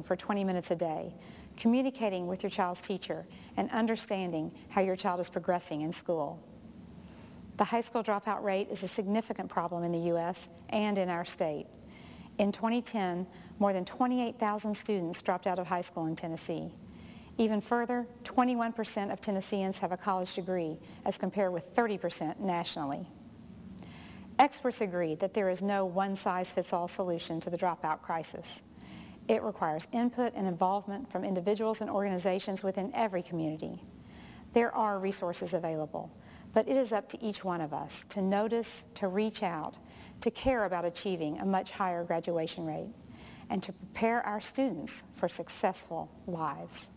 for 20 minutes a day, communicating with your child's teacher and understanding how your child is progressing in school. The high school dropout rate is a significant problem in the U.S. and in our state. In 2010, more than 28,000 students dropped out of high school in Tennessee. Even further, 21% of Tennesseans have a college degree, as compared with 30% nationally. Experts agree that there is no one-size-fits-all solution to the dropout crisis. It requires input and involvement from individuals and organizations within every community. There are resources available, but it is up to each one of us to notice, to reach out, to care about achieving a much higher graduation rate, and to prepare our students for successful lives.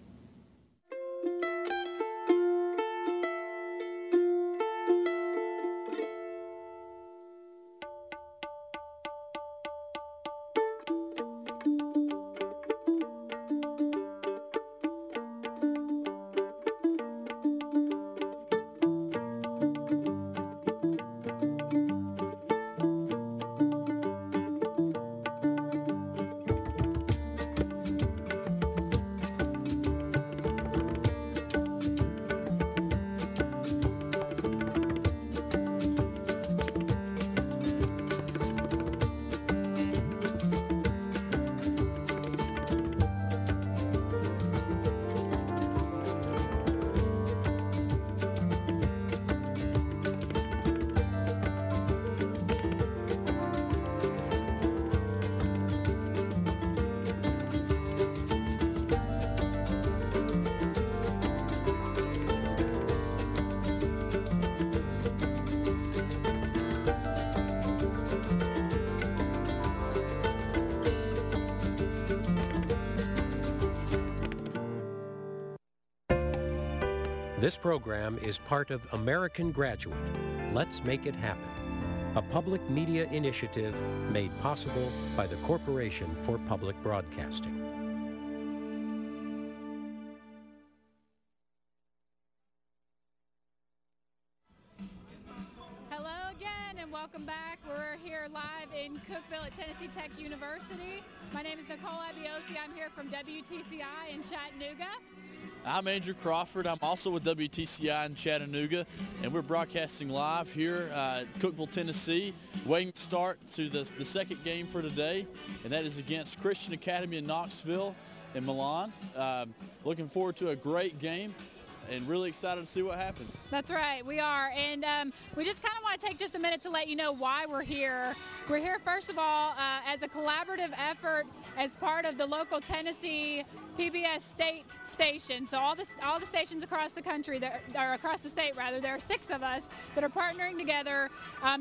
This program is part of American Graduate. Let's make it happen. A public media initiative made possible by the Corporation for Public Broadcasting. Hello again and welcome back. We're here live in Cookeville at Tennessee Tech University. My name is Nicole Abiosi. I'm here from WTCI in Chattanooga. I'm Andrew Crawford. I'm also with WTCI in Chattanooga, and we're broadcasting live here at Cookeville, Tennessee, waiting to start to the second game for today, and that is against Christian Academy in Knoxville in Milan. Looking forward to a great game and really excited to see what happens. That's right, we are, and we just kind of want to take just a minute to let you know why we're here. We're here, first of all, as a collaborative effort as part of the local Tennessee PBS state station. So all the stations across the country, or across the state rather, there are 6 of us that are partnering together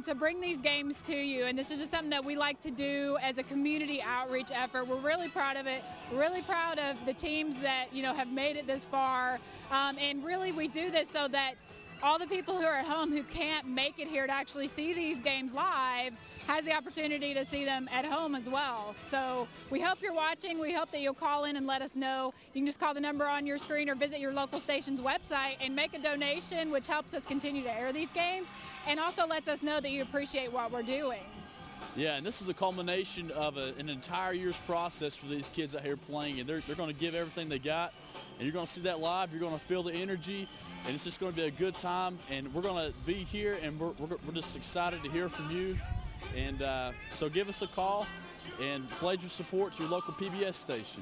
to bring these games to you. And this is just something that we like to do as a community outreach effort. We're really proud of it. We're really proud of the teams that have made it this far. And really we do this so that all the people who are at home who can't make it here to actually see these games live has the opportunity to see them at home as well. So we hope you're watching. We hope that you'll call in and let us know. You can just call the number on your screen or visit your local station's website and make a donation, which helps us continue to air these games and also lets us know that you appreciate what we're doing. Yeah, and this is a culmination of an entire year's process for these kids out here playing, and they're going to give everything they got. And you're going to see that live. You're going to feel the energy, and it's just going to be a good time. And we're going to be here, and we're just excited to hear from you. And so give us a call and pledge your support to your local PBS station.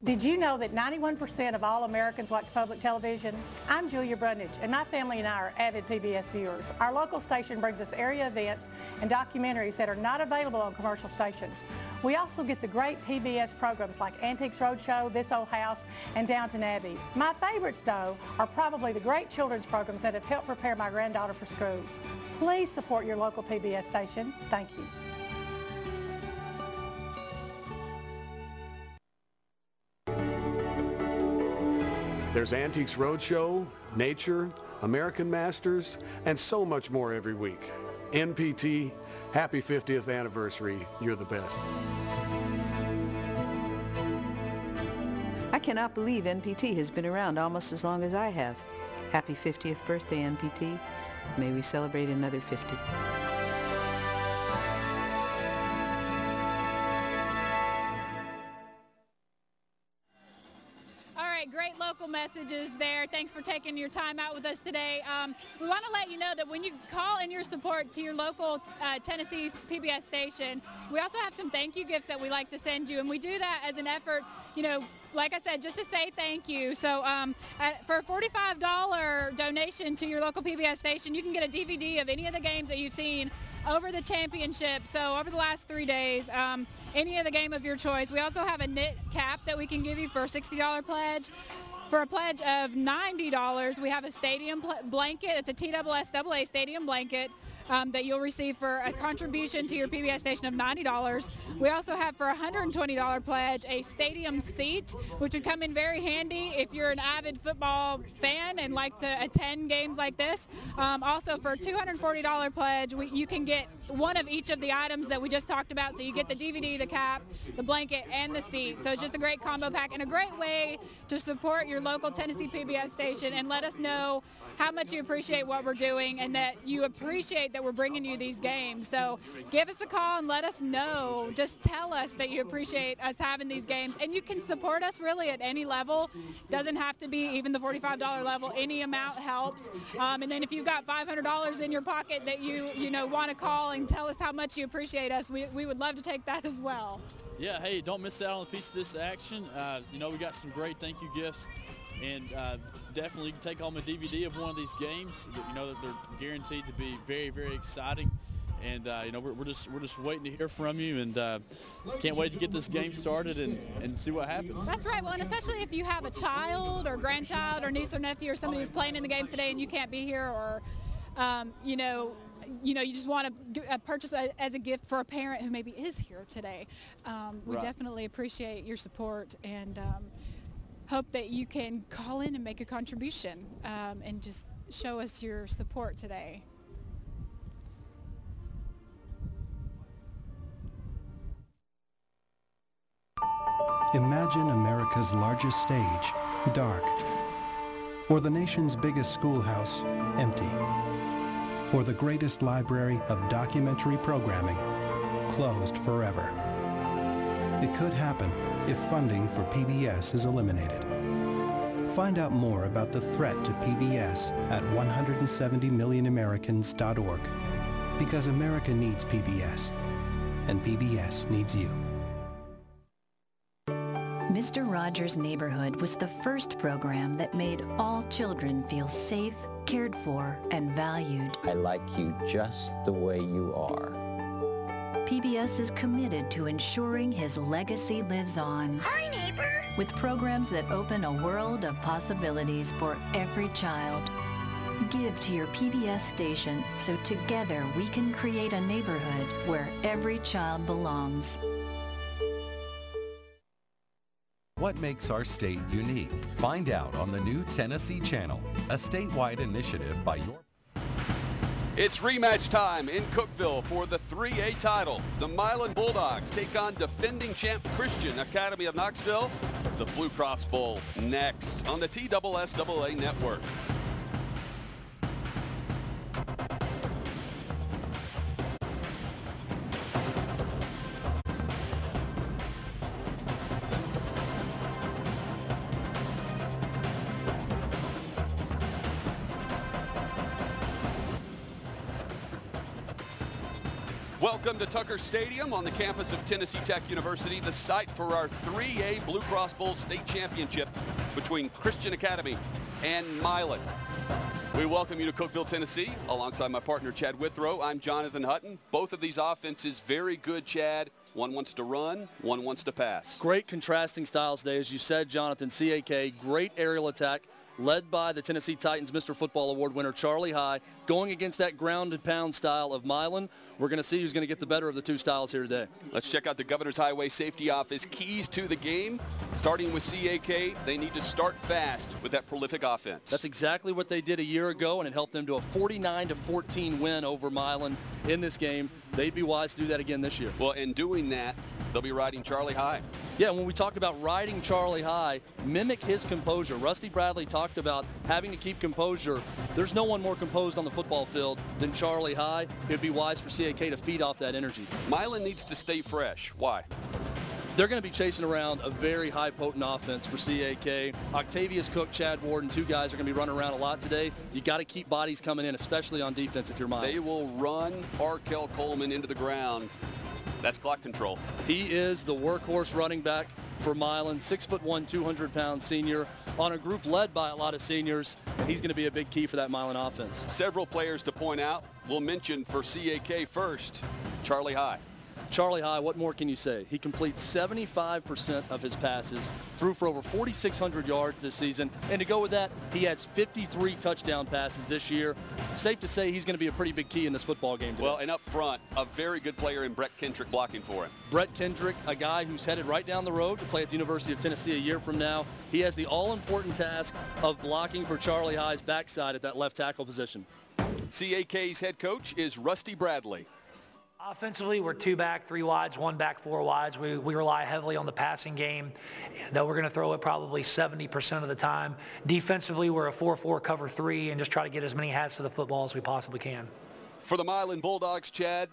Did you know that 91% of all Americans watch public television? I'm Julia Brundage, and my family and I are avid PBS viewers. Our local station brings us area events and documentaries that are not available on commercial stations. We also get the great PBS programs like Antiques Roadshow, This Old House, and Downton Abbey. My favorites, though, are probably the great children's programs that have helped prepare my granddaughter for school. Please support your local PBS station. Thank you. There's Antiques Roadshow, Nature, American Masters, and so much more every week. NPT, happy 50th anniversary. You're the best. I cannot believe NPT has been around almost as long as I have. Happy 50th birthday, NPT. May we celebrate another 50. great local messages there. Thanks for taking your time out with us today. We want to let you know that when you call in your support to your local Tennessee PBS station, we also have some thank you gifts that we like to send you, and we do that as an effort, you know, like I said, just to say thank you. So for a $45 donation to your local PBS station, you can get a DVD of any of the games that you've seen over the championship, so over the last 3 days, any of the game of your choice. We also have a knit cap that we can give you for a $60 pledge. For a pledge of $90, we have a stadium blanket. It's a TSSAA stadium blanket that you'll receive for a contribution to your PBS station of $90. We also have for a $120 pledge a stadium seat, which would come in very handy if you're an avid football fan and like to attend games like this. Also for a $240 pledge, you can get one of each of the items that we just talked about. So you get the DVD, the cap, the blanket, and the seat. So it's just a great combo pack and a great way to support your local Tennessee PBS station and let us know how much you appreciate what we're doing and that you appreciate that we're bringing you these games. So give us a call and let us know. Just tell us that you appreciate us having these games. And you can support us really at any level. Doesn't have to be even the $45 level. Any amount helps. And then if you've got $500 in your pocket that you know want to call and tell us how much you appreciate us, we would love to take that as well. Yeah, hey, don't miss out on a piece of this action. You know, we got some great thank you gifts. And definitely you can take home a DVD of one of these games. You know that they're guaranteed to be very, very exciting. And you know we're just waiting to hear from you, and can't wait to get this game started and see what happens. That's right. Well, and especially if you have a child or grandchild or niece or nephew or somebody who's playing in the game today and you can't be here, or you know you just want to purchase as a gift for a parent who maybe is here today. We definitely appreciate your support and. Hope that you can call in and make a contribution and just show us your support today. Imagine America's largest stage, dark, or the nation's biggest schoolhouse, empty, or the greatest library of documentary programming, closed forever. It could happen if funding for PBS is eliminated. Find out more about the threat to PBS at 170millionamericans.org. Because America needs PBS, and PBS needs you. Mr. Rogers' Neighborhood was the first program that made all children feel safe, cared for, and valued. I like you just the way you are. PBS is committed to ensuring his legacy lives on. Hi, neighbor! With programs that open a world of possibilities for every child. Give to your PBS station so together we can create a neighborhood where every child belongs. What makes our state unique? Find out on the new Tennessee Channel, a statewide initiative by your... It's rematch time in Cookeville for the 3A title. The Milan Bulldogs take on defending champ Christian Academy of Knoxville. The BlueCross Bowl next on the TSSAA network. Welcome to Tucker Stadium on the campus of Tennessee Tech University, the site for our 3A BlueCross Bowl state championship between Christian Academy and Milan. We welcome you to Cookeville, Tennessee, alongside my partner Chad Withrow. I'm Jonathan Hutton. Both of these offenses very good, Chad. One wants to run, one wants to pass. Great contrasting styles today, as you said, Jonathan. CAK, great aerial attack, led by the Tennessee Titans Mr. Football Award winner Charlie High, going against that ground and pound style of Milan. We're going to see who's going to get the better of the two styles here today. Let's check out the Governor's Highway Safety Office keys to the game. Starting with CAK, they need to start fast with that prolific offense. That's exactly what they did a year ago, and it helped them to a 49-14 win over Milan in this game. They'd be wise to do that again this year. Well, in doing that, they'll be riding Charlie High. Yeah, when we talk about riding Charlie High, mimic his composure. Rusty Bradley talked about having to keep composure. There's no one more composed on the football field than Charlie High. It'd be wise for CAK to feed off that energy. Milan needs to stay fresh. Why? they're going to be chasing around a very high potent offense for CAK. Octavius Cook, Chad Ward, and two guys are going to be running around a lot today. You got to keep bodies coming in, especially on defense if you're Milan. They will run Arkell Coleman into the ground. That's clock control. He is the workhorse running back for Milan, 6'1", 200-pound senior on a group led by a lot of seniors. He's going to be a big key for that Milan offense. Several players to point out. We'll mention for CAK first, Charlie High. Charlie High, what more can you say? He completes 75% of his passes, threw for over 4,600 yards this season, and to go with that, he has 53 touchdown passes this year. Safe to say he's going to be a pretty big key in this football game today. Well, and up front, a very good player in Brett Kendrick blocking for him. Brett Kendrick, a guy who's headed right down the road to play at the University of Tennessee a year from now. He has the all-important task of blocking for Charlie High's backside at that left tackle position. CAK's head coach is Rusty Bradley. Offensively, we're 2 back, 3 wides, 1 back, 4 wides. We rely heavily on the passing game, and we're going to throw it probably 70% of the time. Defensively, we're a 4-4 cover 3 and just try to get as many hats to the football as we possibly can. For the Milan Bulldogs, Chad,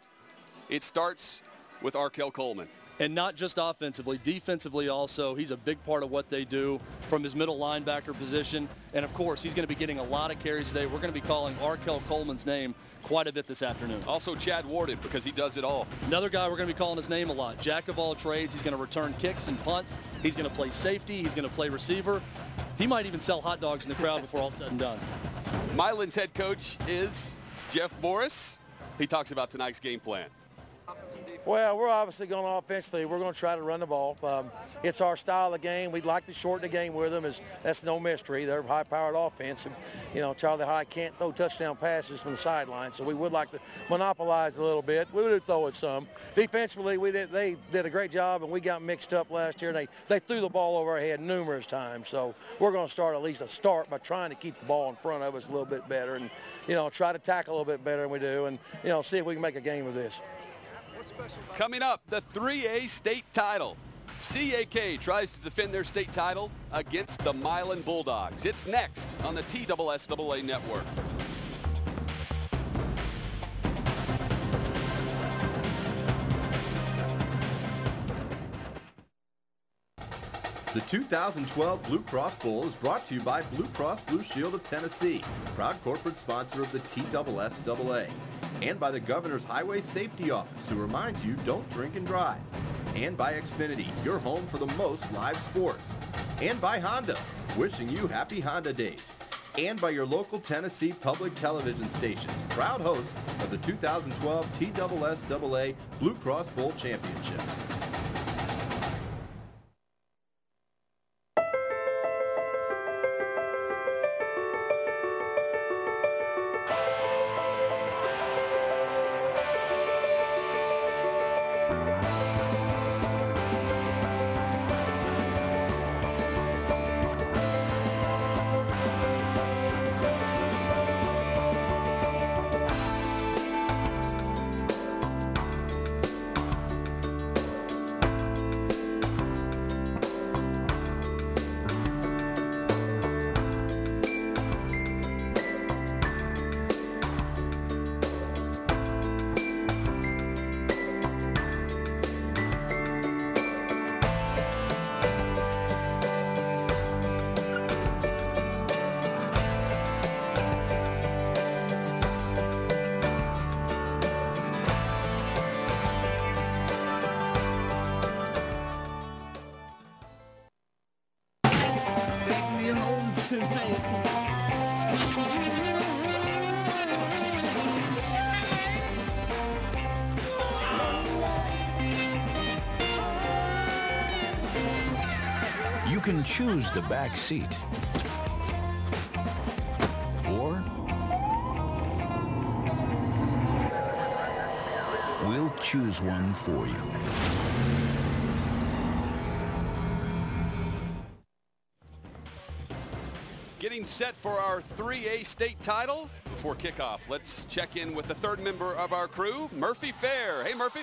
it starts with Arkell Coleman. And not just offensively, defensively also. He's a big part of what they do from his middle linebacker position. And, of course, he's going to be getting a lot of carries today. We're going to be calling Arkell Coleman's name quite a bit this afternoon. Also Chad Warden, because he does it all. Another guy we're going to be calling his name a lot. Jack of all trades. He's going to return kicks and punts. He's going to play safety. He's going to play receiver. He might even sell hot dogs in the crowd before all said and done. Milan's head coach is Jeff Morris. He talks about tonight's game plan. Well, we're obviously going to offensively. We're going to try to run the ball. It's our style of game. We'd like to shorten the game with them. That's no mystery. They're a high-powered offense. And, you know, Charlie High can't throw touchdown passes from the sideline, so we would like to monopolize a little bit. We would throw it some. Defensively, they did a great job, and we got mixed up last year. And they threw the ball over our head numerous times. So we're going to start at least by trying to keep the ball in front of us a little bit better and, you know, try to tackle a little bit better than we do and, you know, see if we can make a game of this. Coming up, the 3A state title. CAK tries to defend their state title against the Milan Bulldogs. It's next on the TSSAA network. The 2012 Blue Cross Bowl is brought to you by Blue Cross Blue Shield of Tennessee, proud corporate sponsor of the TSSAA, and by the Governor's Highway Safety Office, who reminds you don't drink and drive, and by Xfinity, your home for the most live sports, and by Honda, wishing you happy Honda days, and by your local Tennessee public television stations, proud hosts of the 2012 TSSAA Blue Cross Bowl Championships. You can choose the back seat, or we'll choose one for you. Getting set for our 3A state title. Before kickoff, let's check in with the third member of our crew, Murphy Fair. Hey, Murphy.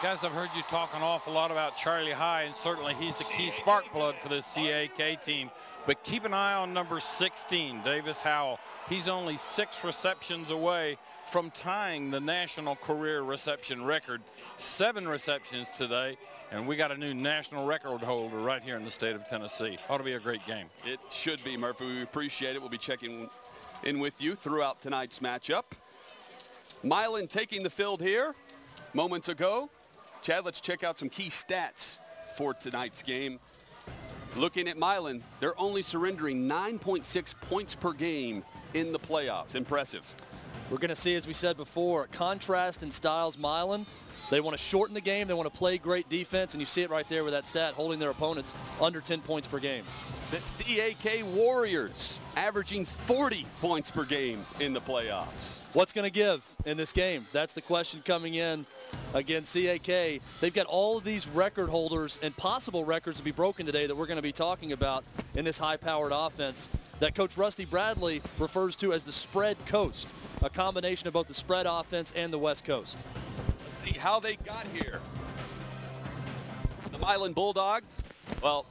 Guys, I've heard you talk an awful lot about Charlie High, and certainly he's a key spark plug for this CAK team. But keep an eye on number 16, Davis Howell. He's only 6 receptions away from tying the national career reception record. 7 receptions today, and we got a new national record holder right here in the state of Tennessee. Ought to be a great game. It should be, Murphy. We appreciate it. We'll be checking in with you throughout tonight's matchup. Milan taking the field here moments ago. Chad, let's check out some key stats for tonight's game. Looking at Milan, they're only surrendering 9.6 points per game in the playoffs. Impressive. We're going to see, as we said before, contrast in styles. Milan, they want to shorten the game. They want to play great defense, and you see it right there with that stat, holding their opponents under 10 points per game. The CAK Warriors averaging 40 points per game in the playoffs. What's going to give in this game? That's the question coming in. Again, CAK, they've got all of these record holders and possible records to be broken today that we're going to be talking about in this high-powered offense that Coach Rusty Bradley refers to as the spread coast, a combination of both the spread offense and the West Coast. Let's see how they got here. The Milan Bulldogs, well,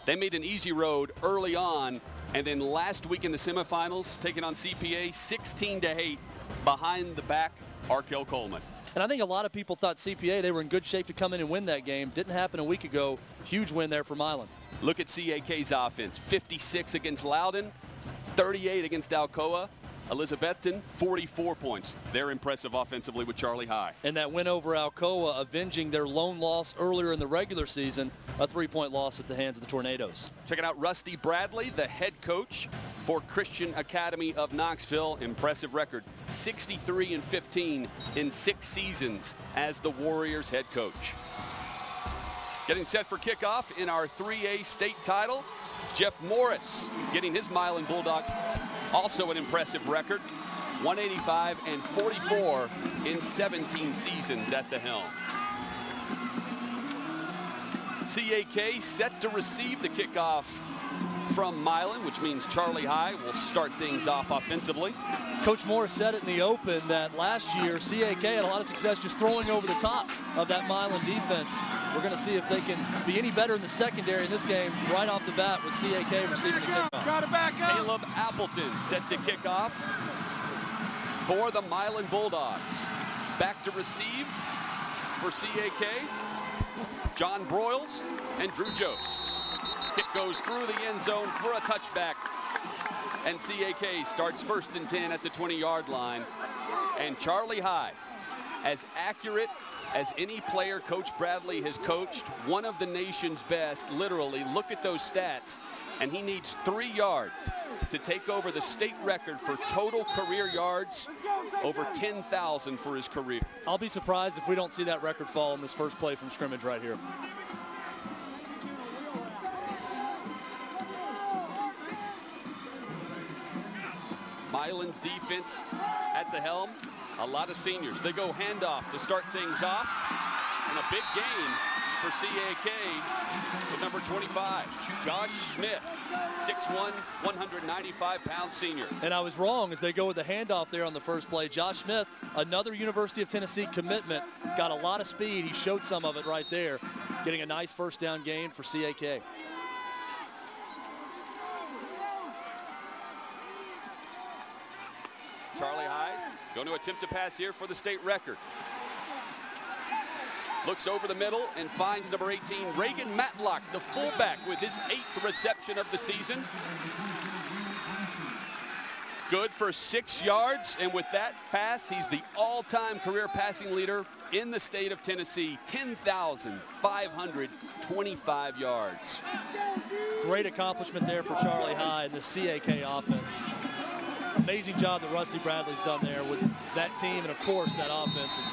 they made an easy road early on, and then last week in the semifinals, taking on CPA 16-8 behind the back, Arkell Coleman. And I think a lot of people thought CPA, they were in good shape to come in and win that game. Didn't happen a week ago. Huge win there for Milan. Look at CAK's offense. 56 against Loudon, 38 against Alcoa. Elizabethton, 44 points. They're impressive offensively with Charlie High. And that win over Alcoa, avenging their lone loss earlier in the regular season, a 3-point loss at the hands of the Tornadoes. Checking out Rusty Bradley, the head coach for Christian Academy of Knoxville. Impressive record, 63-15 in 6 seasons as the Warriors head coach. Getting set for kickoff in our 3A state title, Jeff Morris getting his Milan Bulldog. Also an impressive record, 185-44 in 17 seasons at the helm. CAK set to receive the kickoff from Milan, which means Charlie High will start things off offensively. Coach Morris said it in the open that last year CAK had a lot of success just throwing over the top of that Milan defense. We're going to see if they can be any better in the secondary in this game right off the bat with CAK receiving the kickoff. Got it back up. Caleb Appleton set to kick off for the Milan Bulldogs. Back to receive for CAK, John Broyles and Drew Jost. Kick goes through the end zone for a touchback. And CAK starts 1st and 10 at the 20-yard line. And Charlie High, as accurate as any player Coach Bradley has coached, one of the nation's best, literally. Look at those stats. And he needs 3 yards to take over the state record for total career yards, over 10,000 for his career. I'll be surprised if we don't see that record fall in this first play from scrimmage right here. Milan's defense at the helm, a lot of seniors. They go handoff to start things off, and a big gain for CAK with number 25, Josh Smith, 6'1", 195-pound senior. And I was wrong as they go with the handoff there on the first play. Josh Smith, another University of Tennessee commitment, got a lot of speed. He showed some of it right there, getting a nice first down gain for CAK. Charlie High going to attempt to pass here for the state record. Looks over the middle and finds number 18, Reagan Matlock, the fullback, with his 8th reception of the season. Good for 6 yards, and with that pass, he's the all-time career passing leader in the state of Tennessee, 10,525 yards. Great accomplishment there for Charlie High and the CAK offense. Amazing job that Rusty Bradley's done there with that team and, of course, that offense. And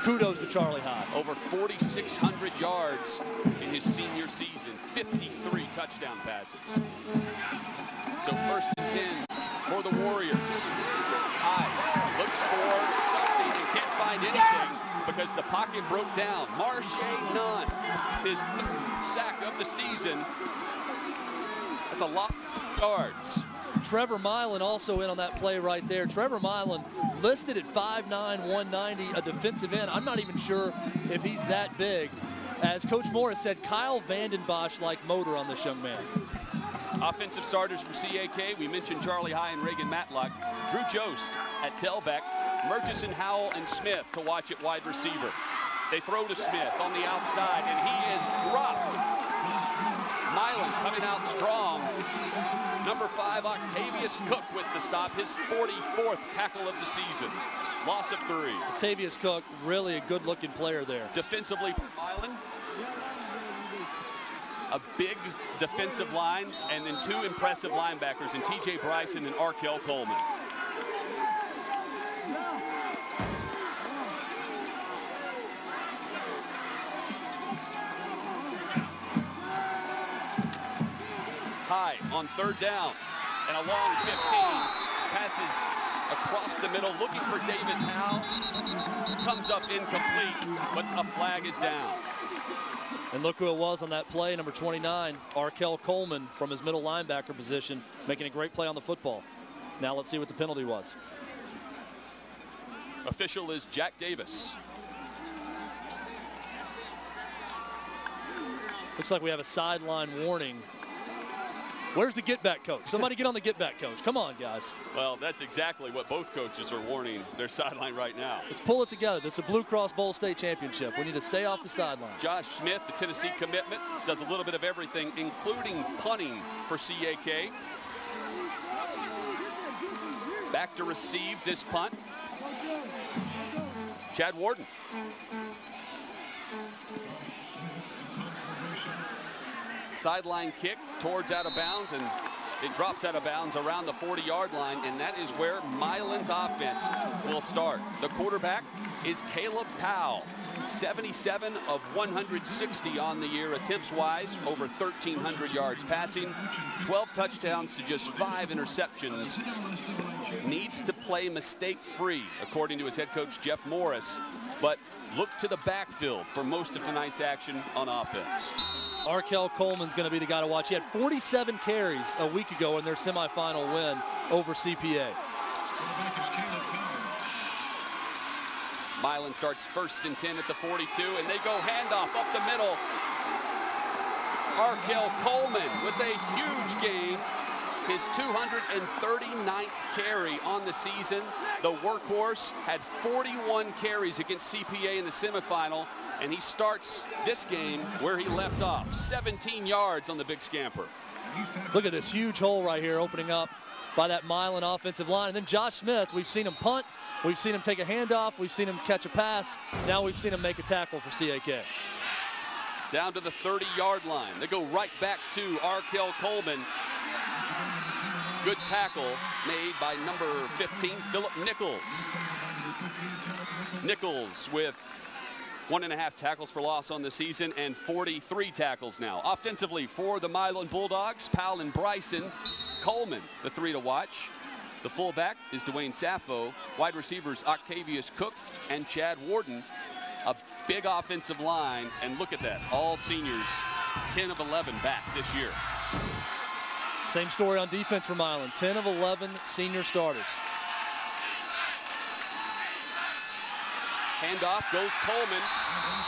kudos to Charlie High. Over 4,600 yards in his senior season, 53 touchdown passes. So 1st and 10 for the Warriors. High looks for something and can't find anything because the pocket broke down. Marshae Nunn, his 3rd sack of the season. That's a lot of yards. Trevor Milan also in on that play right there. Trevor Milan listed at 5'9", 190, a defensive end. I'm not even sure if he's that big. As Coach Morris said, Kyle Vandenbosch-like motor on this young man. Offensive starters for CAK, we mentioned Charlie High and Reagan Matlock. Drew Jost at tailback, Murchison, Howell, and Smith to watch at wide receiver. They throw to Smith on the outside, and he is dropped. Milan coming out strong. Number 5, Octavius Cook with the stop, his 44th tackle of the season. Loss of 3. Octavius Cook, really a good-looking player there. Defensively for Milan, a big defensive line, and then 2 impressive linebackers in T.J. Bryson and Arkell Coleman. High on 3rd down, and a long 15, passes across the middle, looking for Davis Howe, comes up incomplete, but a flag is down. And look who it was on that play, number 29, Arkell Coleman from his middle linebacker position, making a great play on the football. Now let's see what the penalty was. Official is Jack Davis. Looks like we have a sideline warning. Where's the get-back coach? Somebody get on the get-back coach. Come on, guys. Well, that's exactly what both coaches are warning their sideline right now. Let's pull it together. This is a BlueCross Bowl State Championship. We need to stay off the sideline. Josh Smith, the Tennessee commitment, does a little bit of everything, including punting for CAK. Back to receive this punt. Chad Warden. Sideline kick towards out of bounds, and it drops out of bounds around the 40-yard line, and that is where Milan's offense will start. The quarterback is Caleb Powell, 77 of 160 on the year, attempts-wise, over 1,300 yards passing, 12 touchdowns to just 5 interceptions. Needs to play mistake-free, according to his head coach, Jeff Morris, but look to the backfield for most of tonight's action on offense. Arkell Coleman's going to be the guy to watch. He had 47 carries a week ago in their semifinal win over CPA. Milan starts 1st and 10 at the 42, and they go handoff up the middle. Arkell Coleman with a huge gain. His 239th carry on the season. The workhorse had 41 carries against CPA in the semifinal, and he starts this game where he left off, 17 yards on the big scamper. Look at this huge hole right here opening up by that Milan offensive line. And then Josh Smith, we've seen him punt, we've seen him take a handoff, we've seen him catch a pass, now we've seen him make a tackle for CAK. Down to the 30-yard line. They go right back to Arkell Coleman. Good tackle made by number 15, Philip Nichols. Nichols with 1.5 tackles for loss on the season and 43 tackles now. Offensively for the Milan Bulldogs, Powell and Bryson. Coleman, the 3 to watch. The fullback is Dwayne Sappho. Wide receivers Octavius Cook and Chad Warden. A big offensive line, and look at that, all seniors, 10 of 11 back this year. Same story on defense for Milan, 10 of 11 senior starters. Handoff goes Coleman,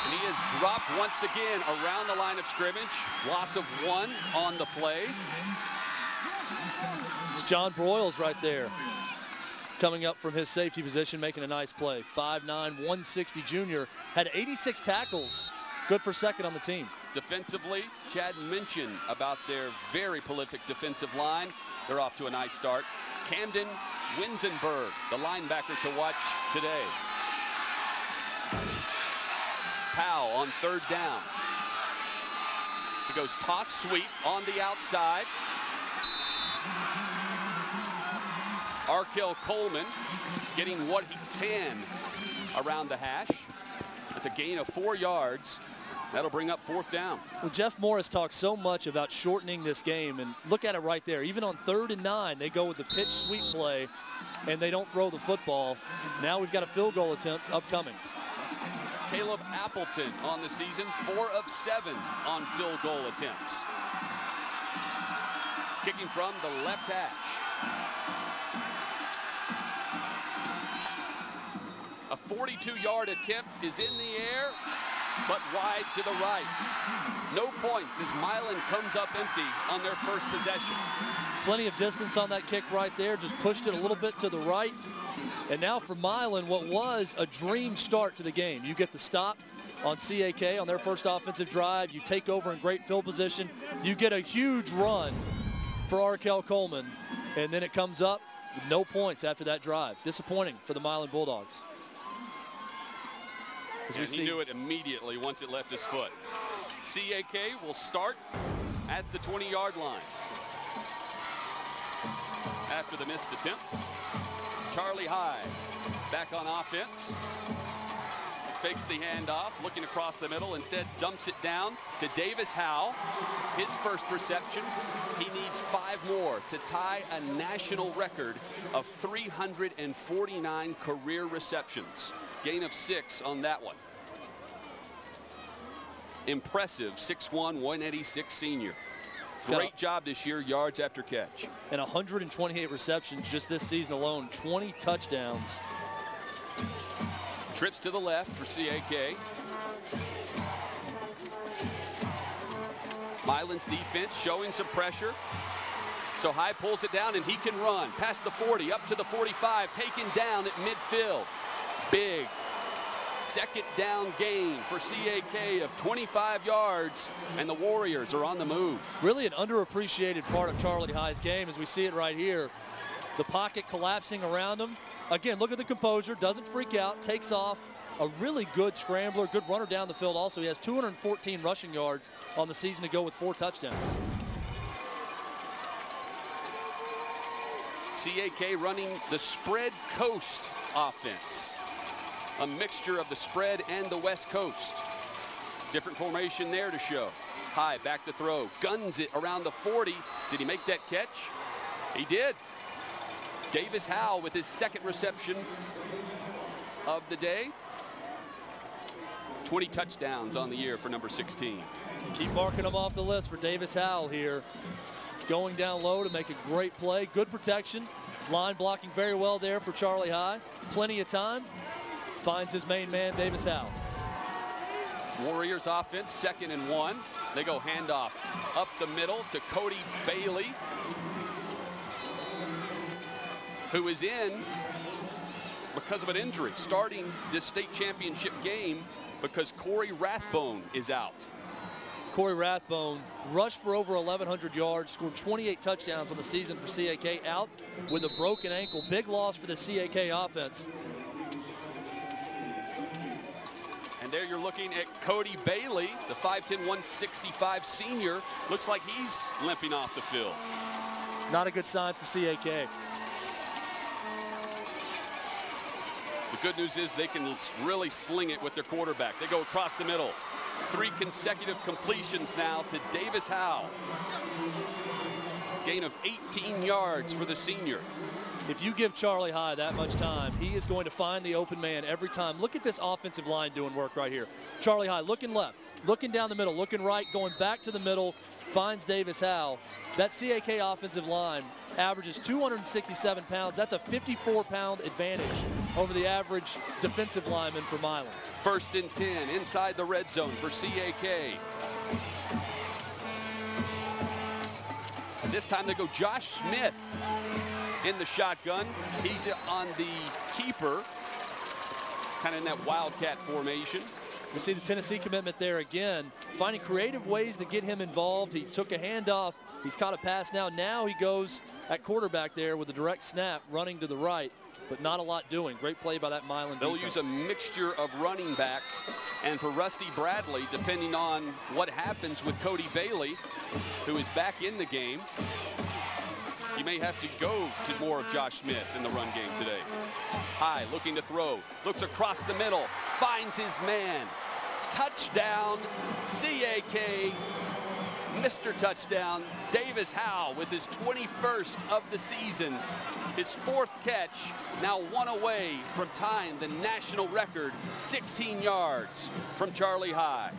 and he is dropped once again around the line of scrimmage. Loss of 1 on the play. It's John Broyles right there, coming up from his safety position, making a nice play. 5'9", 160 junior, had 86 tackles, good for 2nd on the team. Defensively, Chad mentioned about their very prolific defensive line. They're off to a nice start. Camden Winsenberg, the linebacker to watch today. Powell on 3rd down. He goes toss sweep on the outside. Arkell Coleman getting what he can around the hash. That's a gain of 4 yards. That'll bring up 4th down. Well, Jeff Morris talks so much about shortening this game, and look at it right there. Even on 3rd and 9, they go with the pitch sweep play, and they don't throw the football. Now we've got a field goal attempt upcoming. Caleb Appleton on the season, 4 of 7 on field goal attempts. Kicking from the left hash. A 42-yard attempt is in the air. but wide to the right. No points as Milan comes up empty on their first possession. Plenty of distance on that kick right there, just pushed it a little bit to the right. And now for Milan, what was a dream start to the game. You get the stop on CAK on their first offensive drive. You take over in great field position. You get a huge run for Arkell Coleman. And then it comes up with no points after that drive. Disappointing for the Milan Bulldogs. And he knew it immediately once it left his foot. CAK will start at the 20-yard line. After the missed attempt, Charlie High back on offense. Fakes the handoff, looking across the middle, instead dumps it down to Davis Howe. His first reception. He needs 5 more to tie a national record of 349 career receptions. Gain of 6 on that one. Impressive 6'1", 186 senior. Great job this year, yards after catch. And 128 receptions just this season alone, 20 touchdowns. Trips to the left for CAK. Milan's defense showing some pressure. So High pulls it down and he can run past the 40, up to the 45, taken down at midfield. Big second down gain for CAK of 25 yards, and the Warriors are on the move. Really an underappreciated part of Charlie High's game as we see it right here. The pocket collapsing around him. Again, look at the composure, doesn't freak out, takes off. A really good scrambler, good runner down the field also. He has 214 rushing yards on the season to go with 4 touchdowns. CAK running the spread coast offense. A mixture of the spread and the West Coast. Different formation there to show. High back to throw, guns it around the 40. Did he make that catch? He did. Davis Howe with his second reception of the day. 20 touchdowns on the year for number 16. Keep marking them off the list for Davis Howe here. Going down low to make a great play. Good protection. Line blocking very well there for Charlie High. Plenty of time. Finds his main man, Davis Howe. Warriors offense, 2nd and 1. They go handoff up the middle to Cody Bailey, who is in because of an injury, starting this state championship game because Corey Rathbone is out. Corey Rathbone rushed for over 1,100 yards, scored 28 touchdowns on the season for CAK, out with a broken ankle. Big loss for the CAK offense. And there you're looking at Cody Bailey, the 5'10", 165 senior. Looks like he's limping off the field. Not a good sign for CAK. The good news is they can really sling it with their quarterback. They go across the middle. 3 consecutive completions now to Davis Howe. Gain of 18 yards for the senior. If you give Charlie High that much time, he is going to find the open man every time. Look at this offensive line doing work right here. Charlie High looking left, looking down the middle, looking right, going back to the middle, finds Davis Howe. That CAK offensive line averages 267 pounds. That's a 54-pound advantage over the average defensive lineman for Milan. 1st and 10 inside the red zone for CAK. This time they go Josh Smith in the shotgun. He's on the keeper, kind of in that wildcat formation. We see the Tennessee commitment there again, finding creative ways to get him involved. He took a handoff. He's caught a pass now. Now he goes at quarterback there with a direct snap, running to the right, but not a lot doing. Great play by that Milan defense. They'll use a mixture of running backs, and for Rusty Bradley, depending on what happens with Cody Bailey, who is back in the game, you may have to go to more of Josh Smith in the run game today. High looking to throw, looks across the middle, finds his man. Touchdown, CAK. Mr. Touchdown, Davis Howe with his 21st of the season. His 4th catch, now 1 away from tying the national record, 16 yards from Charlie High.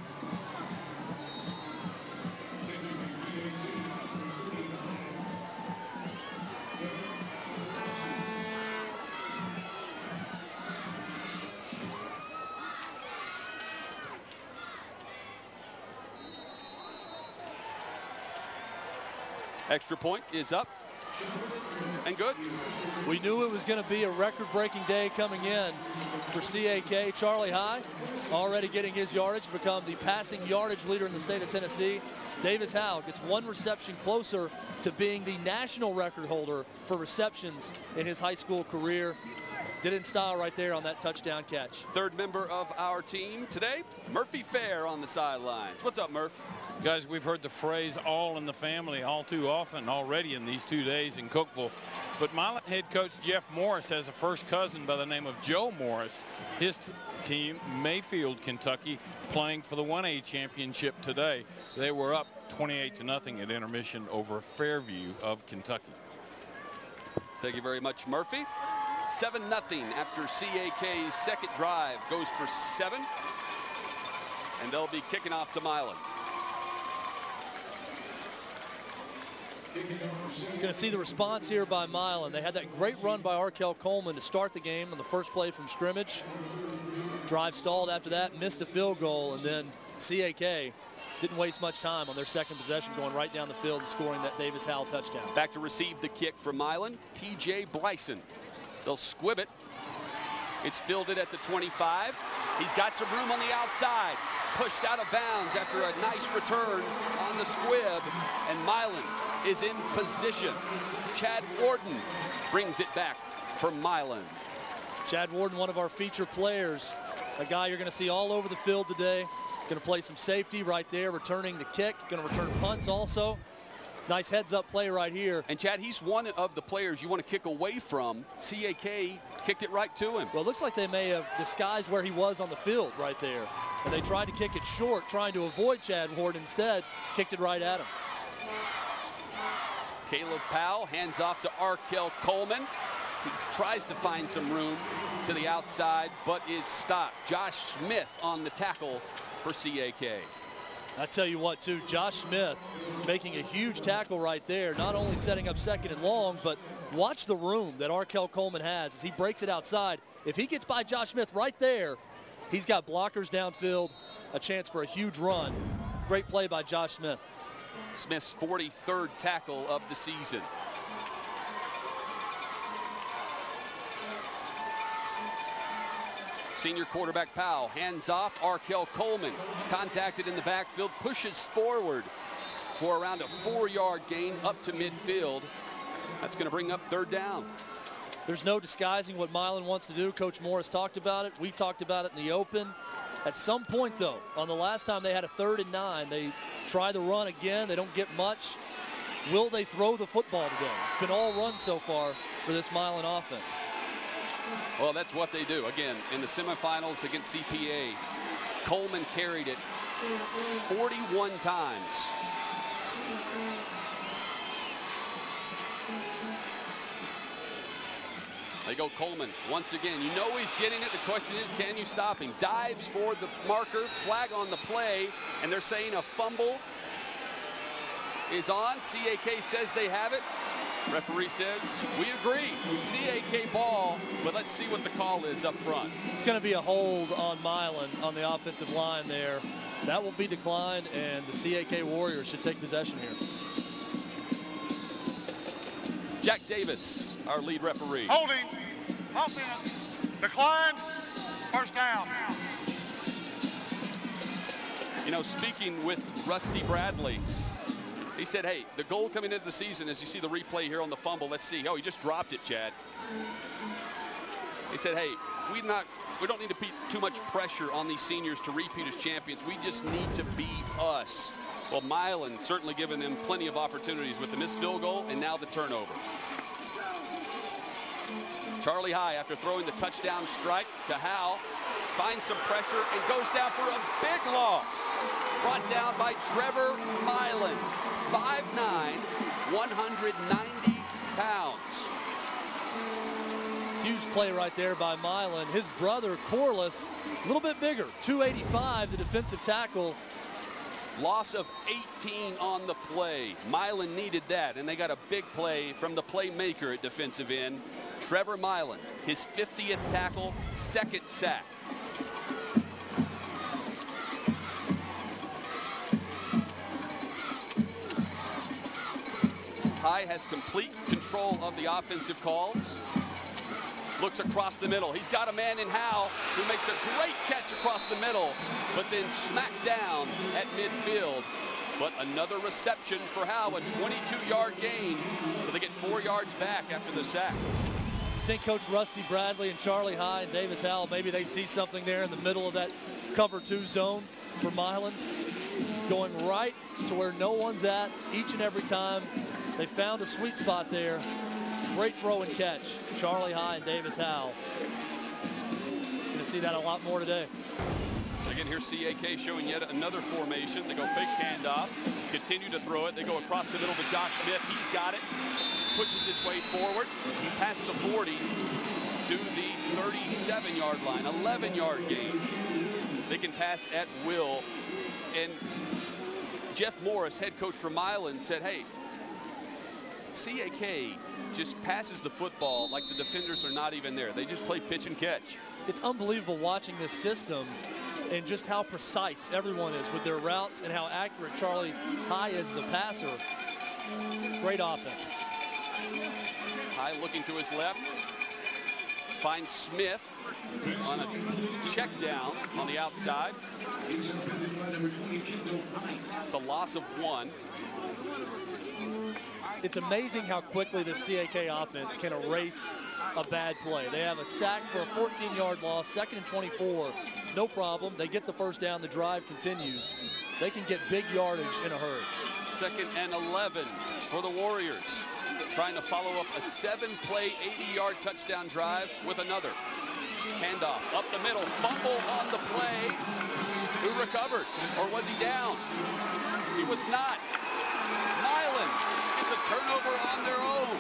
Extra point is up and good. We knew it was going to be a record-breaking day coming in for CAK. Charlie High already getting his yardage to become the passing yardage leader in the state of Tennessee. Davis Howe gets one reception closer to being the national record holder for receptions in his high school career. Did it in style right there on that touchdown catch. Third member of our team today, Murphy Fair on the sidelines. What's up, Murph? Guys, we've heard the phrase all in the family all too often already in these 2 days in Cookeville. But Milan head coach Jeff Morris has a first cousin by the name of Joe Morris. His team, Mayfield, Kentucky, playing for the 1A championship today. They were up 28-0 at intermission over Fairview of Kentucky. Thank you very much, Murphy. 7-0 after CAK's second drive goes for 7. And they'll be kicking off to Milan. You're going to see the response here by Milan. They had that great run by Arkell Coleman to start the game on the first play from scrimmage. Drive stalled after that, missed a field goal, and then CAK didn't waste much time on their second possession, going right down the field and scoring that Davis Howell touchdown. Back to receive the kick from Milan, TJ Bryson. They'll squib it. It's fielded at the 25. He's got some room on the outside. Pushed out of bounds after a nice return on the squib, and Milan is in position. Chad Warden brings it back for Milan. Chad Warden, one of our feature players, a guy you're going to see all over the field today. Going to play some safety right there, returning the kick, going to return punts also. Nice heads-up play right here. And Chad, he's one of the players you want to kick away from. CAK kicked it right to him. Well, it looks like they may have disguised where he was on the field right there. And they tried to kick it short, trying to avoid Chad Ward. Instead, kicked it right at him. Caleb Powell hands off to Arkell Coleman. He tries to find some room to the outside, but is stopped. Josh Smith on the tackle for CAK. I tell you what, too, Josh Smith making a huge tackle right there, not only setting up second and long, but watch the room that Arkell Coleman has as he breaks it outside. If he gets by Josh Smith right there, he's got blockers downfield, a chance for a huge run. Great play by Josh Smith. Smith's 43rd tackle of the season. Senior quarterback Powell hands off. Arkell Coleman contacted in the backfield, pushes forward for around a 4-yard gain up to midfield. That's going to bring up third down. There's no disguising what Milan wants to do. Coach Morris talked about it. We talked about it in the open. At some point, though, on the last time they had a 3rd and 9, they try the run again. They don't get much. Will they throw the football today? It's been all run so far for this Milan offense. Well, that's what they do. Again, in the semifinals against CPA, Coleman carried it 41 times. They go Coleman once again. You know he's getting it. The question is, can you stop him? Dives for the marker, flag on the play, and they're saying a fumble is on. CAK says they have it. Referee says, we agree. CAK ball, but let's see what the call is up front. It's going to be a hold on Milan on the offensive line there. That will be declined, and the CAK Warriors should take possession here. Jack Davis, our lead referee. Holding, offense, declined, first down. You know, speaking with Rusty Bradley, he said, hey, the goal coming into the season, as you see the replay here on the fumble, let's see. Oh, he just dropped it, Chad. He said, hey, we don't need to put too much pressure on these seniors to repeat as champions. We just need to be us. Well, Milan certainly giving them plenty of opportunities with the missed field goal and now the turnover. Charlie High, after throwing the touchdown strike to Howell, finds some pressure and goes down for a big loss. Brought down by Trevor Milan, 5'9", 190 pounds. Huge play right there by Milan. His brother, Corliss, a little bit bigger, 285, the defensive tackle. Loss of 18 on the play. Milan needed that, and they got a big play from the playmaker at defensive end, Trevor Milan. His 50th tackle, 2nd sack. High has complete control of the offensive calls. Looks across the middle. He's got a man in Howe who makes a great catch across the middle, but then smacked down at midfield. But another reception for Howe, a 22-yard gain. So they get 4 yards back after the sack. I think Coach Rusty Bradley and Charlie High and Davis Howell, maybe they see something there in the middle of that cover 2 zone for Milan. Going right to where no one's at each and every time. They found a sweet spot there. Great throw and catch. Charlie High and Davis Howell. Going to see that a lot more today. Again, here's CAK showing yet another formation. They go fake handoff, continue to throw it. They go across the middle to Josh Smith. He's got it, pushes his way forward, past the 40 to the 37-yard line, 11-yard gain. They can pass at will. And Jeff Morris, head coach for Milan, said, hey, CAK just passes the football like the defenders are not even there. They just play pitch and catch. It's unbelievable watching this system and just how precise everyone is with their routes and how accurate Charlie High is as a passer. Great offense. High looking to his left. Finds Smith on a check down on the outside. It's a loss of 1. It's amazing how quickly the CAK offense can erase a bad play. They have a sack for a 14-yard loss, 2nd and 24, no problem. They get the first down, the drive continues. They can get big yardage in a hurry. 2nd and 11 for the Warriors. Trying to follow up a 7-play, 80-yard touchdown drive with another. Handoff up the middle, fumble on the play. Who recovered? Or was he down? He was not. Milan gets a turnover on their own.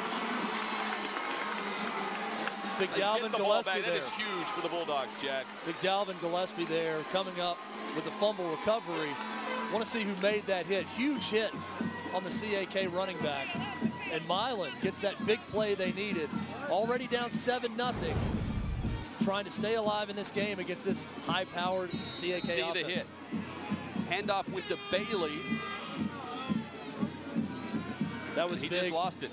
It's big Dalvin Gillespie there. That is huge for the Bulldogs, Jack. Big Dalvin Gillespie there coming up with the fumble recovery. Want to see who made that hit. Huge hit on the CAK running back. And Milan gets that big play they needed. Already down 7-0. Trying to stay alive in this game against this high-powered CAK See offense. the hit. Handoff with the Bailey. That was he big. Just lost it.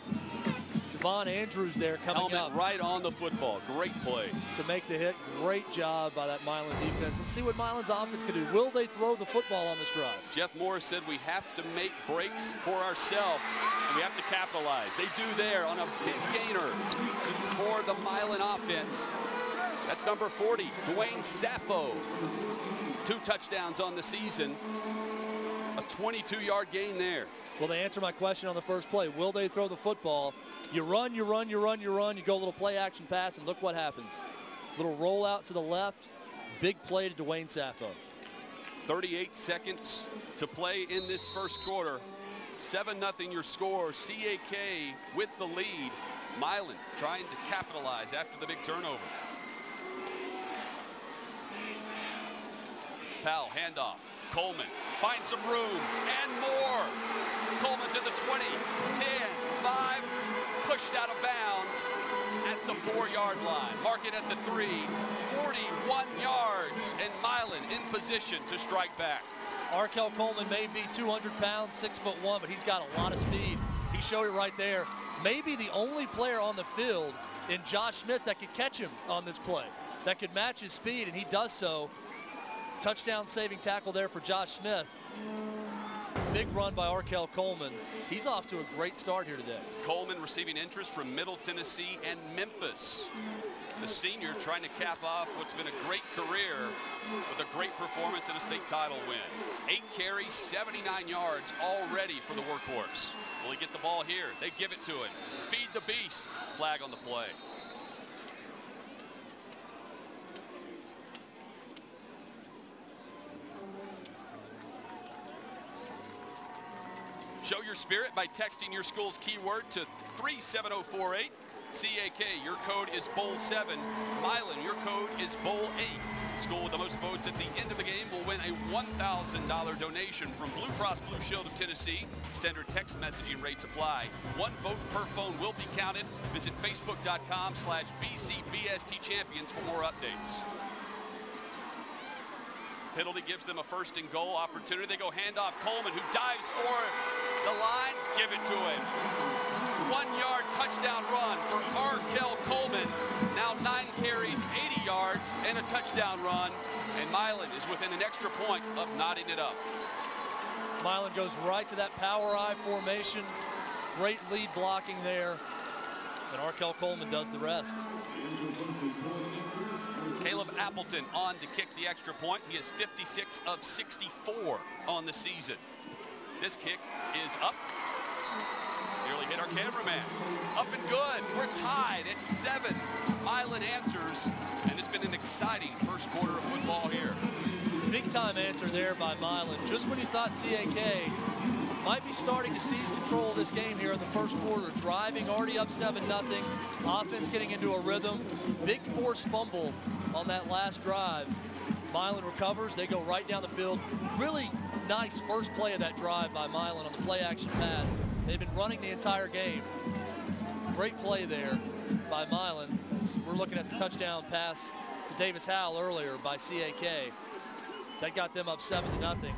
Devon Andrews there coming Helmet up. right on the football. Great play. To make the hit. Great job by that Milan defense. And see what Milan's offense can do. Will they throw the football on this drive? Jeff Morris said we have to make breaks for ourselves, and we have to capitalize. They do there on a big gainer for the Milan offense. That's number 40, Dwayne Sappho. 2 touchdowns on the season. A 22-yard gain there. Well, they answer my question on the first play. Will they throw the football? You run, you run, you run, you run. You go a little play action pass, and look what happens. Little roll out to the left. Big play to Dwayne Sappho. 38 seconds to play in this first quarter. 7-0 your score. CAK with the lead. Milan trying to capitalize after the big turnover. Powell, handoff. Coleman finds some room and more. Coleman to the 20, 10, 5, pushed out of bounds at the 4-yard line. Mark it at the 3, 41 yards, and Milan in position to strike back. Arkell Coleman may be 200 pounds, 6'1", but he's got a lot of speed. He showed it right there. Maybe the only player on the field in Josh Smith that could catch him on this play, that could match his speed, and he does so. Touchdown saving tackle there for Josh Smith. Big run by Arkell Coleman. He's off to a great start here today. Coleman receiving interest from Middle Tennessee and Memphis. The senior trying to cap off what's been a great career with a great performance and a state title win. 8 carries, 79 yards already for the workhorse. Will he get the ball here? They give it to him. Feed the beast. Flag on the play. Show your spirit by texting your school's keyword to 37048. CAK, your code is Bowl7. Milan, your code is Bowl8. School with the most votes at the end of the game will win a $1,000 donation from Blue Cross Blue Shield of Tennessee. Standard text messaging rates apply. 1 vote per phone will be counted. Visit Facebook.com/BCBST Champions for more updates. Penalty gives them a 1st and goal opportunity. They go handoff Coleman, who dives for the line, give it to him. 1-yard touchdown run for Arkell Coleman. Now 9 carries, 80 yards, and a touchdown run. And Milan is within an extra point of knotting it up. Milan goes right to that power I formation. Great lead blocking there. And Arkell Coleman does the rest. Caleb Appleton on to kick the extra point. He is 56 of 64 on the season. This kick is up. Nearly hit our cameraman. Up and good. We're tied at 7. Milan answers, and it's been an exciting first quarter of football here. Big time answer there by Milan. Just when you thought CAK might be starting to seize control of this game here in the first quarter, driving already up 7-0. Offense getting into a rhythm. Big forced fumble on that last drive. Milan recovers. They go right down the field. Really nice first play of that drive by Milan on the play action pass. They've been running the entire game. Great play there by Milan. As we're looking at the touchdown pass to Davis Howell earlier by CAK. That got them up 7-0.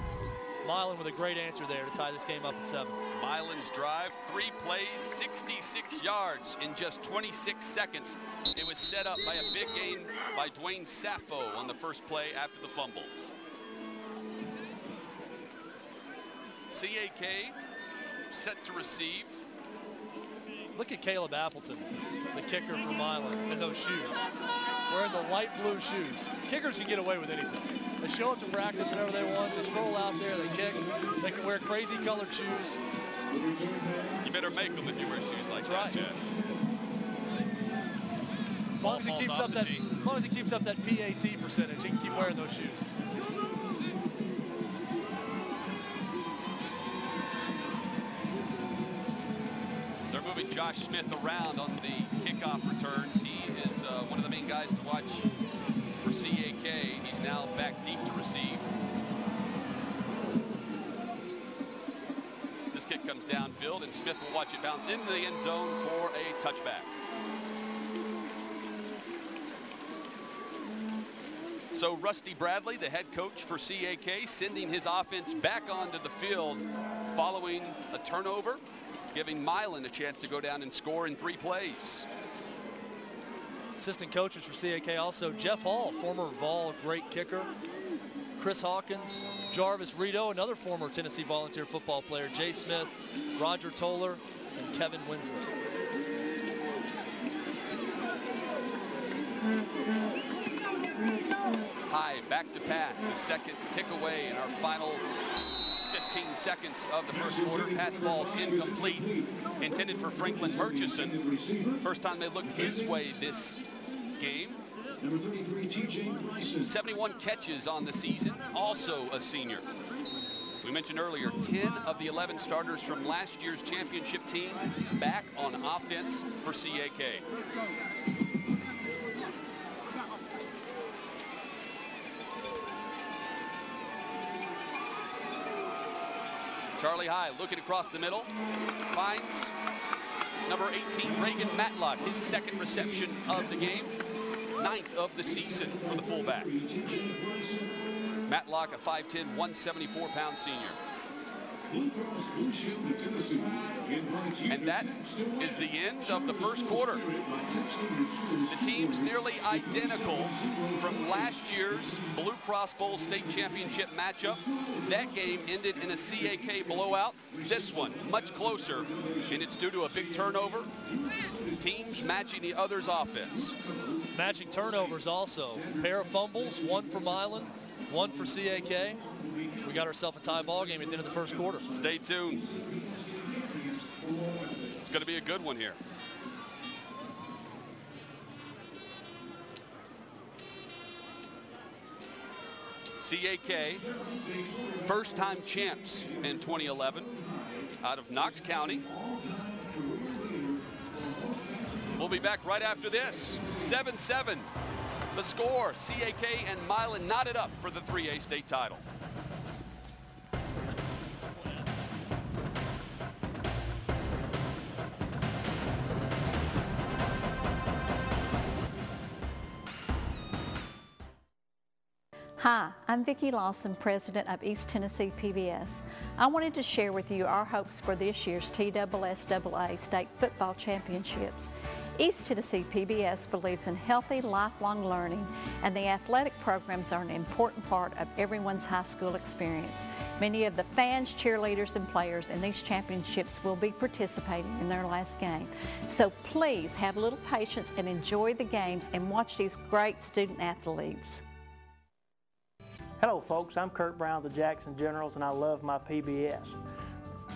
Milan with a great answer there to tie this game up at 7. Milan's drive, 3 plays, 66 yards in just 26 seconds. It was set up by a big gain by Dwayne Sappho on the first play after the fumble. CAK set to receive. Look at Caleb Appleton, the kicker for Milan, in those shoes. Wearing the light blue shoes. Kickers can get away with anything. They show up to practice whenever they want. They stroll out there, they kick. They can wear crazy colored shoes. You better make them if you wear shoes like That's that, right. Chad. As long as he keeps up that PAT percentage, he can keep wearing those shoes. They're moving Josh Smith around on the kickoff returns. He is one of the main guys to watch for CAK. He's now back deep to receive. This kick comes downfield, and Smith will watch it bounce into the end zone for a touchback. So Rusty Bradley, the head coach for CAK, sending his offense back onto the field following a turnover, giving Milan a chance to go down and score in 3 plays. Assistant coaches for CAK also Jeff Hall, former Vol great kicker. Chris Hawkins, Jarvis Rito, another former Tennessee Volunteer football player. Jay Smith, Roger Toller, and Kevin Winslet. High back to pass as seconds tick away in our final 15 seconds of the first quarter. Pass falls incomplete, intended for Franklin Murchison. First time they looked his way this game. 71 catches on the season, also a senior. We mentioned earlier, 10 of the 11 starters from last year's championship team back on offense for CAK. Charlie High looking across the middle, finds number 18, Reagan Matlock, his 2nd reception of the game, 9th of the season for the fullback. Matlock, a 5'10", 174-pound senior. And that is the end of the first quarter. The teams nearly identical from last year's Blue Cross Bowl State Championship matchup. That game ended in a CAK blowout. This one much closer, and it's due to a big turnover. Teams matching the other's offense. Matching turnovers also. Pair of fumbles, one for Milan, one for CAK. We got ourselves a tie ball game at the end of the first quarter. Stay tuned. It's going to be a good one here. CAK, first-time champs in 2011 out of Knox County. We'll be back right after this. 7-7, the score. CAK and Milan knotted up for the 3A state title. Hi, I'm Vicki Lawson, president of East Tennessee PBS. I wanted to share with you our hopes for this year's TSSAA State Football Championships. East Tennessee PBS believes in healthy, lifelong learning, and the athletic programs are an important part of everyone's high school experience. Many of the fans, cheerleaders, and players in these championships will be participating in their last game. So please have a little patience and enjoy the games and watch these great student athletes. Hello folks, I'm Kurt Brown of the Jackson Generals, and I love my PBS.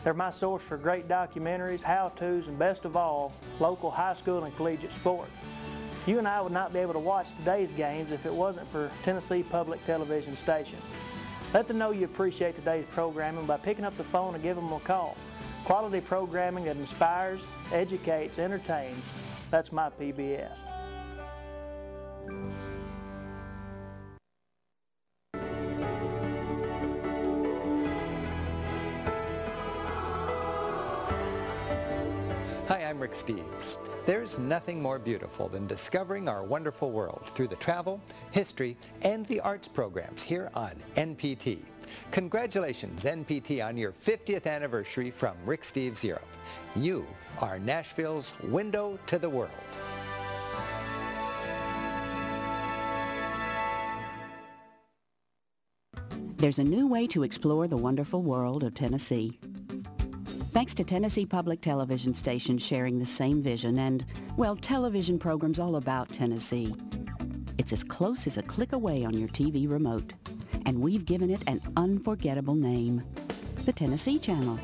They're my source for great documentaries, how-tos, and best of all, local high school and collegiate sports. You and I would not be able to watch today's games if it wasn't for Tennessee Public Television Station. Let them know you appreciate today's programming by picking up the phone and giving them a call. Quality programming that inspires, educates, entertains. That's my PBS. Hi, I'm Rick Steves. There's nothing more beautiful than discovering our wonderful world through the travel, history, and the arts programs here on NPT. Congratulations, NPT, on your 50th anniversary from Rick Steves Europe. You are Nashville's window to the world. There's a new way to explore the wonderful world of Tennessee. Thanks to Tennessee Public Television stations sharing the same vision and, well, television programs all about Tennessee. It's as close as a click away on your TV remote. And we've given it an unforgettable name, the Tennessee Channel.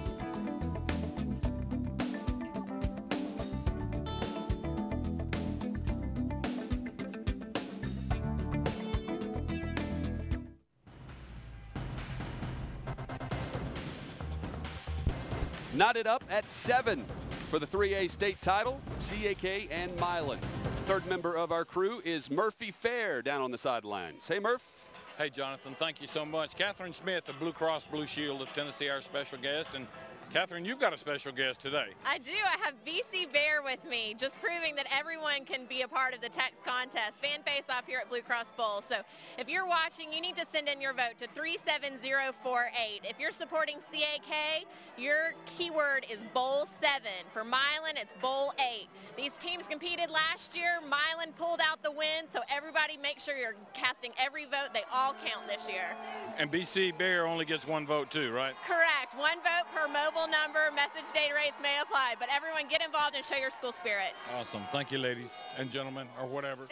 Knotted up at 7 for the 3A state title, CAK and Milan. Third member of our crew is Murphy Fair down on the sidelines. Hey, Murph. Hey, Jonathan, thank you so much. Catherine Smith, the Blue Cross Blue Shield of Tennessee, our special guest. And Catherine, you've got a special guest today. I do. I have BC Bear with me, just proving that everyone can be a part of the text contest. Fan face-off here at Blue Cross Bowl. So if you're watching, you need to send in your vote to 37048. If you're supporting CAK, your keyword is Bowl 7. For Milan, it's Bowl 8. These teams competed last year. Milan pulled out the win, so everybody make sure you're casting every vote. They all count this year. And BC Bear only gets one vote too, right? Correct. One vote per mobile number. Message data rates may apply, but everyone get involved and show your school spirit. Awesome. Thank you, ladies and gentlemen, or whatever.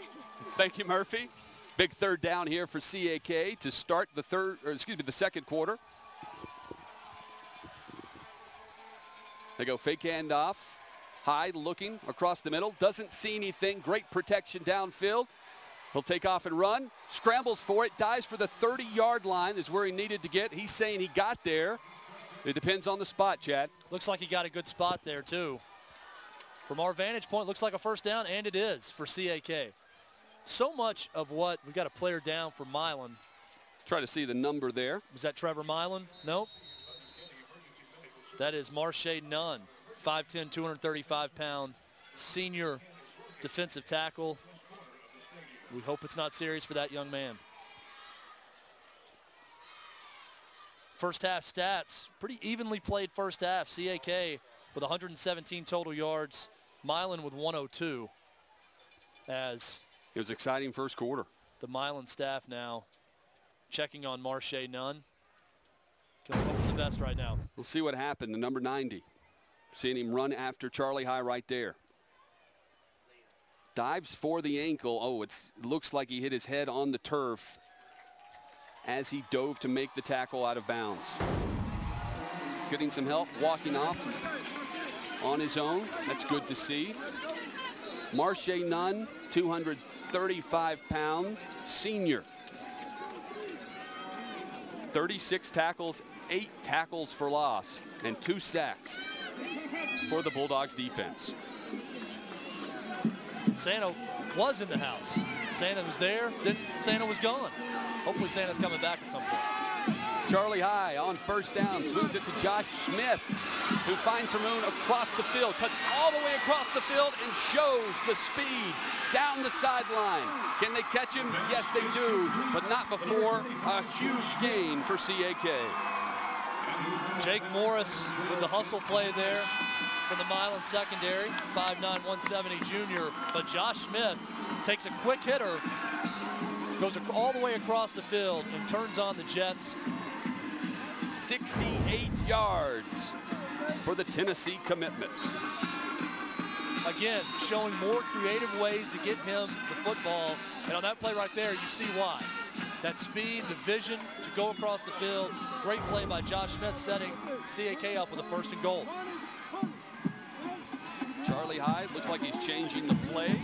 Thank you, Murphy. Big third down here for CAK to start the second quarter. They go fake handoff. Hyde looking across the middle. Doesn't see anything. Great protection downfield. He'll take off and run. Scrambles for it. Dives for the 30-yard line is where he needed to get. He's saying he got there. It depends on the spot, Chad. Looks like he got a good spot there, too. From our vantage point, looks like a first down, and it is for CAK. So much of what, we've got a player down for Milan. Try to see the number there. Was that Trevor Milan? Nope. That is Marshae Nunn, 5'10", 235-pound senior defensive tackle. We hope it's not serious for that young man. First half stats, pretty evenly played first half. CAK with 117 total yards, Milan with 102. As it was exciting first quarter. The Milan staff now checking on Marshae Nunn. Can we hope for the best right now? We'll see what happened to number 90. Seeing him run after Charlie High right there. Dives for the ankle. Oh, it looks like he hit his head on the turf as he dove to make the tackle out of bounds. Getting some help, walking off on his own. That's good to see. Marshae Nunn, 235-pound senior. 36 tackles, 8 tackles for loss, and 2 sacks for the Bulldogs defense. Santa was in the house. Santa was there, then Santa was gone. Hopefully Santa's coming back at some point. Charlie High on first down, swings it to Josh Smith, who finds Ramon across the field, cuts all the way across the field and shows the speed down the sideline. Can they catch him? Yes, they do, but not before a huge gain for CAK. Jake Morris with the hustle play there from the Milan secondary, 5'9", 170 junior. But Josh Smith takes a quick hitter, goes all the way across the field and turns on the Jets. 68 yards for the Tennessee commitment. Again, showing more creative ways to get him the football. And on that play right there, you see why. That speed, the vision to go across the field. Great play by Josh Smith, setting CAK up with a 1st and goal. Charlie Hyde looks like he's changing the play.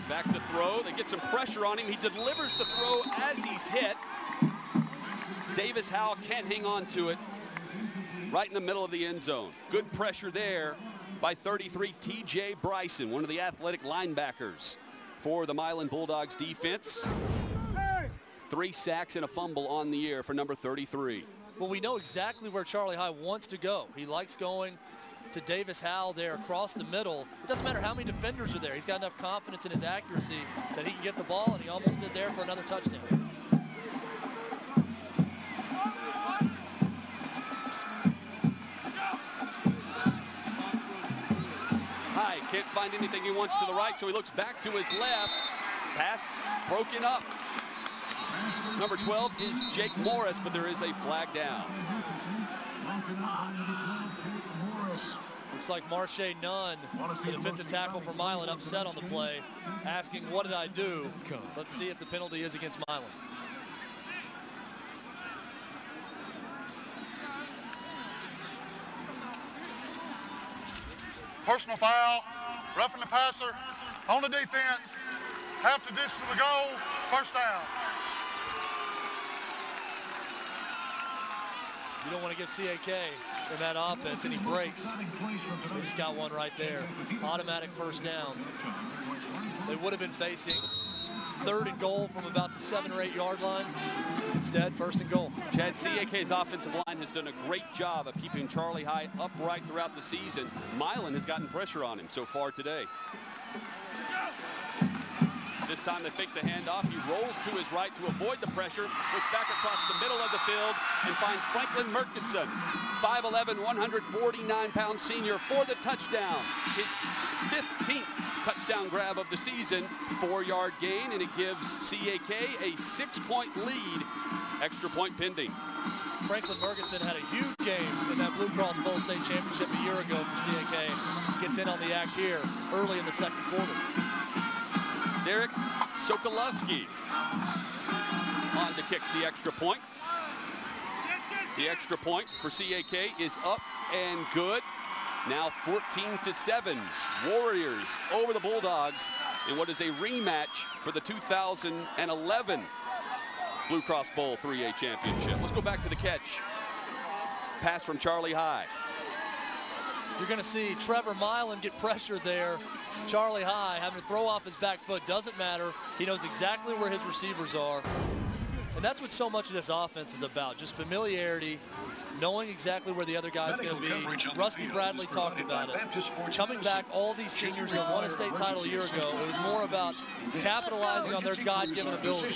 Back to throw. They get some pressure on him. He delivers the throw as he's hit. Davis Howell can't hang on to it. Right in the middle of the end zone. Good pressure there by 33 TJ Bryson, one of the athletic linebackers for the Milan Bulldogs defense. 3 sacks and a fumble on the year for number 33. Well, we know exactly where Charlie Hyde wants to go. He likes going to Davis Howell there across the middle. It doesn't matter how many defenders are there. He's got enough confidence in his accuracy that he can get the ball, and he almost did there for another touchdown. Hyde can't find anything he wants to the right, so he looks back to his left. Pass broken up. Number 12 is Jake Morris, but there is a flag down. Looks like Marche Nunn, the defensive tackle for Milan, upset on the play, asking, what did I do? Let's see if the penalty is against Milan. Personal foul, roughing the passer, on the defense, half the distance to the goal, 1st down. You don't want to give CAK in that offense any breaks. They just got one right there. Automatic 1st down. They would have been facing 3rd and goal from about the 7 or 8 yard line. Instead, 1st and goal. Chad, CAK's offensive line has done a great job of keeping Charlie Hyde upright throughout the season. Milan has gotten pressure on him so far today. This time they fake the handoff. He rolls to his right to avoid the pressure. Looks back across the middle of the field and finds Franklin Murkinson, 5'11", 149-pound senior for the touchdown. His 15th touchdown grab of the season, 4-yard gain, and it gives CAK a 6-point lead. Extra point pending. Franklin Murkinson had a huge game in that BlueCross Bowl State Championship a year ago for CAK. Gets in on the act here early in the 2nd quarter. Derek Sokolowski on to kick the extra point. The extra point for CAK is up and good. Now 14-7. Warriors over the Bulldogs in what is a rematch for the 2011 BlueCross Bowl 3A championship. Let's go back to the catch. Pass from Charlie Hyde. You're going to see Trevor Milan get pressure there. Charlie Hyde having to throw off his back foot. Doesn't matter. He knows exactly where his receivers are. And that's what so much of this offense is about. Just familiarity, knowing exactly where the other guy's going to be. Rusty Bradley talked about it. Coming back, all these seniors that won a state title a year ago, it was more about capitalizing on their God-given ability,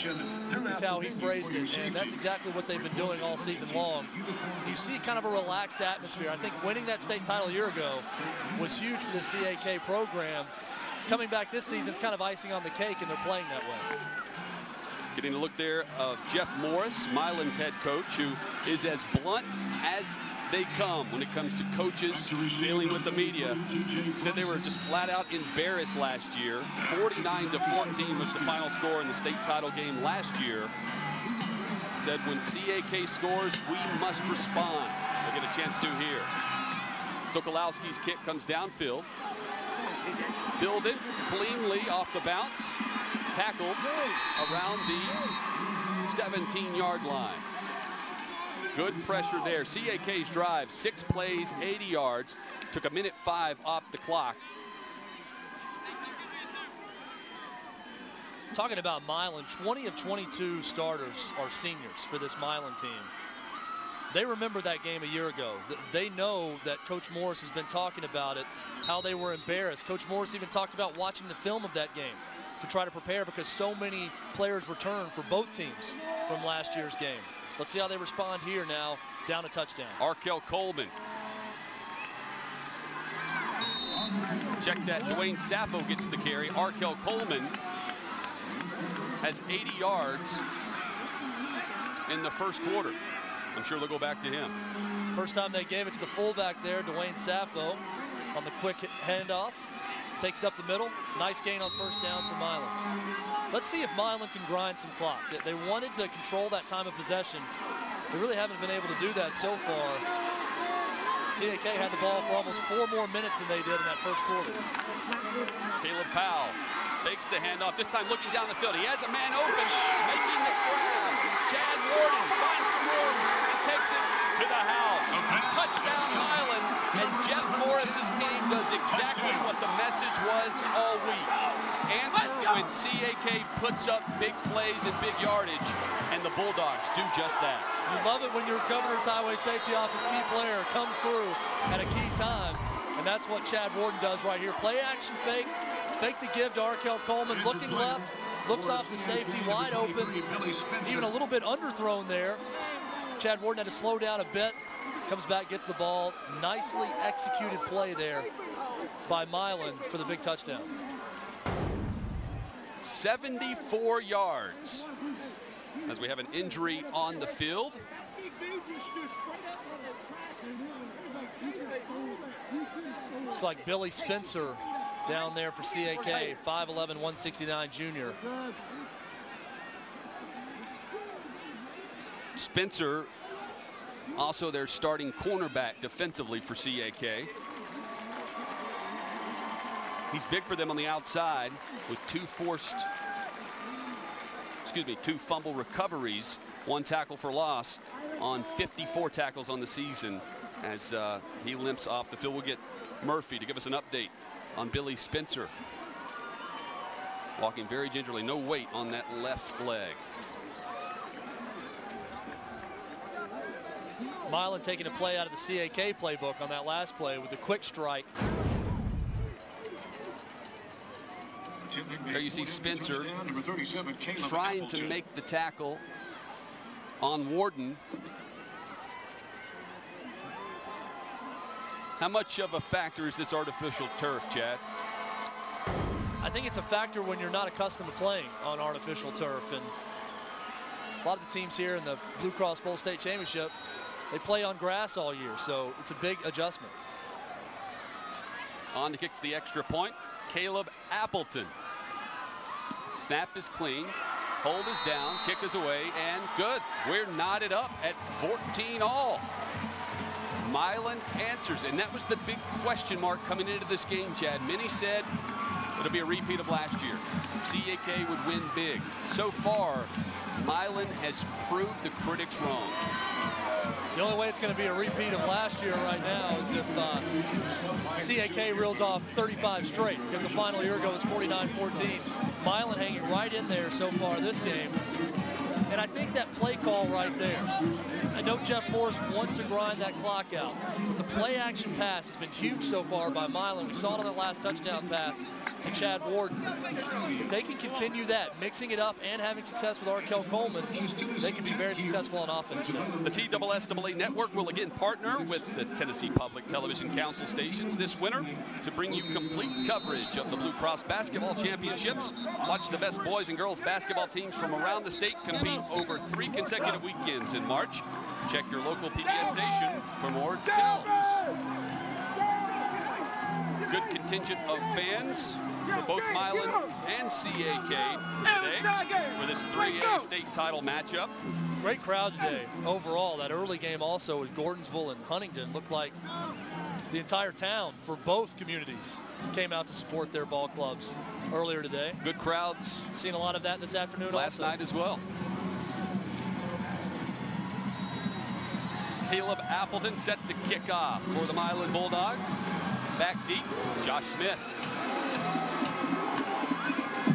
is how he phrased it. And that's exactly what they've been doing all season long. You see kind of a relaxed atmosphere. I think winning that state title a year ago was huge for the CAK program. Coming back this season, it's kind of icing on the cake, and they're playing that way. Getting a look there of Jeff Morris, Milan's head coach, who is as blunt as they come when it comes to coaches dealing with the media. He said they were just flat out embarrassed last year. 49-14 was the final score in the state title game last year. Said when CAK scores, we must respond. They'll get a chance to here. Sokolowski's kick comes downfield. Filled it cleanly off the bounce. Tackled around the 17-yard line. Good pressure there. CAK's drive, 6 plays, 80 yards. Took 1:05 off the clock. Talking about Milan, 20 of 22 starters are seniors for this Milan team. They remember that game a year ago. They know that Coach Morris has been talking about it, how they were embarrassed. Coach Morris even talked about watching the film of that game to try to prepare because so many players returned for both teams from last year's game. Let's see how they respond here now, down a touchdown. Arkell Coleman. Check that. Dwayne Sappho gets the carry. Arkell Coleman has 80 yards in the first quarter. I'm sure they'll go back to him. First time they gave it to the fullback there, Dwayne Sappho, on the quick handoff. Takes it up the middle. Nice gain on first down for Milan. Let's see if Milan can grind some clock. They wanted to control that time of possession. They really haven't been able to do that so far. CAK had the ball for almost 4 more minutes than they did in that first quarter. Caleb Powell fakes the handoff, this time looking down the field. He has a man open, making the grab. Chad Warden finds some room and takes it to the house. Touchdown Milan, and Jeff Morris's team does exactly what the message was all week. Answer when CAK puts up big plays and big yardage, and the Bulldogs do just that. You love it when your Governor's Highway Safety Office key player comes through at a key time, and that's what Chad Warden does right here. Play action fake, fake the give to Arkell Coleman, looking left, looks off the safety, wide open, even a little bit underthrown there. Chad Warden had to slow down a bit, comes back, gets the ball. Nicely executed play there by Milan for the big touchdown. 74 yards as we have an injury on the field. Looks like Billy Spencer down there for CAK, 5'11", 169 junior. Spencer, also their starting cornerback defensively for CAK. He's big for them on the outside with 2 fumble recoveries, 1 tackle for loss on 54 tackles on the season as he limps off the field. We'll get Murphy to give us an update on Billy Spencer. Walking very gingerly, no weight on that left leg. Milan taking a play out of the CAK playbook on that last play with a quick strike. There you see Spencer trying to make the tackle on Warden. How much of a factor is this artificial turf, Chad? I think it's a factor when you're not accustomed to playing on artificial turf, and a lot of the teams here in the BlueCross Bowl State Championship, they play on grass all year, so it's a big adjustment. On to kicks the extra point, Caleb Appleton. Snap is clean, hold is down, kick is away, and good. We're knotted up at 14 all. Milan answers, and that was the big question mark coming into this game, Chad. Many said it'll be a repeat of last year. CAK would win big. So far, Milan has proved the critics wrong. The only way it's going to be a repeat of last year right now is if CAK reels off 35 straight, because the final year ago was 49-14. Milan hanging right in there so far this game. And I think that play call right there, I know Jeff Morris wants to grind that clock out, but the play action pass has been huge so far by Milan. We saw it on that last touchdown pass to Chad Warden. If they can continue that, mixing it up and having success with Arkell Coleman, they can be very successful on offense today. The TSSAA Network will again partner with the Tennessee Public Television Council stations this winter to bring you complete coverage of the BlueCross Basketball Championships. Watch the best boys and girls basketball teams from around the state compete over 3 consecutive weekends in March. Check your local PBS station for more details. Good contingent of fans for both Milan and CAK today for this 3A state title matchup. Great crowd today overall. That early game also with Gordonsville and Huntington looked like the entire town for both communities came out to support their ball clubs earlier today. Good crowds. Seen a lot of that this afternoon last night as well. Caleb Appleton set to kick off for the Milan Bulldogs. Back deep, Josh Smith.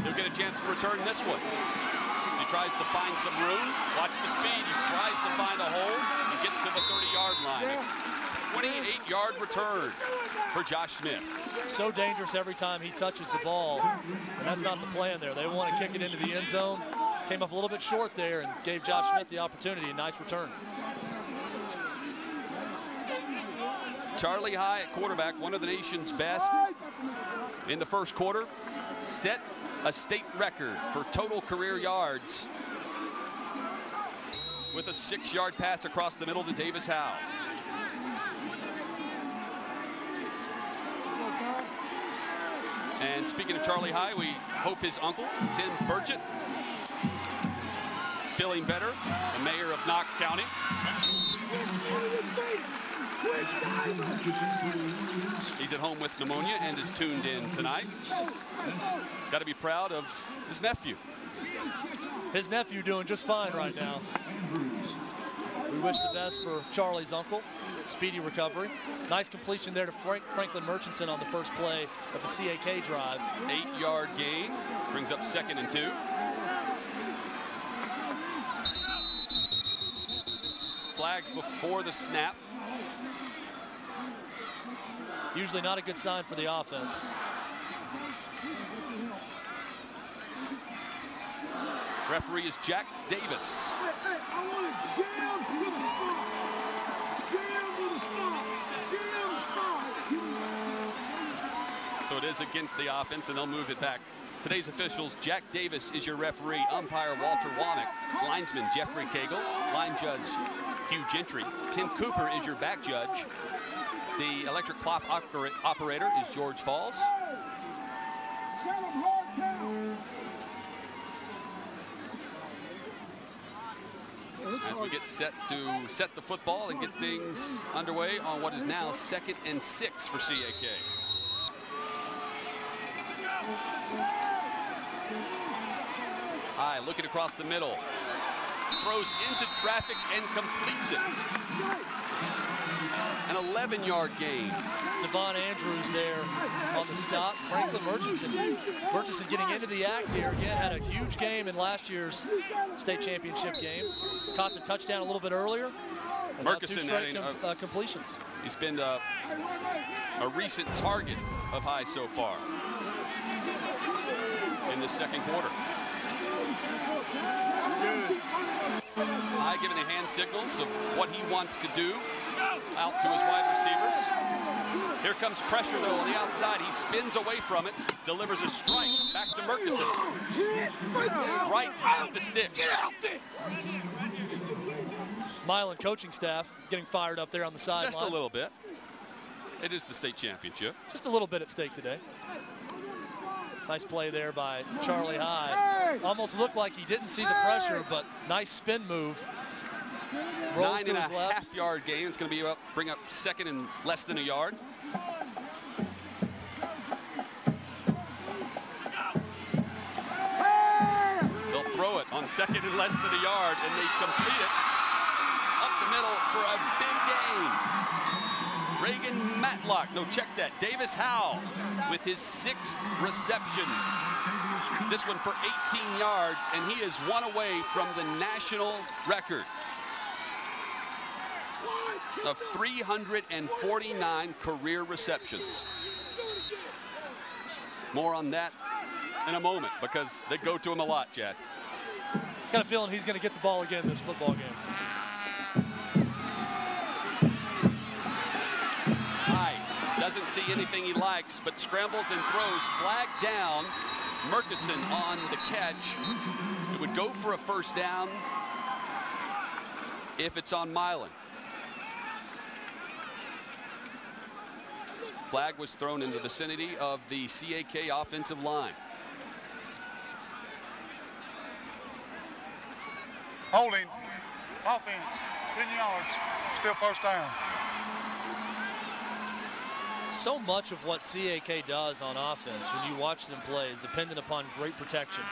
He'll get a chance to return this one. He tries to find some room. Watch the speed. He tries to find a hole. He gets to the 30-yard line. 28-yard return for Josh Smith. So dangerous every time he touches the ball. And that's not the plan there. They want to kick it into the end zone. came up a little bit short there and gave Josh Smith the opportunity. A nice return. Charlie High at quarterback, one of the nation's best in the first quarter, set a state record for total career yards with a 6-yard pass across the middle to Davis Howe. And speaking of Charlie High, we hope his uncle, Tim Burchett, feeling better, the mayor of Knox County. He's at home with pneumonia and is tuned in tonight. Got to be proud of his nephew. His nephew doing just fine right now. We wish the best for Charlie's uncle. Speedy recovery. Nice completion there to Franklin Murchison on the first play of the CAK drive. 8-yard gain, brings up 2nd and 2. Flags before the snap. Usually not a good sign for the offense. Referee is Jack Davis. So it is against the offense, and they'll move it back. Today's officials: Jack Davis is your referee, umpire Walter Womack, linesman Jeffrey Cagle, line judge Hugh Gentry, Tim Cooper is your back judge. The electric clock operator is George Falls. As we get set to set the football and get things underway on what is now 2nd and 6 for CAK. High looking across the middle. Throws into traffic and completes it. An 11-yard gain. Devon Andrews there on the stop. Franklin Murchison getting into the act here. Again, had a huge game in last year's state championship game. Caught the touchdown a little bit earlier. Murchison having completions. He's been a recent target of High so far in the second quarter. High giving the hand signals of what he wants to do out to his wide receivers. Here comes pressure though on the outside. He spins away from it, delivers a strike back to Murchison. Right at the stick. Milan coaching staff getting fired up there on the sideline. Just a little bit. It is the state championship. Just a little bit at stake today. Nice play there by Charlie High. Almost looked like he didn't see the pressure, but nice spin move. Rolls to his left. 9.5-yard gain. It's going to be bring up 2nd and less than a yard. They'll throw it on 2nd and less than a yard, and they complete it up the middle for a big gain. Reagan Matlock, no, check that. Davis Howe with his 6th reception. This one for 18 yards, and he is one away from the national record of 349 career receptions. More on that in a moment because they go to him a lot, Chad. Got a feeling he's going to get the ball again this football game. Doesn't see anything he likes, but scrambles and throws. Flag down. Murchison on the catch. It would go for a first down if it's on Milan. Flag was thrown in the vicinity of the CAK offensive line. Holding. Offense. 10 yards. Still first down. So much of what CAK does on offense when you watch them play is dependent upon great protection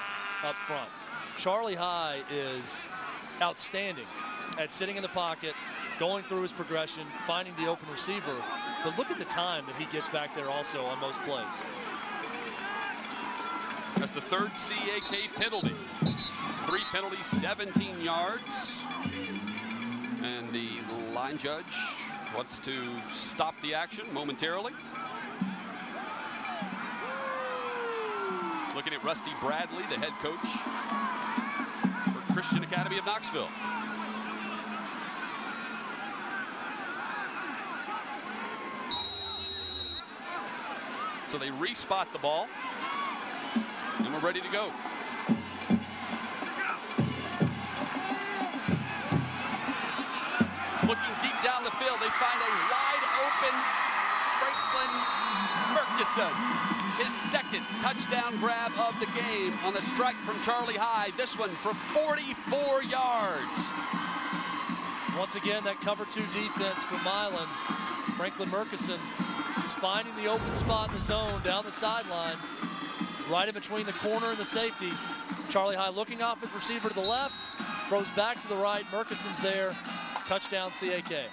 up front. Charlie High is outstanding at sitting in the pocket, going through his progression, finding the open receiver. But look at the time that he gets back there also on most plays. That's the 3rd CAK penalty. 3 penalties, 17 yards. And the line judge wants to stop the action momentarily. Looking at Rusty Bradley, the head coach Christian Academy of Knoxville. So they respot the ball, and we're ready to go. Looking deep down the field, they find a wide open Franklin Murkison. His second touchdown grab of the game on the strike from Charlie High. This one for 44 yards. Once again, that cover 2 defense for Milan. Franklin Murkison is finding the open spot in the zone down the sideline, right in between the corner and the safety. Charlie High looking off his receiver to the left, throws back to the right. Murkison's there. Touchdown CAK.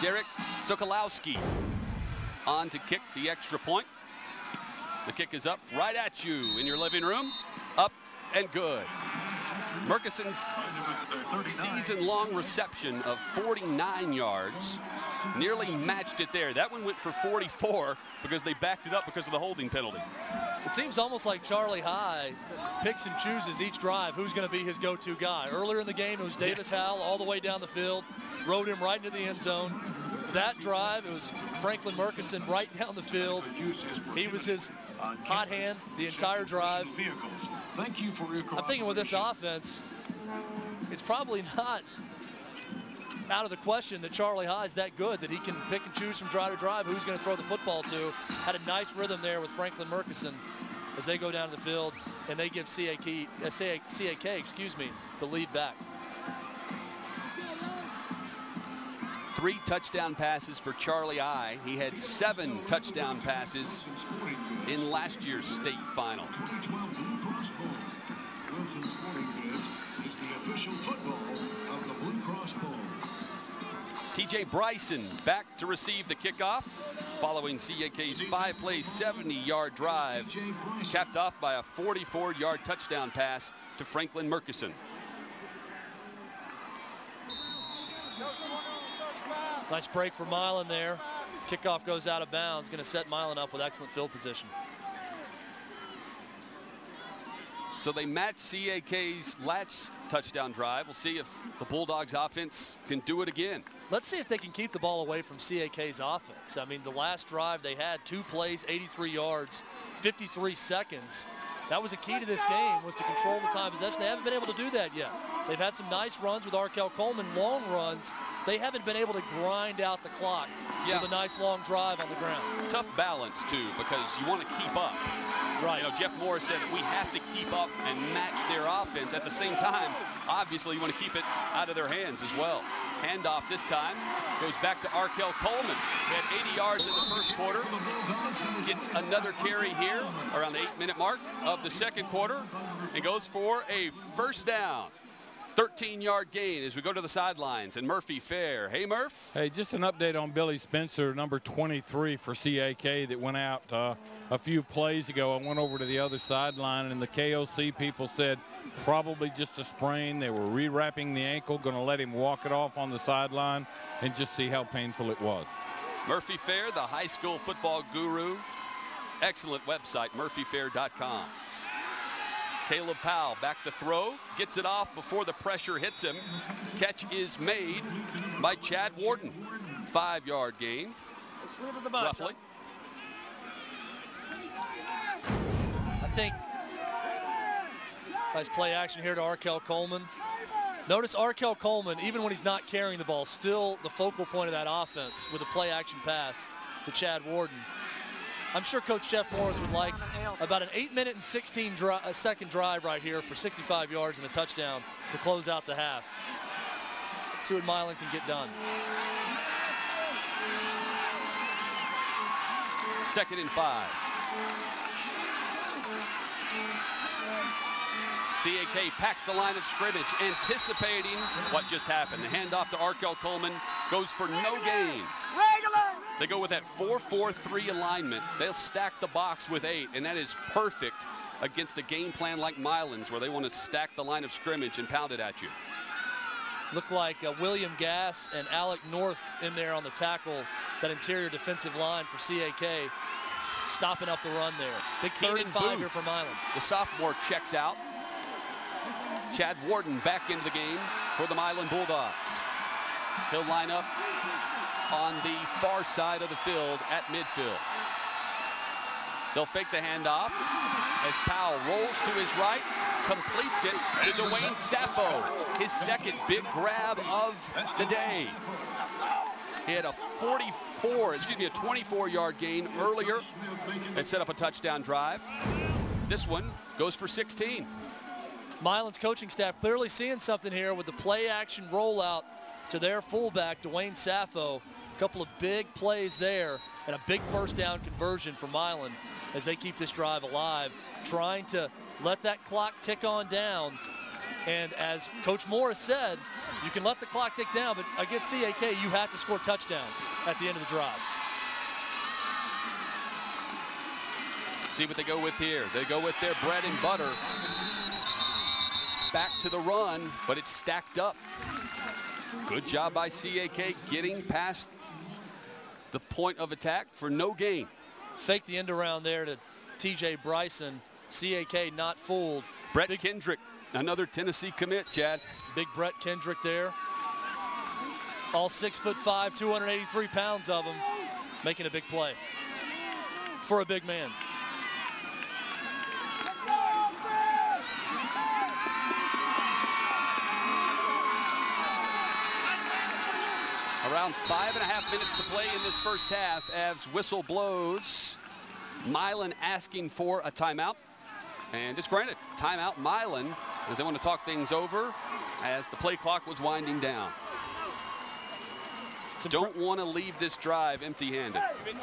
Derek Sokolowski on to kick the extra point. The kick is up right at you in your living room. Up and good. Murkison's season-long reception of 49 yards nearly matched it there. That one went for 44 because they backed it up because of the holding penalty. It seems almost like Charlie High picks and chooses each drive who's going to be his go-to guy. Earlier in the game, it was Davis Howell all the way down the field, rode him right into the end zone. That drive, it was Franklin Murkison right down the field. He was his hot hand the entire drive. I'm thinking with this offense, it's probably not out of the question that Charlie High is that good, that he can pick and choose from drive to drive who's going to throw the football to. Had a nice rhythm there with Franklin Murkison as they go down to the field and they give CAK, the lead back. 3 touchdown passes for Charlie High. He had 7 touchdown passes in last year's state final. TJ Bryson back to receive the kickoff following CAK's 5-play 70-yard drive, capped off by a 44-yard touchdown pass to Franklin Murkison. Nice break for Milan there. Kickoff goes out of bounds, going to set Milan up with excellent field position. So they match CAK's last touchdown drive. We'll see if the Bulldogs offense can do it again. Let's see if they can keep the ball away from CAK's offense. I mean, the last drive they had 2 plays, 83 yards, 53 seconds. That was a key to this game, was to control the time possession. They haven't been able to do that yet. They've had some nice runs with Arkell Coleman, long runs. They haven't been able to grind out the clock with a nice long drive on the ground. Tough balance, too, because you want to keep up. Right. You know, Jeff Morris said that we have to keep up and match their offense. At the same time, obviously, you want to keep it out of their hands as well. Handoff this time goes back to Arkell Coleman. He had 80 yards in the first quarter. Gets another carry here around the 8-minute mark of the second quarter and goes for a first down. 13-yard gain as we go to the sidelines. And Murphy Fair. Hey, Murph. Hey, just an update on Billy Spencer, number 23 for CAK, that went out a few plays ago. I went over to the other sideline, and the KOC people said probably just a sprain. They were rewrapping the ankle, going to let him walk it off on the sideline and just see how painful it was. Murphy Fair, the high school football guru. Excellent website, murphyfair.com. Caleb Powell back to throw, gets it off before the pressure hits him. Catch is made by Chad Warden. 5-yard gain, roughly. I think nice play action here to Arkell Coleman. Notice Arkell Coleman, even when he's not carrying the ball, still the focal point of that offense with a play action pass to Chad Warden. I'm sure Coach Jeff Morris would like about an 8-minute and 16-second drive right here for 65 yards and a touchdown to close out the half. Let's see what Milan can get done. 2nd and 5. CAK packs the line of scrimmage, anticipating what just happened. The handoff to Arkell Coleman goes for no gain. They go with that 4-4-3 alignment. They'll stack the box with 8, and that is perfect against a game plan like Milan's, where they want to stack the line of scrimmage and pound it at you. Look like William Gass and Alec North in there on the tackle, that interior defensive line for CAK, stopping up the run there. Big 3rd and 5 here for Milan. The sophomore checks out. Chad Warden back into the game for the Milan Bulldogs. He'll line up on the far side of the field at midfield. They'll fake the handoff as Powell rolls to his right, completes it to Dwayne Sappho, his second big grab of the day. He had a 24-yard gain earlier that set up a touchdown drive. This one goes for 16. Milan's coaching staff clearly seeing something here with the play action rollout to their fullback, Dwayne Sappho. A couple of big plays there and a big first down conversion for Milan as they keep this drive alive, trying to let that clock tick on down. And as Coach Morris said, you can let the clock tick down, but against CAK, you have to score touchdowns at the end of the drive. See what they go with here. They go with their bread and butter. Back to the run, but it's stacked up. Good job by CAK getting past the point of attack for no gain. Fake the end around there to TJ Bryson. CAK not fooled. Brett Kendrick, another Tennessee commit, Chad. Big Brett Kendrick there. All 6'5", 283 pounds of him, making a big play for a big man. Around 5.5 minutes to play in this first half as whistle blows. Milan asking for a timeout. And it's granted, timeout Milan, as they want to talk things over as the play clock was winding down. Don't want to leave this drive empty-handed.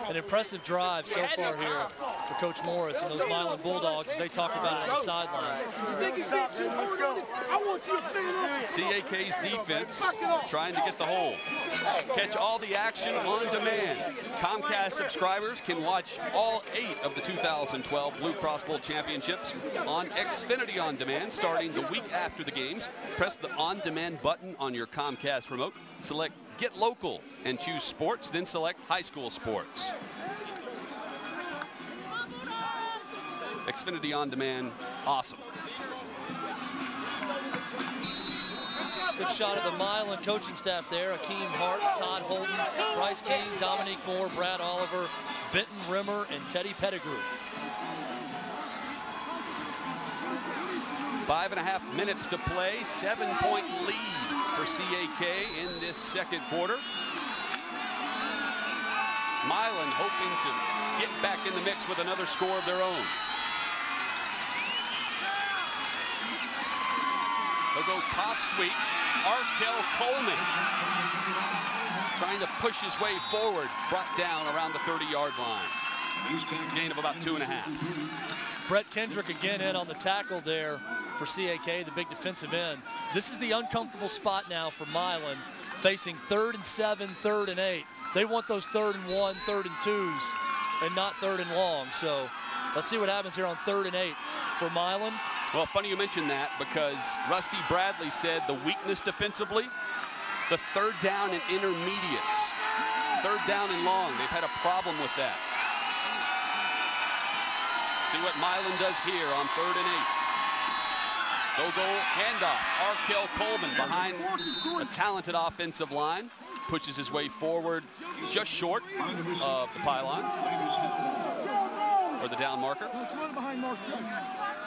An impressive drive so far here for Coach Morris and those Milan Bulldogs as they talk about it on the sideline. CAK's defense trying to get the hole. Catch all the action on demand. Comcast subscribers can watch all 8 of the 2012 Blue Cross Bowl Championships on Xfinity On Demand starting the week after the games. Press the On Demand button on your Comcast remote. Select Get Local and choose Sports, then select High School Sports. Xfinity On Demand, awesome. Good shot of the Milan coaching staff there. Akeem Hart, Todd Holden, Bryce King, Dominique Moore, Brad Oliver, Benton Rimmer, and Teddy Pettigrew. 5.5 minutes to play, 7-point lead for CAK in this second quarter. Milan hoping to get back in the mix with another score of their own. They'll go toss sweep. Arkell Coleman trying to push his way forward, brought down around the 30-yard line. Gain of about 2.5. Brett Kendrick again in on the tackle there for CAK, the big defensive end. This is the uncomfortable spot now for Milan, facing 3rd and 7, 3rd and 8. They want those 3rd and 1, 3rd and 2s, and not 3rd and long. So let's see what happens here on 3rd and 8 for Milan. Well, funny you mentioned that because Rusty Bradley said the weakness defensively, the 3rd down and intermediates. 3rd down and long, they've had a problem with that. See what Milan does here on 3rd and 8. Go handoff. Arkell Coleman behind a talented offensive line. Pushes his way forward just short of the pylon. Or the down marker.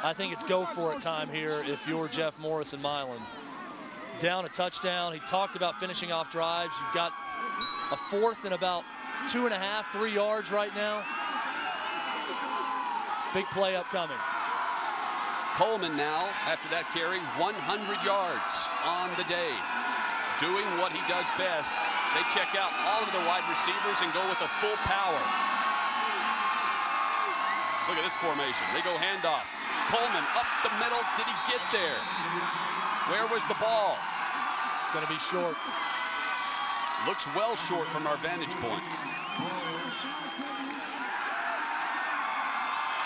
I think it's go for it time here if you're Jeff Morris and Milan. Down a touchdown. He talked about finishing off drives. You've got a 4th and about 2.5, 3 yards right now. Big play upcoming. Coleman now, after that carry, 100 yards on the day. Doing what he does best. They check out all of their wide receivers and go with a full power. Look at this formation. They go handoff. Coleman up the middle. Did he get there? Where was the ball? It's going to be short. Looks well short from our vantage point.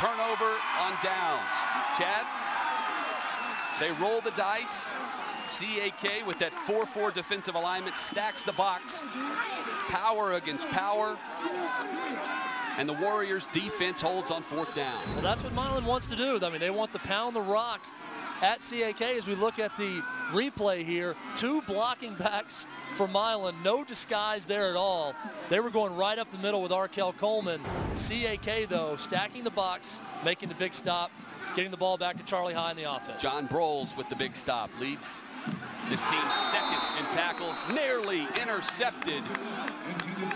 Turnover on downs. Chad, they roll the dice. CAK with that 4-4 defensive alignment stacks the box. Power against power. And the Warriors defense holds on 4th down. Well, that's what Milan wants to do. I mean, they want to pound the rock at CAK as we look at the replay here. 2 blocking backs for Milan. No disguise there at all. They were going right up the middle with Arkell Coleman. CAK, though, stacking the box, making the big stop, getting the ball back to Charlie High in the offense. John Broles with the big stop. Leads this team's second in tackles. Nearly intercepted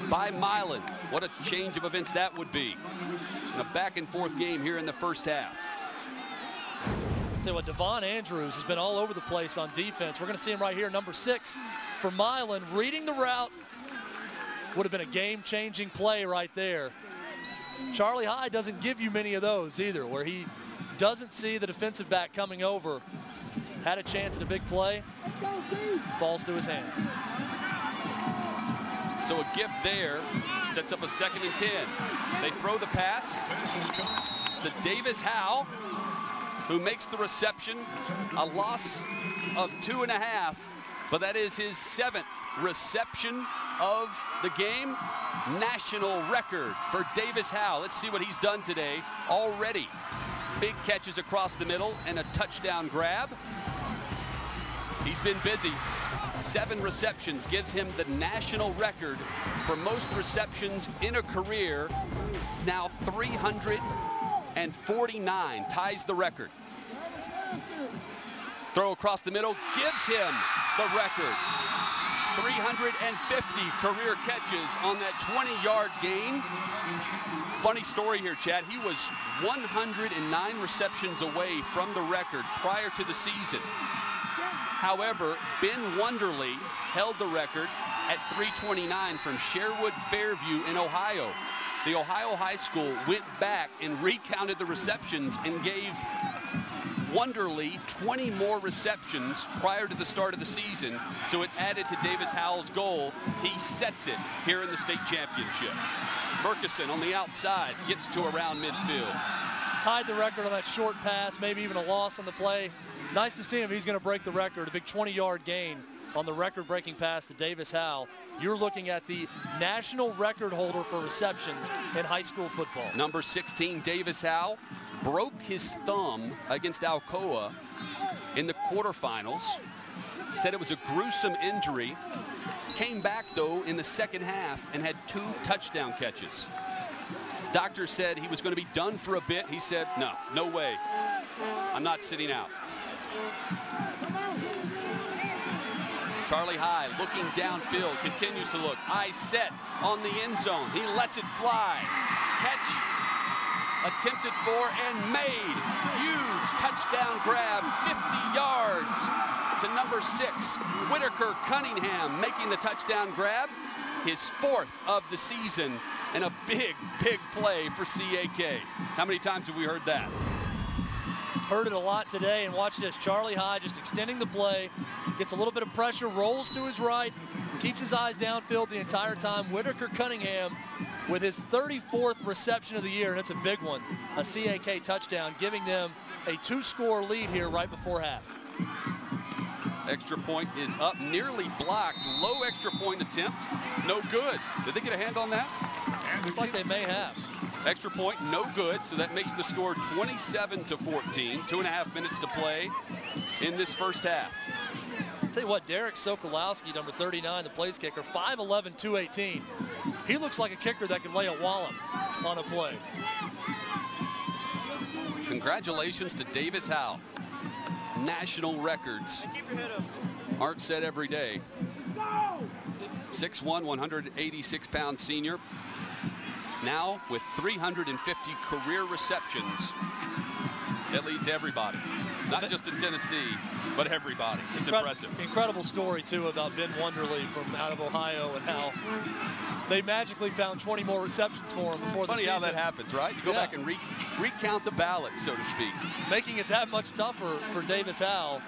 by Milan. What a change of events that would be in a back-and-forth game here in the first half. Tell you what, Devon Andrews has been all over the place on defense. We're going to see him right here, number 6 for Milan, reading the route. Would have been a game-changing play right there. Charlie High doesn't give you many of those either, where he doesn't see the defensive back coming over. Had a chance at a big play, falls through his hands. So a gift there sets up a 2nd and 10. They throw the pass to Davis Howe, who makes the reception. A loss of 2.5, but that is his 7th reception of the game. National record for Davis Howe. Let's see what he's done today already. Big catches across the middle and a touchdown grab. He's been busy. 7 receptions gives him the national record for most receptions in a career. Now 349, ties the record. Throw across the middle gives him the record. 350 career catches on that 20-yard gain. Funny story here, Chad. He was 109 receptions away from the record prior to the season. However, Ben Wonderly held the record at 329 from Sherwood Fairview in Ohio. The Ohio High School went back and recounted the receptions and gave Wonderly 20 more receptions prior to the start of the season, so it added to Davis Howe's goal. He sets it here in the state championship. Murkison on the outside gets to around midfield. Tied the record on that short pass, maybe even a loss on the play. Nice to see him. He's going to break the record, a big 20-yard gain on the record-breaking pass to Davis Howe. You're looking at the national record holder for receptions in high school football. Number 16, Davis Howe, broke his thumb against Alcoa in the quarterfinals. Said it was a gruesome injury. Came back, though, in the second half and had 2 touchdown catches. Doctor said he was going to be done for a bit. He said, no way. I'm not sitting out. Charlie High looking downfield, continues to look. Eye set on the end zone. He lets it fly. Catch attempted for and made. Huge touchdown grab, 50 yards to number 6. Whitaker Cunningham making the touchdown grab. His 4th of the season and a big, big play for CAK. How many times have we heard that? Heard it a lot today, and watch this. Charlie High just extending the play, gets a little bit of pressure, rolls to his right, keeps his eyes downfield the entire time. Whitaker Cunningham with his 34th reception of the year, and it's a big one, a CAK touchdown, giving them a 2-score lead here right before half. Extra point is up, nearly blocked. Low extra point attempt, no good. Did they get a hand on that? Looks like they may have. Extra point, no good, so that makes the score 27-14. 2.5 minutes to play in this first half. I'll tell you what, Derek Sokolowski, number 39, the place kicker, 5'11", 218. He looks like a kicker that can lay a wallop on a play. Congratulations to Davis Howe. National records aren't set every day. 6'1", 186-pound senior. Now with 350 career receptions. That leads everybody, not just in Tennessee, but everybody. It's impressive. Incredible story, too, about Ben Wonderly from out of Ohio and how they magically found 20 more receptions for him before the season. Funny how that happens, right? You go back and recount the ballots, so to speak. Making it that much tougher for Davis Howe.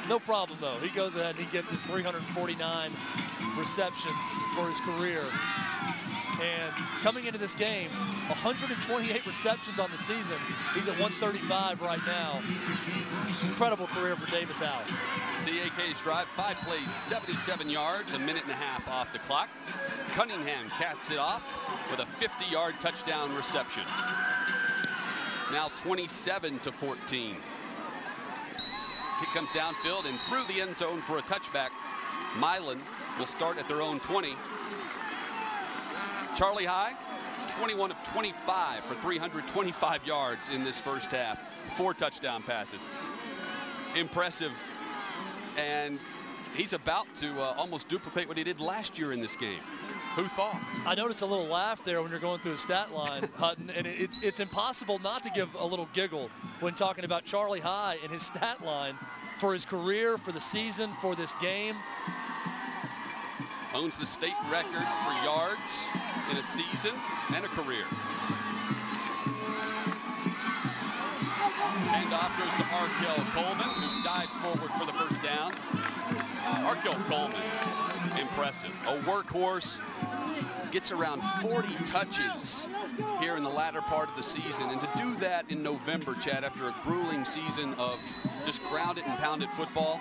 No problem, though. He goes ahead and he gets his 349 receptions for his career. And coming into this game, 128 receptions on the season. He's at 135 right now. Incredible career for Davis Howe. CAK's drive, 5 plays, 77 yards, 1.5 minutes off the clock. Cunningham caps it off with a 50-yard touchdown reception. Now 27-14. It comes downfield and through the end zone for a touchback. Milan will start at their own 20. Charlie High, 21 of 25 for 325 yards in this first half. 4 touchdown passes. Impressive. And he's about to almost duplicate what he did last year in this game. Who thought? I noticed a little laugh there when you're going through a stat line, Hutton, and it's impossible not to give a little giggle when talking about Charlie High and his stat line for his career, for the season, for this game. Owns the state record for yards in a season and a career. Handoff goes to Arkell Coleman, who dives forward for the first down. Arkell Coleman, impressive. A workhorse, gets around 40 touches here in the latter part of the season. And to do that in November, Chad, after a grueling season of just grounded and pounded football,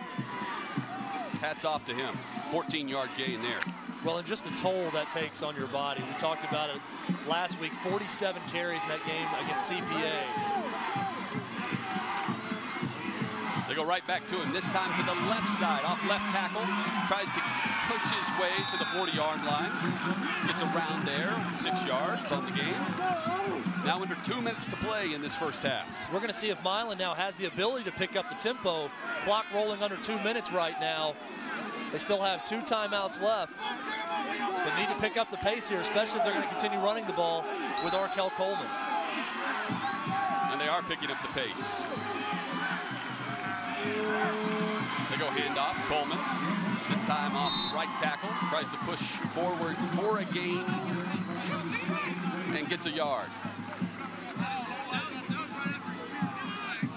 hats off to him. 14-yard gain there. Well, and just the toll that takes on your body. We talked about it last week, 47 carries in that game against CPA. They go right back to him, this time to the left side, off left tackle. Tries to push his way to the 40-yard line. Gets around there, 6 yards on the game. Now under 2 minutes to play in this first half. We're going to see if Milan now has the ability to pick up the tempo. Clock rolling under 2 minutes right now. They still have 2 timeouts left. They need to pick up the pace here, especially if they're going to continue running the ball with Arkell Coleman. And they are picking up the pace. They go handoff, Coleman. This time off right tackle. Tries to push forward for a gain and gets a yard.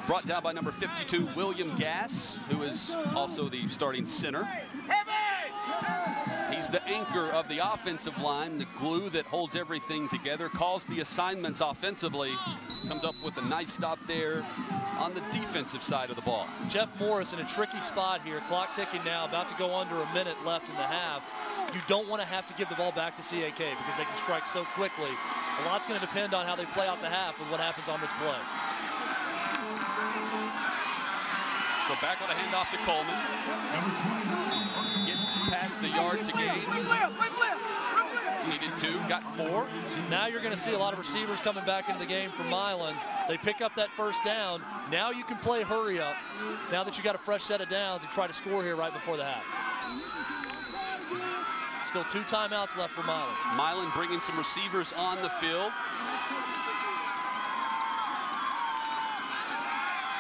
Brought down by number 52, William Gass, who is also the starting center. He's the anchor of the offensive line, the glue that holds everything together, calls the assignments offensively, comes up with a nice stop there on the defensive side of the ball. Jeff Morris in a tricky spot here, clock ticking now, about to go under a minute left in the half. You don't want to have to give the ball back to CAK because they can strike so quickly. A lot's going to depend on how they play out the half and what happens on this play. Go back with a handoff to Coleman. Gets past the yard to gain. Needed 2, got 4. Now you're going to see a lot of receivers coming back into the game for Milan. They pick up that first down. Now you can play hurry up. Now that you got a fresh set of downs and try to score here right before the half. Still 2 timeouts left for Milan. Milan bringing some receivers on the field.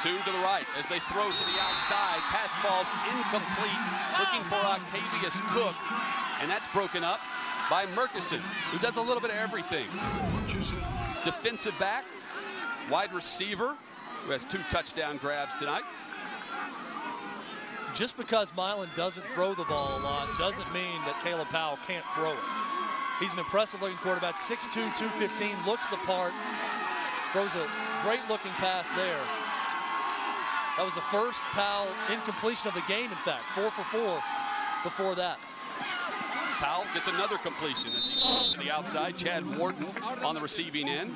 2 to the right as they throw to the outside. Pass falls incomplete, looking for Octavius Cook, and that's broken up by Murkison, who does a little bit of everything. Defensive back, wide receiver, who has 2 touchdown grabs tonight. Just because Milan doesn't throw the ball a lot doesn't mean that Caleb Powell can't throw it. He's an impressive-looking quarterback, 6'2", 215, looks the part, throws a great-looking pass there. That was the first Powell incompletion of the game, in fact, 4 for 4 before that. Powell gets another completion as he goes to the outside. Chad Wharton on the receiving end.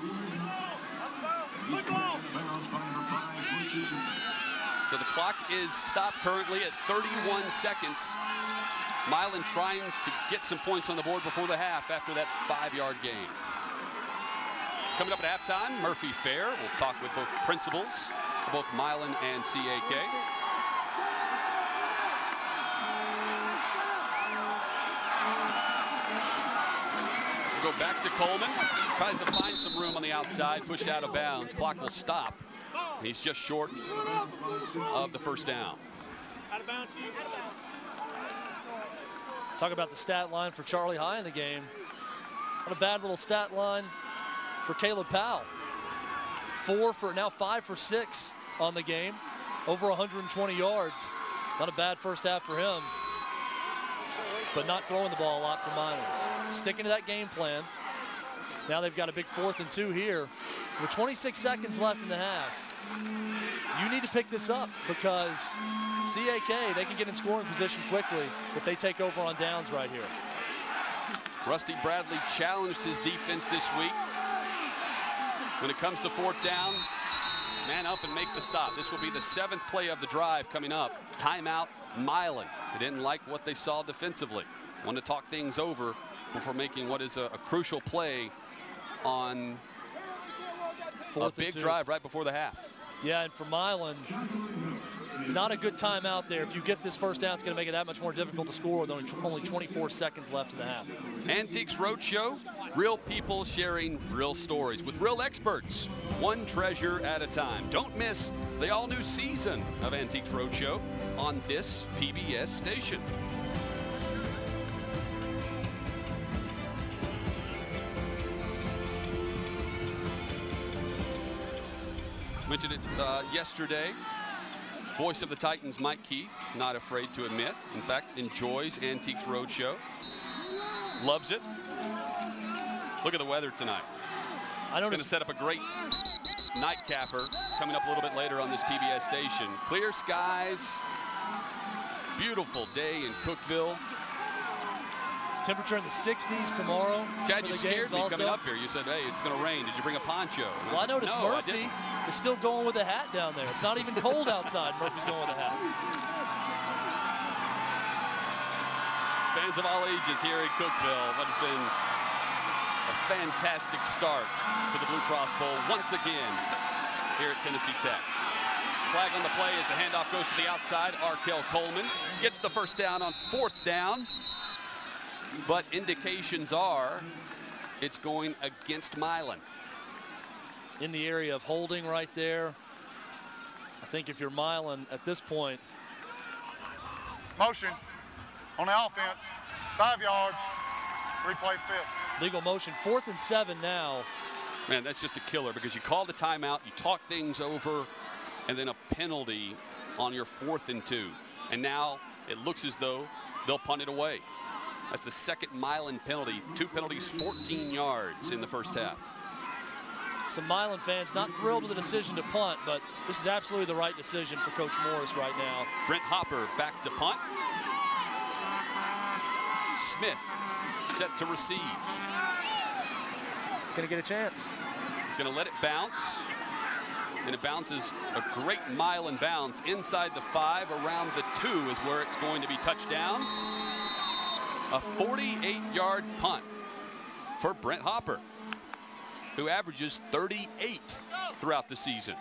So the clock is stopped currently at 31 seconds. Milan trying to get some points on the board before the half after that 5-yard gain. Coming up at halftime, Murphy Fair will talk with both principals, both Milan and CAK. We'll go back to Coleman, tries to find some room on the outside, pushed out of bounds. Clock will stop. He's just short of the first down. Talk about the stat line for Charlie High in the game. Not a bad little stat line for Caleb Powell. 5 for 6 on the game, over 120 yards. Not a bad first half for him, but not throwing the ball a lot for Milan. Sticking to that game plan. Now they've got a big 4th and 2 here with 26 seconds left in the half. You need to pick this up because CAK, they can get in scoring position quickly if they take over on downs right here. Rusty Bradley challenged his defense this week. When it comes to 4th down, Man up and make the stop. This will be the 7th play of the drive coming up. Timeout, Milan. They didn't like what they saw defensively. Want to talk things over before making what is a crucial play on a big drive right before the half. Yeah, and for Milan, not a good timeout there. If you get this first down, it's going to make it that much more difficult to score with only 24 seconds left in the half. Antiques Roadshow, real people sharing real stories with real experts, one treasure at a time. Don't miss the all-new season of Antiques Roadshow on this PBS station. Mentioned it yesterday. Voice of the Titans, Mike Keith, not afraid to admit. In fact, enjoys Antiques Roadshow. Loves it. Look at the weather tonight. I noticed. Going to set up a great nightcapper coming up a little bit later on this PBS station. Clear skies. Beautiful day in Cookeville. Temperature in the 60s tomorrow. Chad, you scared me coming up here. You said, hey, it's going to rain. Did you bring a poncho? Well, I noticed Murphy is still going with a hat down there. It's not even cold outside. Murphy's going with a hat. Fans of all ages here in Cookeville. What has been a fantastic start to the BlueCross Bowl once again here at Tennessee Tech. Flag on the play as the handoff goes to the outside. Arkell Coleman gets the first down on 4th down. But indications are it's going against Milan. In the area of holding right there. I think if you're Milan at this point. Motion on the offense, 5 yards, replay 5th. Legal motion, 4th and 7 now. Man, that's just a killer because you call the timeout, you talk things over, and then a penalty on your 4th and 2. And now it looks as though they'll punt it away. That's the 2nd Milan penalty. 2 penalties, 14 yards in the first half. Some Milan fans not thrilled with the decision to punt, but this is absolutely the right decision for Coach Morris right now. Brent Hopper back to punt. Smith set to receive. He's going to get a chance. He's going to let it bounce. And it bounces a great Milan bounce inside the 5, around the 2 is where it's going to be touchdown. A 48-yard punt for Brent Hopper, who averages 38 throughout the season.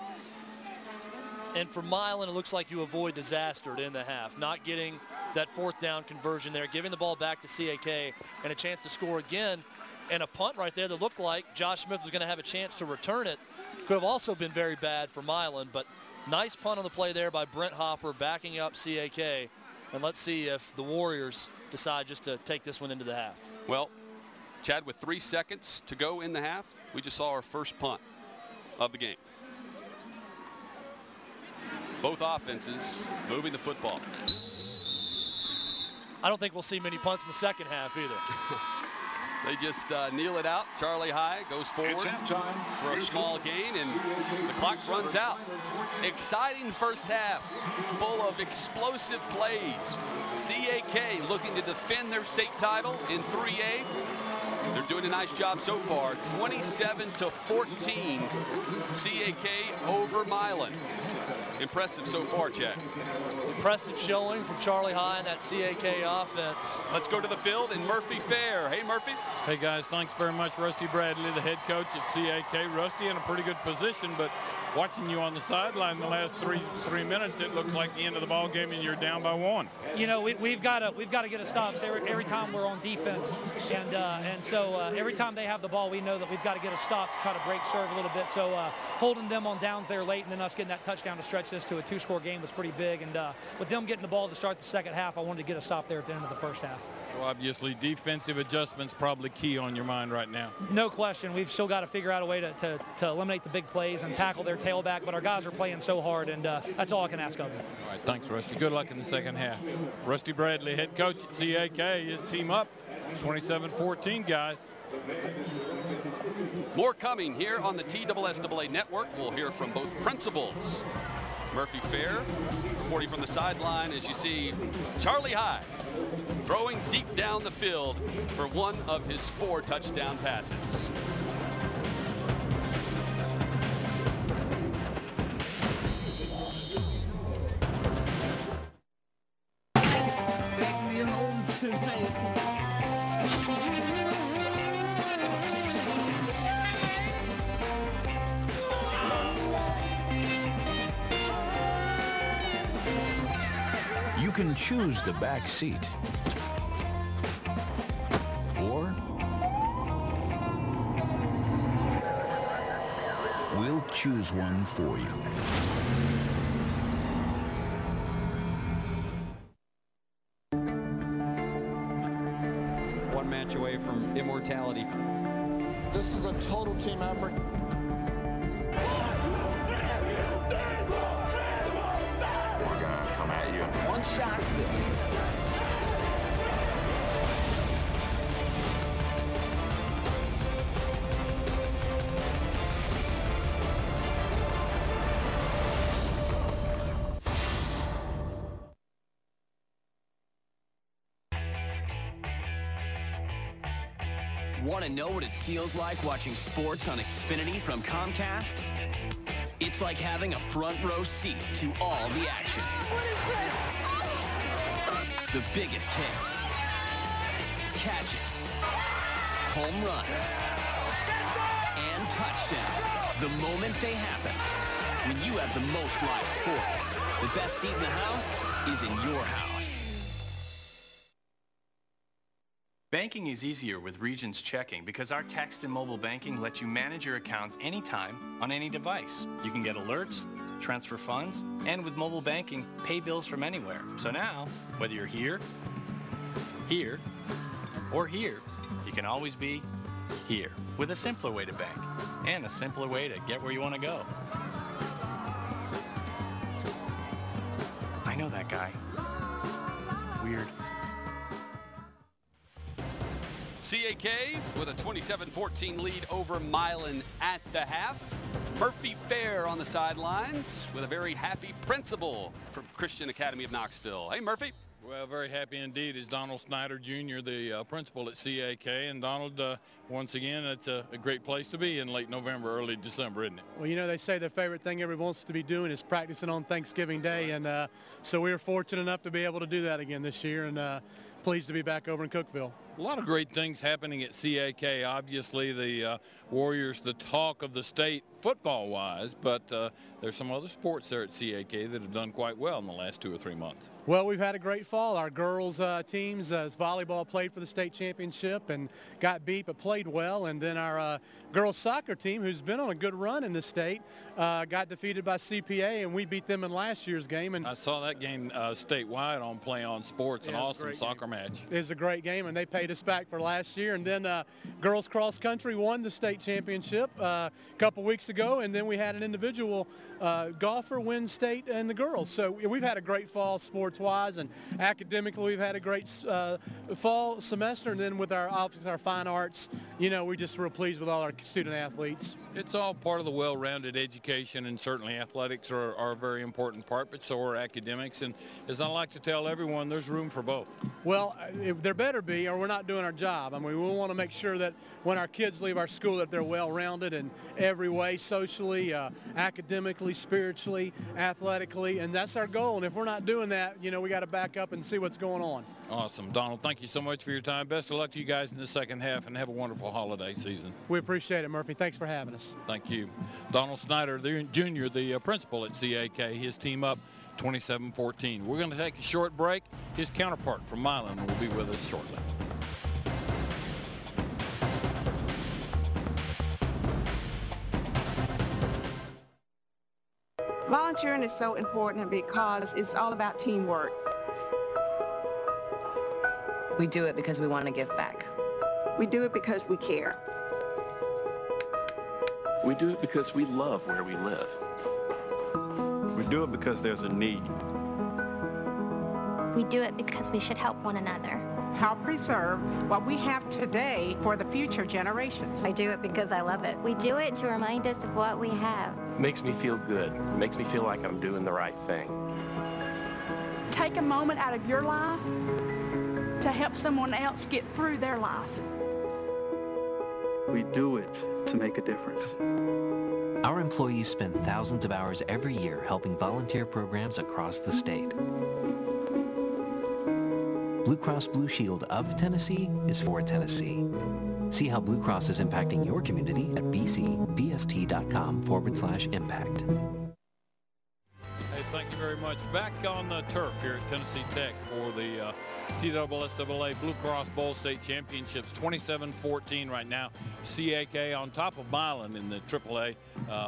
And for Milan, it looks like you avoid disaster in the half. Not getting that 4th down conversion there, giving the ball back to CAK and a chance to score again. And a punt right there that looked like Josh Smith was going to have a chance to return it. Could have also been very bad for Milan, but nice punt on the play there by Brent Hopper backing up CAK. And let's see if the Warriors decide just to take this one into the half. Well, Chad, with 3 seconds to go in the half, we just saw our first punt of the game. Both offenses moving the football. I don't think we'll see many punts in the second half either. They just kneel it out. Charlie High goes forward for a small gain, and the clock runs out. Exciting first half, full of explosive plays. CAK looking to defend their state title in 3A. They're doing a nice job so far. 27-14, CAK over Milan. Impressive so far, Chad. Impressive showing from Charlie High and that CAK offense. Let's go to the field and Murphy Fair. Hey, Murphy. Hey, guys, thanks very much. Rusty Bradley, the head coach at CAK. Rusty in a pretty good position, but watching you on the sideline the last three minutes, it looks like the end of the ball game and you're down by 1. You know, we've got to get a stop every time we're on defense, and so every time they have the ball, we know that we've got to get a stop to try to break serve a little bit. So holding them on downs there late and then us getting that touchdown to stretch this to a 2-score game was pretty big. And with them getting the ball to start the second half, I wanted to get a stop there at the end of the first half. So obviously defensive adjustments probably key on your mind right now. No question. We've still got to figure out a way to eliminate the big plays and tackle their tailback, but our guys are playing so hard, and that's all I can ask of them. All right, thanks, Rusty. Good luck in the second half. Rusty Bradley, head coach at CAK, his team up 27-14, guys. More coming here on the TSSAA network. We'll hear from both principals. Murphy Fair reporting from the sideline as you see Charlie High throwing deep down the field for one of his 4 touchdown passes. can choose the back seat, or we'll choose one for you. One match away from immortality. This is a total team effort. We're gonna come at you. One shot. Want to know what it feels like watching sports on Xfinity from Comcast? It's like having a front row seat to all the action. What is this? The biggest hits, catches, home runs, and touchdowns. The moment they happen. When you have the most live sports, the best seat in the house is in your house. Banking is easier with Regions Checking because our text and mobile banking lets you manage your accounts anytime on any device. You can get alerts, transfer funds, and with mobile banking, pay bills from anywhere. So now, whether you're here, or here, you can always be here with a simpler way to bank and a simpler way to get where you want to go. I know that guy. Weird. CAK with a 27-14 lead over Milan at the half. Murphy Fair on the sidelines with a very happy principal from Christian Academy of Knoxville. Hey, Murphy. Well, very happy indeed is Donald Snyder Jr., the principal at CAK. And Donald, once again, it's a great place to be in late November, early December, isn't it? Well, you know, they say the favorite thing everyone wants to be doing is practicing on Thanksgiving Day. And so we were fortunate enough to be able to do that again this year. And pleased to be back over in Cookeville. A lot of great things happening at CAK. Obviously, the Warriors, the talk of the state football-wise, but there's some other sports there at CAK that have done quite well in the last 2 or 3 months. Well, we've had a great fall. Our girls teams, volleyball played for the state championship and got beat but played well. And then our girls soccer team, who's been on a good run in the state, got defeated by CPA, and we beat them in last year's game. And I saw that game statewide on Play On Sports, an awesome soccer match. It was a great game, and they paid us back for last year. And then girls cross country won the state championship a couple weeks ago, and then we had an individual golfer win state and the girls. So we've had a great fall sports-wise, and academically we've had a great fall semester. And then with our office, our fine arts, you know, we just real pleased with all our student athletes. It's all part of the well-rounded education, and certainly athletics are a very important part, but so are academics. And as I like to tell everyone, there's room for both. Well, there better be, or we're not doing our job. I mean, we want to make sure that when our kids leave our school that they're well-rounded in every way, socially, academically, spiritually, athletically, and that's our goal. And if we're not doing that, you know, we got to back up and see what's going on. Awesome. Donald, thank you so much for your time. Best of luck to you guys in the second half, and have a wonderful holiday season. We appreciate it, Murphy. Thanks for having us. Thank you. Donald Snyder, the junior, the principal at CAK, his team up 27-14. We're going to take a short break. His counterpart from Milan will be with us shortly. Volunteering is so important because it's all about teamwork. We do it because we want to give back. We do it because we care. We do it because we love where we live. We do it because there's a need. We do it because we should help one another. Help preserve what we have today for the future generations. I do it because I love it. We do it to remind us of what we have. It makes me feel good. It makes me feel like I'm doing the right thing. Take a moment out of your life to help someone else get through their life. We do it to make a difference. Our employees spend thousands of hours every year helping volunteer programs across the state. Blue Cross Blue Shield of Tennessee is for Tennessee. See how Blue Cross is impacting your community at bcbst.com/impact. Hey, thank you you very much. Back on the turf here at Tennessee Tech for the TSSAA Blue Cross Bowl State Championships, 27-14 right now. CAK on top of Milan in the AAA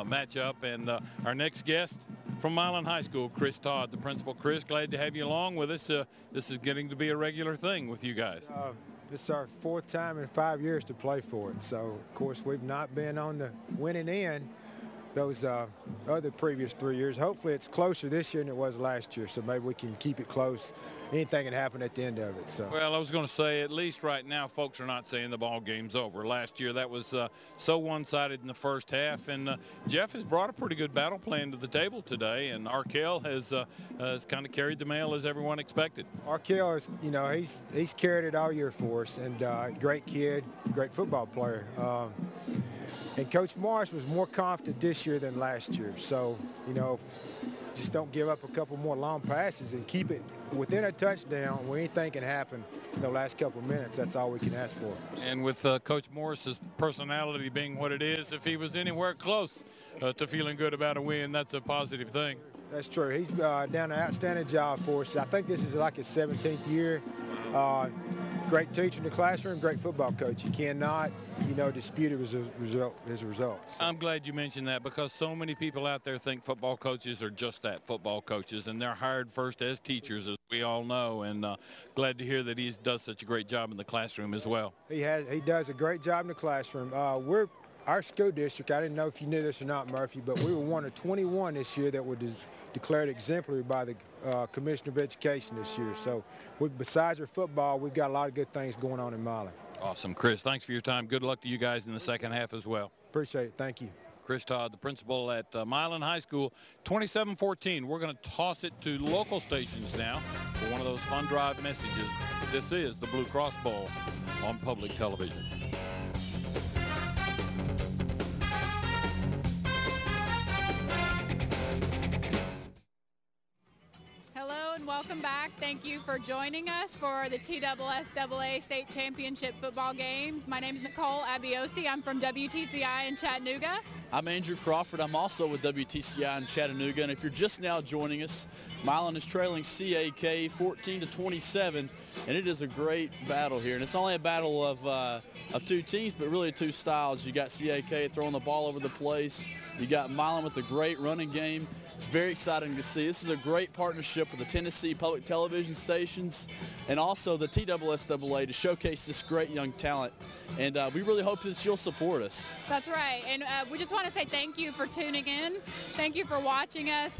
matchup. And our next guest from Milan High School, Chris Todd, the principal. Chris, glad to have you along with us. This is getting to be a regular thing with you guys. This is our 4th time in 5 years to play for it. So, of course, we've not been on the winning end those other previous 3 years. Hopefully it's closer this year than it was last year, so maybe we can keep it close. Anything can happen at the end of it. So. Well, I was going to say, at least right now, folks are not saying the ball game's over. Last year, that was so one-sided in the first half, and Jeff has brought a pretty good battle plan to the table today, and Arkell has kind of carried the mail as everyone expected. Arkell is, you know, he's carried it all year for us, and great kid, great football player. And Coach Morris was more confident this year than last year. So, you know, just don't give up a couple more long passes and keep it within a touchdown where anything can happen in the last couple of minutes. That's all we can ask for. And with Coach Morris's personality being what it is, if he was anywhere close to feeling good about a win, that's a positive thing. That's true. He's done an outstanding job for us. I think this is like his 17th year. Great teacher in the classroom, great football coach. You cannot, you know, dispute his results. I'm glad you mentioned that, because so many people out there think football coaches are just that, football coaches, and they're hired first as teachers, as we all know, and glad to hear that he does such a great job in the classroom as well. He does a great job in the classroom. Our school district, I didn't know if you knew this or not, Murphy, but we were one of 21 this year that were declared exemplary by the Commissioner of Education this year. So besides our football, we've got a lot of good things going on in Milan. Awesome. Chris, thanks for your time. Good luck to you guys in the second half as well. Appreciate it. Thank you. Chris Todd, the principal at Milan High School, 27-14. We're going to toss it to local stations now for one of those fun drive messages. This is the Blue Cross Bowl on public television. Welcome back. Thank you for joining us for the TSSAA State Championship football games. My name is Nicole Abiosi. I'm from WTCI in Chattanooga. I'm Andrew Crawford. I'm also with WTCI in Chattanooga. And if you're just now joining us, Milan is trailing CAK 14-27, and it is a great battle here. And it's only a battle of two teams, but really two styles. You got CAK throwing the ball over the place. You got Milan with a great running game. It's very exciting to see. This is a great partnership with the Tennessee public television stations and also the TSSAA to showcase this great young talent. And we really hope that you'll support us. That's right. And we just want to say thank you for tuning in. Thank you for watching us.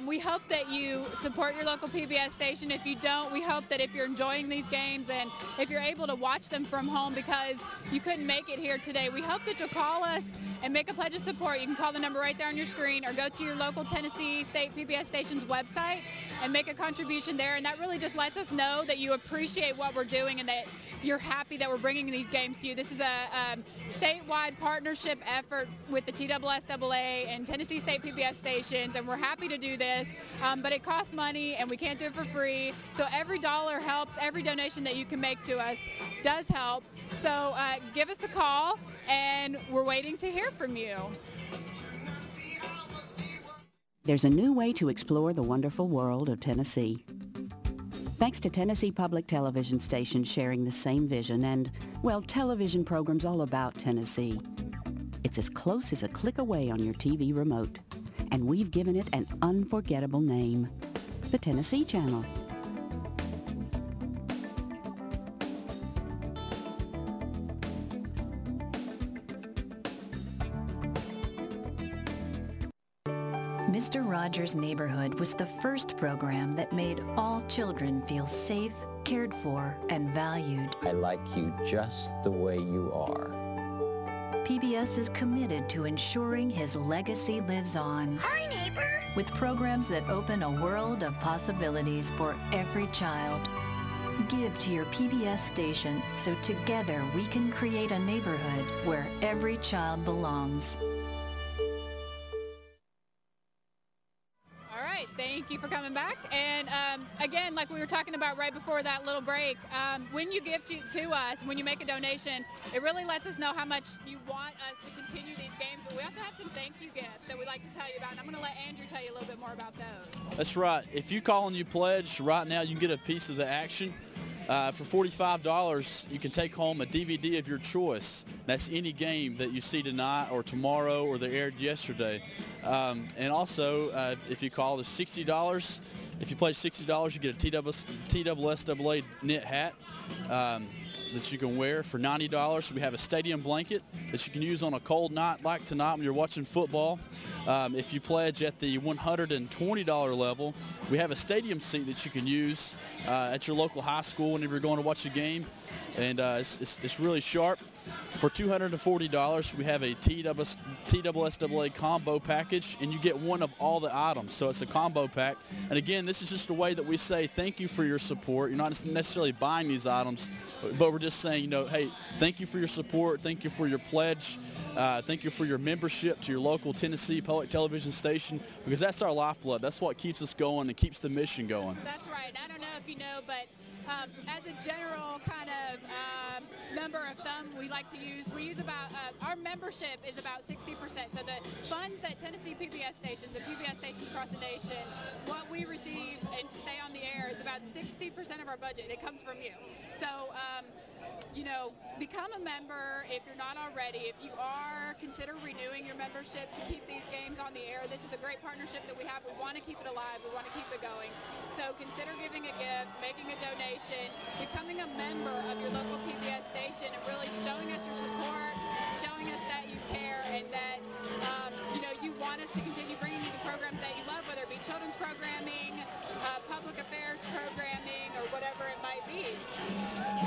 We hope that you support your local PBS station. If you don't, we hope that if you're enjoying these games and if you're able to watch them from home because you couldn't make it here today, we hope that you'll call us and make a pledge of support. You can call the number right there on your screen or go to your local Tennessee State PBS station's website and make a contribution there. And that really just lets us know that you appreciate what we're doing and that you're happy that we're bringing these games to you. This is a statewide partnership effort with the TSSAA and Tennessee State PBS stations, and we're happy to do this, but it costs money and we can't do it for free. So every dollar helps. Every donation that you can make to us does help. So give us a call, and we're waiting to hear from you. There's a new way to explore the wonderful world of Tennessee. Thanks to Tennessee public television stations sharing the same vision and, well, television programs all about Tennessee. It's as close as a click away on your TV remote, and we've given it an unforgettable name, the Tennessee Channel. Mr. Rogers' Neighborhood was the first program that made all children feel safe, cared for, and valued. I like you just the way you are. PBS is committed to ensuring his legacy lives on. Hi, neighbor. With programs that open a world of possibilities for every child. Give to your PBS station so together we can create a neighborhood where every child belongs. Thank you for coming back. And again, like we were talking about right before that little break, when you give to us, when you make a donation, it really lets us know how much you want us to continue these games. We we also have some thank you gifts that we'd like to tell you about, and I'm going to let Andrew tell you a little bit more about those. That's right. If you call and you pledge right now, you can get a piece of the action. For $45, you can take home a DVD of your choice. That's any game that you see tonight or tomorrow or that aired yesterday. And also, if you call, there's $60. If you pledge $60, you get a TSSAA knit hat that you can wear for $90. We have a stadium blanket that you can use on a cold night like tonight when you're watching football. If you pledge at the $120 level, we have a stadium seat that you can use at your local high school whenever you're going to watch a game, and it's really sharp. For $240, we have a TSSAA combo package, and you get one of all the items, so it's a combo pack. And again, this is just a way that we say thank you for your support. You're not necessarily buying these items, but we're just saying, you know, hey, thank you for your support, thank you for your pledge, thank you for your membership to your local Tennessee public television station, because that's our lifeblood. That's what keeps us going and keeps the mission going. That's right. I don't know if you know, but as a general kind of number of thumb we like to use, we use about, our membership is about 60%. So the funds that Tennessee PBS stations and PBS stations across the nation, what we receive and to stay on the air is about 60% of our budget. It comes from you. So, you know, become a member if you're not already. If you are, consider renewing your membership to keep these games on the air. This is a great partnership that we have. We want to keep it alive. We want to keep it going. So consider giving a gift, making a donation, becoming a member of your local PBS station, and really showing us your support, showing us that you care, and that you know, you want us to continue bringing you the programs that you love, whether it be children's programming, public affairs programming, or whatever it might be.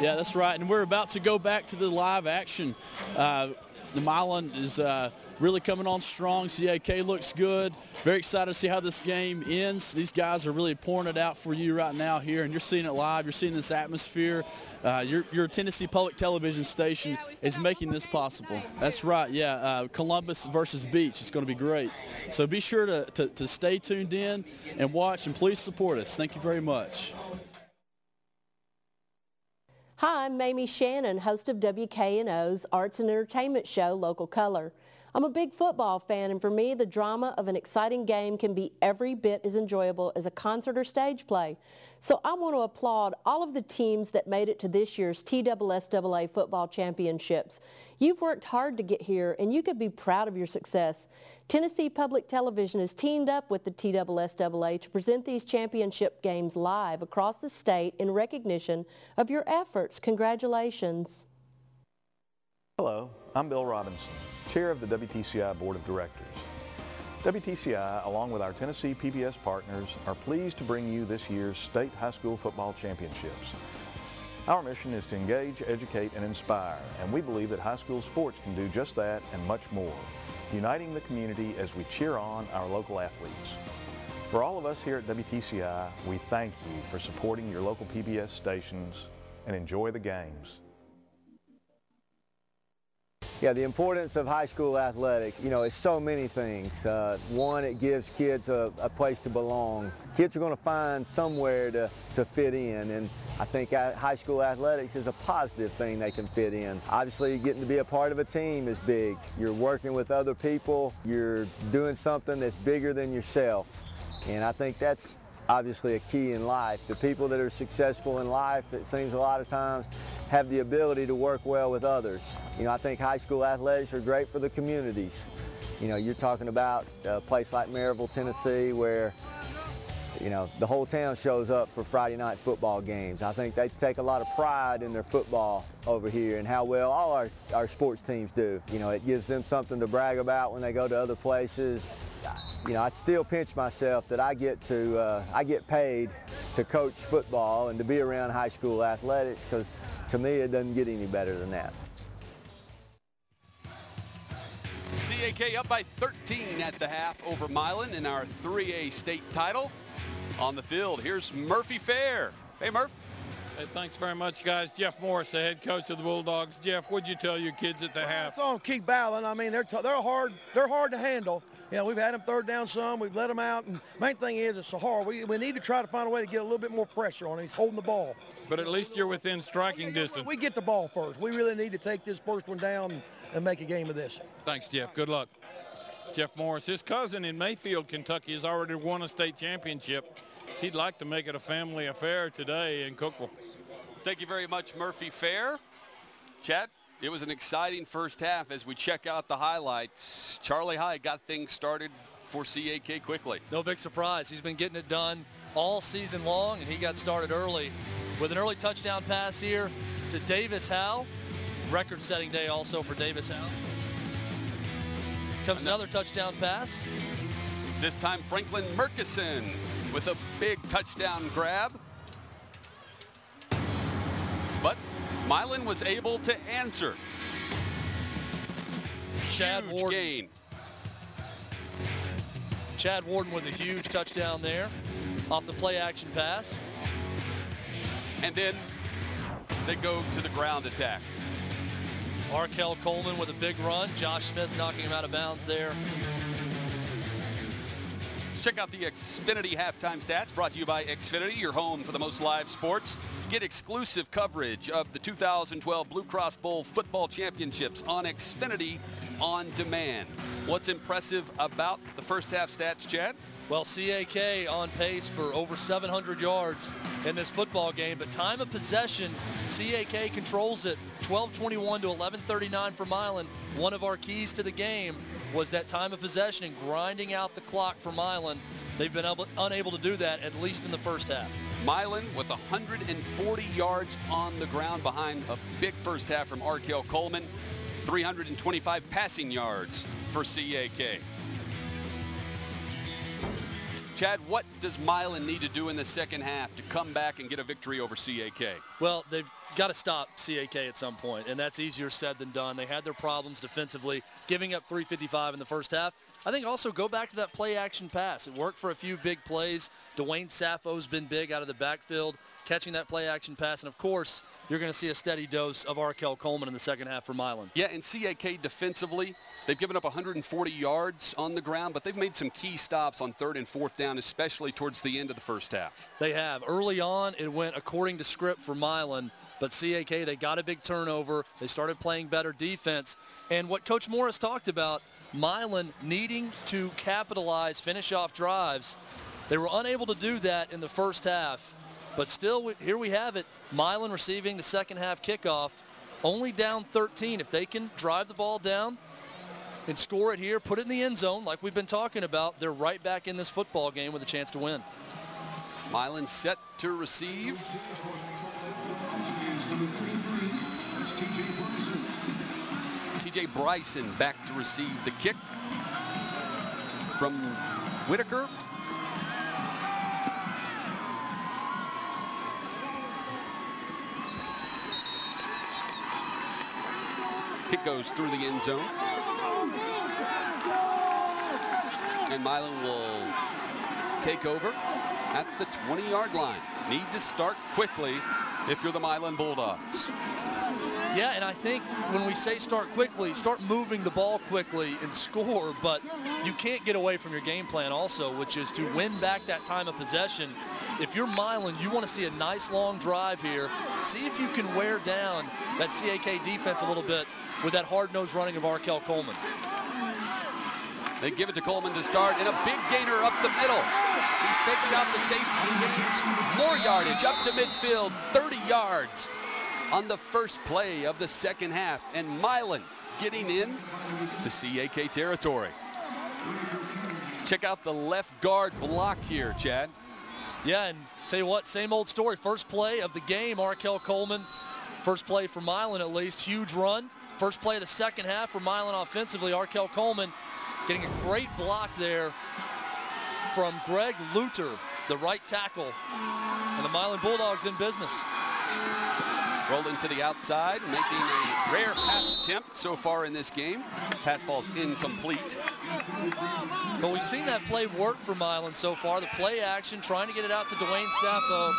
Yeah, that's right. And we're about to go back to the live action. The Milan is really coming on strong. CAK looks good. Very excited to see how this game ends. These guys are really pouring it out for you right now here, and you're seeing it live. You're seeing this atmosphere. Your Tennessee Public Television station is making this possible. That's right, yeah. Columbus versus Beach. It's going to be great. So be sure to stay tuned in and watch, and please support us. Thank you very much. Hi, I'm Mamie Shannon, host of WKNO's Arts and Entertainment show, Local Color. I'm a big football fan, and for me, the drama of an exciting game can be every bit as enjoyable as a concert or stage play. So I want to applaud all of the teams that made it to this year's TSSAA football championships. You've worked hard to get here, and you could be proud of your success. Tennessee Public Television has teamed up with the TSSAA to present these championship games live across the state in recognition of your efforts. Congratulations. Hello, I'm Bill Robinson, Chair of the WTCI Board of Directors. WTCI, along with our Tennessee PBS partners, are pleased to bring you this year's State High School Football Championships. Our mission is to engage, educate, and inspire, and we believe that high school sports can do just that and much more, uniting the community as we cheer on our local athletes. For all of us here at WTCI, we thank you for supporting your local PBS stations, and enjoy the games. Yeah, the importance of high school athletics, you know, is so many things. One, it gives kids a place to belong. Kids are going to find somewhere to fit in, and I think high school athletics is a positive thing they can fit in. Obviously, getting to be a part of a team is big. You're working with other people. You're doing something that's bigger than yourself, and I think that's obviously a key in life. The people that are successful in life, it seems a lot of times, have the ability to work well with others. You know, I think high school athletics are great for the communities. You know, you're talking about a place like Maryville, Tennessee, where, you know, the whole town shows up for Friday night football games. I think they take a lot of pride in their football over here and how well all our sports teams do. You know, it gives them something to brag about when they go to other places. You know, I still pinch myself that I get paid to coach football and to be around high school athletics, because to me it doesn't get any better than that. CAK up by 13 at the half over Milan in our 3A state title. On the field, here's Murphy Fair. Hey, Murph. Hey, thanks very much, guys. Jeff Morris, the head coach of the Bulldogs. Jeff, what'd you tell your kids at the half? It's on keep battling. I mean, they're hard to handle. You know, we've had them third down some. We've let them out. And main thing is it's so hard. We need to try to find a way to get a little bit more pressure on him. He's holding the ball. But at least you're within striking distance. We get the ball first. We really need to take this first one down and make a game of this. Thanks, Jeff. Good luck. Jeff Morris. His cousin in Mayfield, Kentucky, has already won a state championship. He'd like to make it a family affair today in Cookeville. Thank you very much, Murphy Fair. Chad, it was an exciting first half as we check out the highlights. Charlie High got things started for CAK quickly. No big surprise. He's been getting it done all season long, and he got started early with an early touchdown pass here to Davis Howe. Record-setting day also for Davis Howe. Comes another touchdown pass. This time Franklin Murkison with a big touchdown grab. But Milan was able to answer. Chad Warden. Gain. Chad Warden with a huge touchdown there off the play action pass. And then they go to the ground attack. Arkell Coleman with a big run. Josh Smith knocking him out of bounds there. Check out the Xfinity halftime stats brought to you by Xfinity, your home for the most live sports. Get exclusive coverage of the 2012 Blue Cross Bowl football championships on Xfinity on demand. What's impressive about the first half stats, Chad? Well, CAK on pace for over 700 yards in this football game, but time of possession, CAK controls it. 12:21 to 11:39 for Milan. One of our keys to the game was that time of possession and grinding out the clock for Milan. They've been unable to do that, at least in the first half. Milan with 140 yards on the ground behind a big first half from Arkell Coleman. 325 passing yards for CAK. Chad, what does Milan need to do in the second half to come back and get a victory over CAK? Well, they've got to stop CAK at some point, and that's easier said than done. They had their problems defensively, giving up 355 in the first half. I think also go back to that play-action pass. It worked for a few big plays. Dwayne Saffo's been big out of the backfield, catching that play-action pass. And, of course, you're going to see a steady dose of Arkell Coleman in the second half for Milan. Yeah, and CAK defensively, they've given up 140 yards on the ground, but they've made some key stops on 3rd and 4th down, especially towards the end of the first half. They have. Early on, it went according to script for Milan, but CAK, they got a big turnover. They started playing better defense. And what Coach Morris talked about, Milan needing to capitalize, finish off drives. They were unable to do that in the first half. But still, here we have it. Milan receiving the second half kickoff, only down 13. If they can drive the ball down and score it here, put it in the end zone like we've been talking about, they're right back in this football game with a chance to win. Milan set to receive. TJ Bryson back to receive the kick from Whitaker. Kick goes through the end zone. And Milan will take over at the 20-yard line. Need to start quickly if you're the Milan Bulldogs. Yeah, and I think when we say start quickly, start moving the ball quickly and score, but you can't get away from your game plan also, which is to win back that time of possession. If you're Milan, you want to see a nice long drive here. See if you can wear down that CAK defense a little bit with that hard-nosed running of Arkell Coleman. They give it to Coleman to start, and a big gainer up the middle. He fakes out the safety and gains more yardage up to midfield, 30 yards on the first play of the second half. And Milan getting in to CAK territory. Check out the left guard block here, Chad. Yeah, and tell you what, same old story. First play of the game, Arkell Coleman. First play for Milan at least, huge run. First play of the second half for Milan offensively, Arkell Coleman getting a great block there from Greg Luter, the right tackle. And the Milan Bulldogs in business. Rolling to the outside, making a rare pass attempt so far in this game. Pass falls incomplete. But we've seen that play work for Milan so far. The play action, trying to get it out to Dwayne Saffo,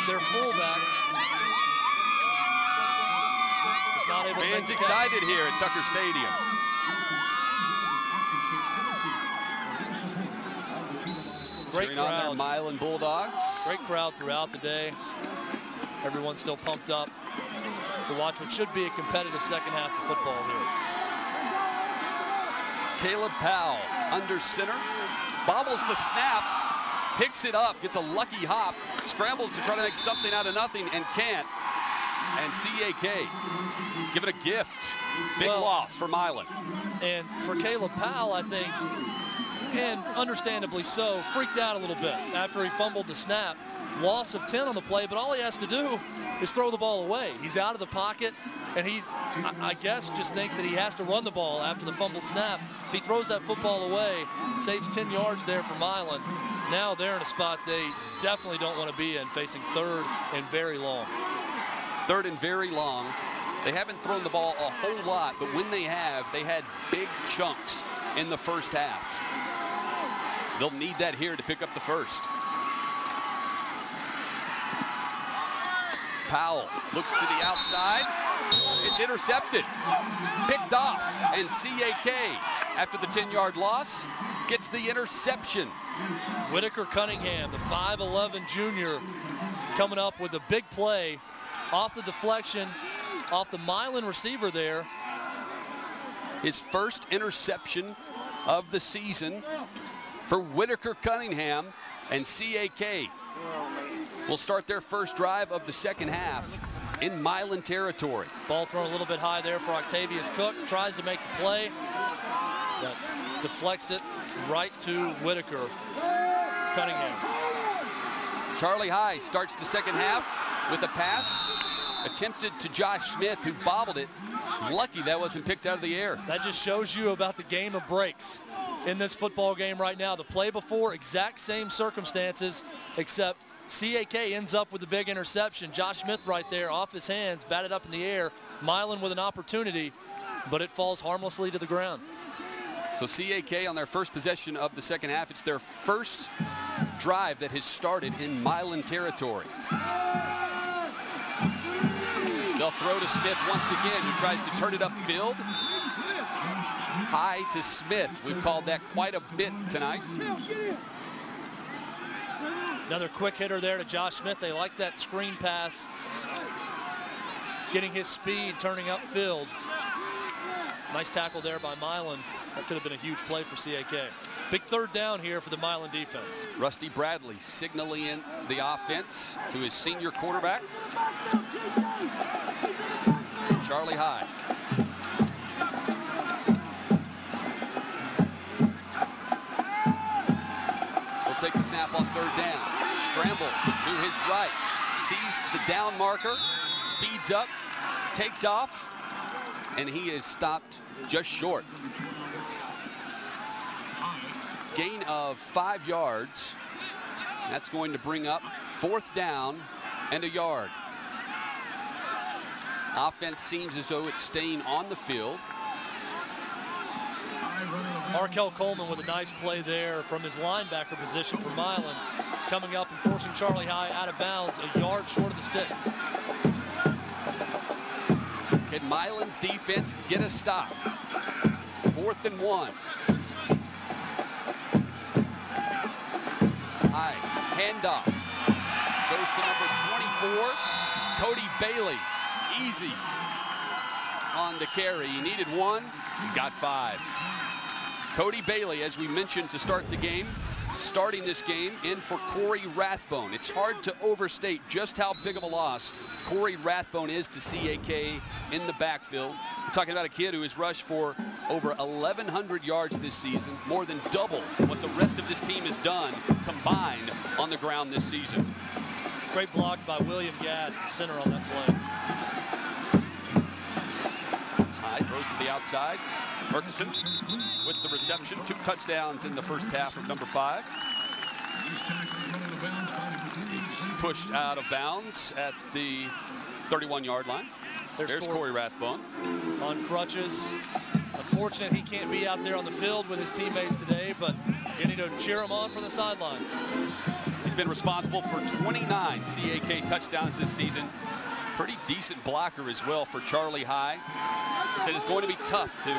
their fullback. Not able Fans excited here at Tucker Stadium. Great Cheering crowd. on their Milan Bulldogs. Great crowd throughout the day. Everyone's still pumped up to watch what should be a competitive second half of football Caleb Powell under center, bobbles the snap, picks it up, gets a lucky hop, scrambles to try to make something out of nothing and can't. And CAK give it a gift. Big loss for Milan. And for Caleb Powell, I think, and understandably so, freaked out a little bit after he fumbled the snap. Loss of 10 on the play, but all he has to do is throw the ball away. He's out of the pocket, and he, I guess, just thinks that he has to run the ball after the fumbled snap. If he throws that football away, saves 10 yards there for Milan. Now they're in a spot they definitely don't want to be in, facing third and very long. Third and very long. They haven't thrown the ball a whole lot, but when they have, they had big chunks in the first half. They'll need that here to pick up the first. Powell looks to the outside. It's intercepted, picked off, and CAK, after the 10-yard loss, gets the interception. Whitaker Cunningham, the 5'11 junior, coming up with a big play off the deflection, off the Milan receiver there. His first interception of the season for Whitaker Cunningham, and CAK will start their first drive of the second half in Milan territory. Ball thrown a little bit high there for Octavius Cook. Tries to make the play, but deflects it right to Whitaker Cunningham. Charlie High starts the second half with a pass attempted to Josh Smith, who bobbled it. Lucky that wasn't picked out of the air. That just shows you about the game of breaks in this football game right now. The play before, exact same circumstances, except CAK ends up with the big interception. Josh Smith right there off his hands, batted up in the air. Milan with an opportunity, but it falls harmlessly to the ground. So CAK on their first possession of the second half. It's their first drive that has started in Milan territory. They'll throw to Smith once again, who tries to turn it upfield. High to Smith. We've called that quite a bit tonight. Another quick hitter there to Josh Smith. They like that screen pass. Getting his speed, turning upfield. Nice tackle there by Milan. That could have been a huge play for CAK. Big third down here for the Milan defense. Rusty Bradley signaling in the offense to his senior quarterback, Charlie High. He'll take the snap on third down. Scrambles to his right. Sees the down marker. Speeds up. Takes off. And he is stopped just short. Gain of 5 yards. That's going to bring up fourth down and a yard. Offense seems as though it's staying on the field. Markel Coleman with a nice play there from his linebacker position for Milan, coming up and forcing Charlie High out of bounds, a yard short of the sticks. Can Milan's defense get a stop? 4th and 1. High, handoff. Goes to number 24, Cody Bailey. Easy on the carry. He needed 1, he got 5. Cody Bailey, as we mentioned to start the game, starting this game in for Corey Rathbone. It's hard to overstate just how big of a loss Corey Rathbone is to CAK in the backfield. We're talking about a kid who has rushed for over 1,100 yards this season, more than double what the rest of this team has done combined on the ground this season. Great block by William Gass, the center on that play. High throws to the outside. Murkison with the reception. 2 touchdowns in the first half of number 5. He's pushed out of bounds at the 31-yard line. There's Corey Rathbone. On crutches. Unfortunate he can't be out there on the field with his teammates today, but getting to cheer him on from the sideline. He's been responsible for 29 CAK touchdowns this season. Pretty decent blocker as well for Charlie High. Said it's going to be tough to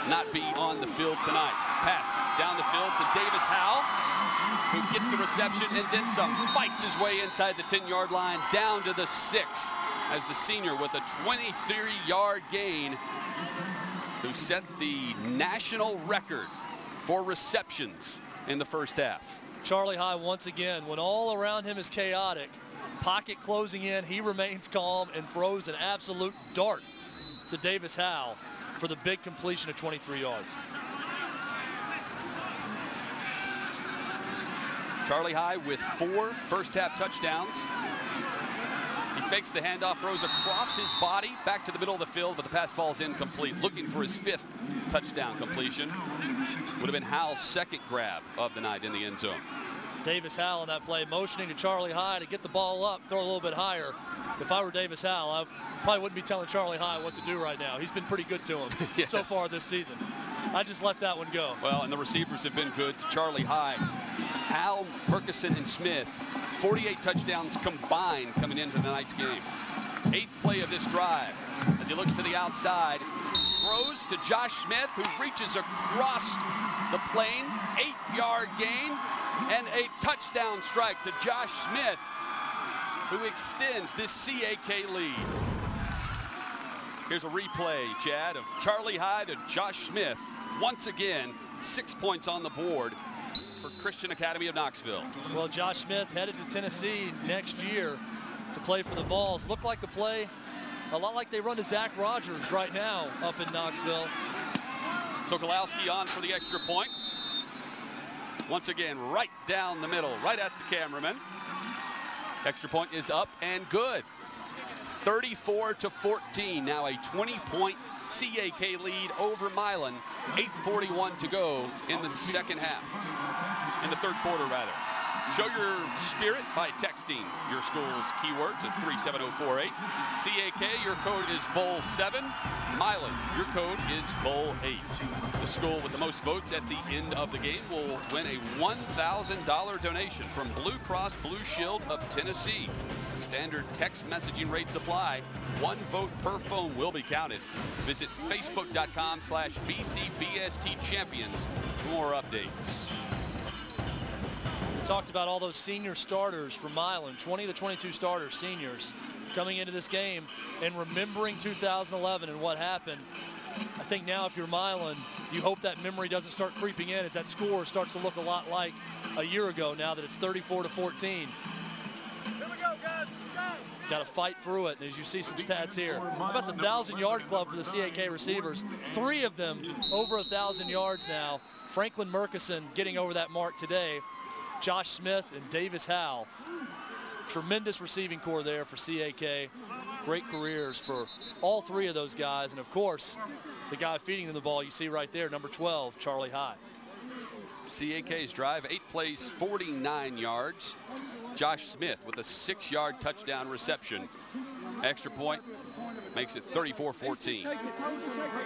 not be on the field tonight. Pass down the field to Davis Howell, who gets the reception and then some. Fights his way inside the 10-yard line down to the 6 as the senior with a 23-yard gain who set the national record for receptions in the first half. Charlie High once again, when all around him is chaotic, pocket closing in, he remains calm and throws an absolute dart to Davis Howe for the big completion of 23 yards. Charlie High with 4 first-half touchdowns. He fakes the handoff, throws across his body, back to the middle of the field, but the pass falls incomplete. Looking for his 5th touchdown completion. Would have been Howell's 2nd grab of the night in the end zone. Davis Howe on that play, motioning to Charlie High to get the ball up, throw a little bit higher. If I were Davis Howe, I probably wouldn't be telling Charlie High what to do right now. He's been pretty good to him Yes. so far this season. I just let that one go. Well, and the receivers have been good to Charlie High. Al, Murkison, and Smith, 48 touchdowns combined coming into tonight's game. 8th play of this drive as he looks to the outside, throws to Josh Smith, who reaches across the plane, 8-yard gain, and a touchdown strike to Josh Smith, who extends this CAK lead. Here's a replay, Chad, of Charlie High to Josh Smith. Once again, 6 points on the board for Christian Academy of Knoxville. Well, Josh Smith headed to Tennessee next year to play for the Vols. Looked like a play a lot like they run to Zach Rogers right now up in Knoxville. Sokolowski on for the extra point. Once again, right down the middle, right at the cameraman. Extra point is up and good. 34-14, now a 20-point CAK lead over Milan. 8:41 to go in the second half, in the third quarter rather. Show your spirit by texting your school's keyword to 37048. CAK, your code is Bowl7. Milan, your code is Bowl8. The school with the most votes at the end of the game will win a $1,000 donation from Blue Cross Blue Shield of Tennessee. Standard text messaging rates apply. 1 vote per phone will be counted. Visit facebook.com/BCBST Champions for more updates. Talked about all those senior starters for Milan, 20 to 22 starters, seniors, coming into this game and remembering 2011 and what happened. I think now if you're Milan, you hope that memory doesn't start creeping in as that score starts to look a lot like a year ago now that it's 34-14. Here we go, guys. Got to fight through it, and as you see some stats here. How about the 1,000-yard club for the CAK receivers? 3 of them over 1,000 yards now. Franklin Murkison getting over that mark today. Josh Smith and Davis Howe. Tremendous receiving core there for CAK. Great careers for all 3 of those guys. And of course, the guy feeding them the ball you see right there, number 12, Charlie High. CAK's drive, 8 plays, 49 yards. Josh Smith with a 6-yard touchdown reception. Extra point makes it 34-14.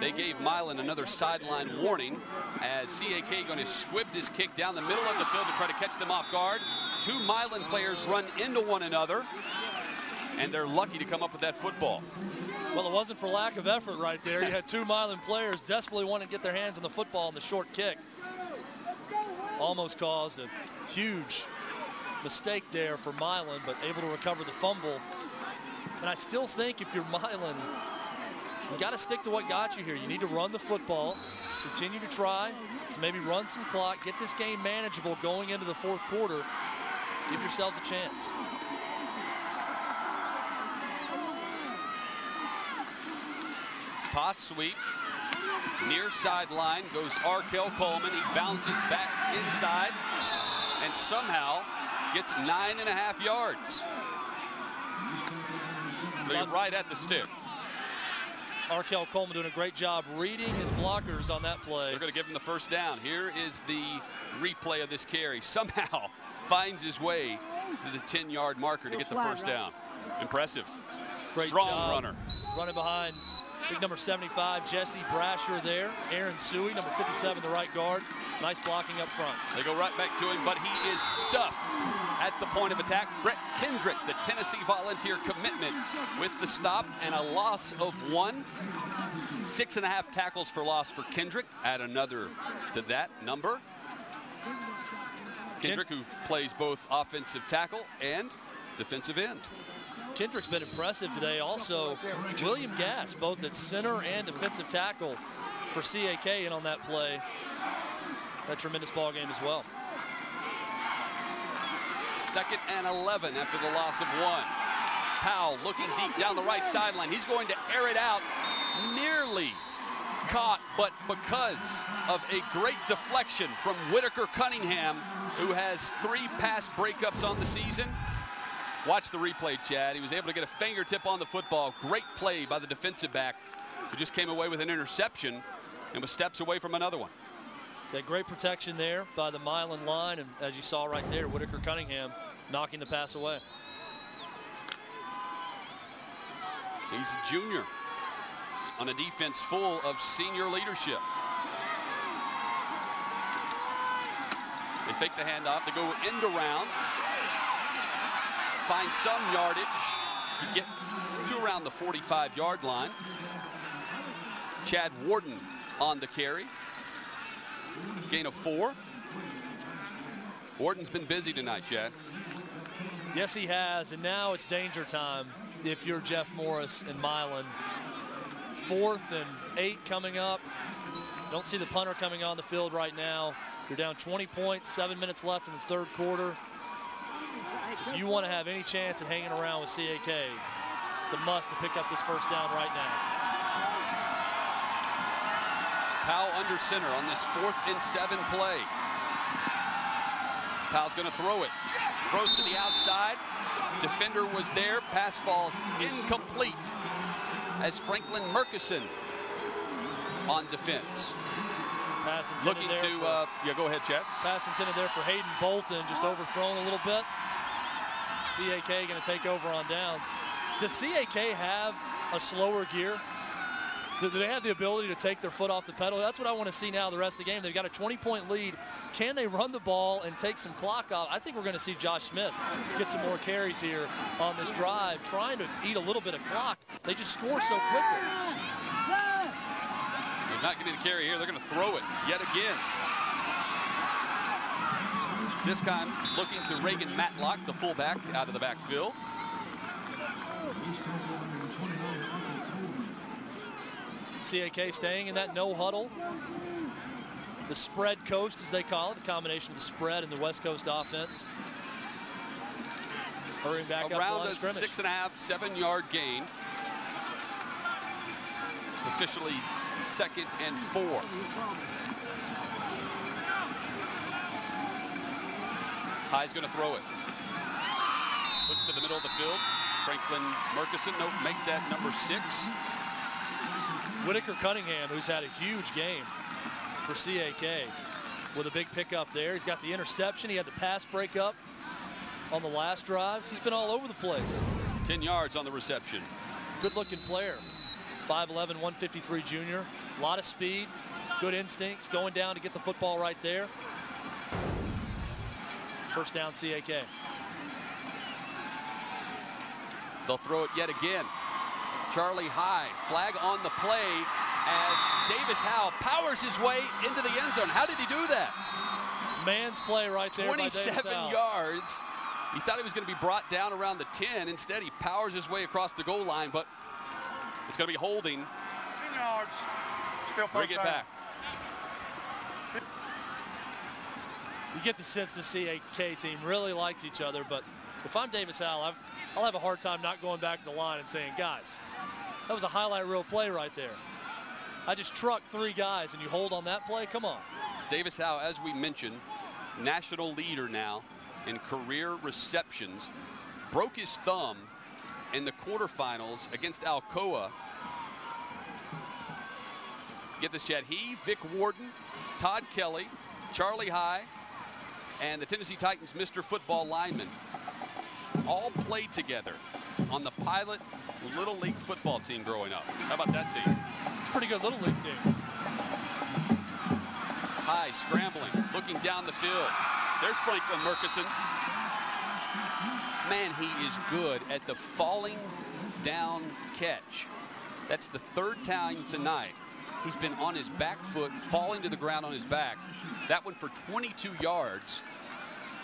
They gave Milan another sideline warning as CAK going to squib this kick down the middle of the field to try to catch them off guard. 2 Milan players run into one another, and they're lucky to come up with that football. Well, it wasn't for lack of effort right there. You had 2 Milan players desperately wanting to get their hands on the football on the short kick. Almost caused a huge mistake there for Milan, but able to recover the fumble. And I still think if you're Milan, you got to stick to what got you here. You need to run the football, continue to try to maybe run some clock, get this game manageable going into the fourth quarter. Give yourselves a chance. Toss sweep, near sideline goes Arkell Coleman. He bounces back inside and somehow gets 9.5 yards. Right at the stick. Arkell Coleman doing a great job reading his blockers on that play. They're going to give him the first down. Here is the replay of this carry. Somehow finds his way to the 10-yard marker to get the first down. Impressive. Great Strong job. runner. Running behind big number 75, Jesse Brasher there. Aaron Suey, number 57, the right guard. Nice blocking up front. They go right back to him, but he is stuffed at the point of attack. Brett Kendrick, the Tennessee Volunteer commitment, with the stop and a loss of 1. 6.5 tackles for loss for Kendrick. Add another to that number. Kendrick, who plays both offensive tackle and defensive end. Kendrick's been impressive today. Also, William Gass, both at center and defensive tackle, for CAK in on that play. That tremendous ball game as well. 2nd and 11 after the loss of 1. Powell looking deep down the right sideline. He's going to air it out. Nearly caught, but because of a great deflection from Whitaker Cunningham, who has 3 pass breakups on the season. Watch the replay, Chad. He was able to get a fingertip on the football. Great play by the defensive back, who just came away with an interception and was steps away from another one. Yeah, great protection there by the Milan line, and as you saw right there, Whitaker Cunningham knocking the pass away. He's a junior on a defense full of senior leadership. They fake the handoff. They go end around. Find some yardage to get to around the 45-yard line. Chad Warden on the carry. Gain of 4. Warden's been busy tonight, Chad. Yes, he has, and now it's danger time if you're Jeff Morris and Milan. 4th and 8 coming up. Don't see the punter coming on the field right now. You're down 20 points, 7 minutes left in the 3rd quarter. If you want to have any chance at hanging around with CAK, it's a must to pick up this 1st down right now. Powell under center on this 4th and 7 play. Powell's going to throw it. Throws to the outside. Defender was there. Pass falls incomplete as Franklin Murkison on defense. Pass intended looking there to, yeah, go ahead, Chad. Pass intended there for Hayden Bolton, just overthrown a little bit. CAK going to take over on downs. Does CAK have a slower gear? Do they have the ability to take their foot off the pedal? That's what I want to see now the rest of the game. They've got a 20-point lead. Can they run the ball and take some clock off? I think we're going to see Josh Smith get some more carries here on this drive, trying to eat a little bit of clock. They just score so quickly. He's not getting the carry here. They're going to throw it yet again. This time looking to Reagan Matlock, the fullback, out of the backfield. CAK staying in that no huddle. The spread coast, as they call it, the combination of the spread and the West Coast offense. Hurrying back around up a 6.5, 7-yard gain. Officially 2nd and 4. High's going to throw it. Looks to the middle of the field. Franklin Murkison, nope, make that number 6. Whitaker Cunningham, who's had a huge game for CAK with a big pickup there. He's got the interception. He had the pass breakup on the last drive. He's been all over the place. 10 yards on the reception. Good-looking player. 5'11", 153 junior. A lot of speed, good instincts, going down to get the football right there. 1st down, CAK. They'll throw it yet again. Charlie High, flag on the play as Davis Howe powers his way into the end zone. How did he do that? Man's play right there by Davis Howe. 27 yards. He thought he was going to be brought down around the 10. Instead, he powers his way across the goal line, but it's going to be holding. 10 yards. Still bring it back. You get the sense the CAK team really likes each other, but if I'm Davis Howe, I'll have a hard time not going back to the line and saying, guys, that was a highlight reel play right there. I just trucked 3 guys and you hold on that play? Come on. Davis Howe, as we mentioned, national leader now in career receptions. Broke his thumb in the quarterfinals against Alcoa. Get this, Chad. He, Vic Warden, Todd Kelly, Charlie High, and the Tennessee Titans Mr. Football lineman all played together on the Pilot Little League football team growing up. How about that team? It's a pretty good Little League team. High scrambling, looking down the field. There's Franklin Murkison. Man, he is good at the falling down catch. That's the 3rd time tonight. He's been on his back foot, falling to the ground on his back. That one for 22 yards.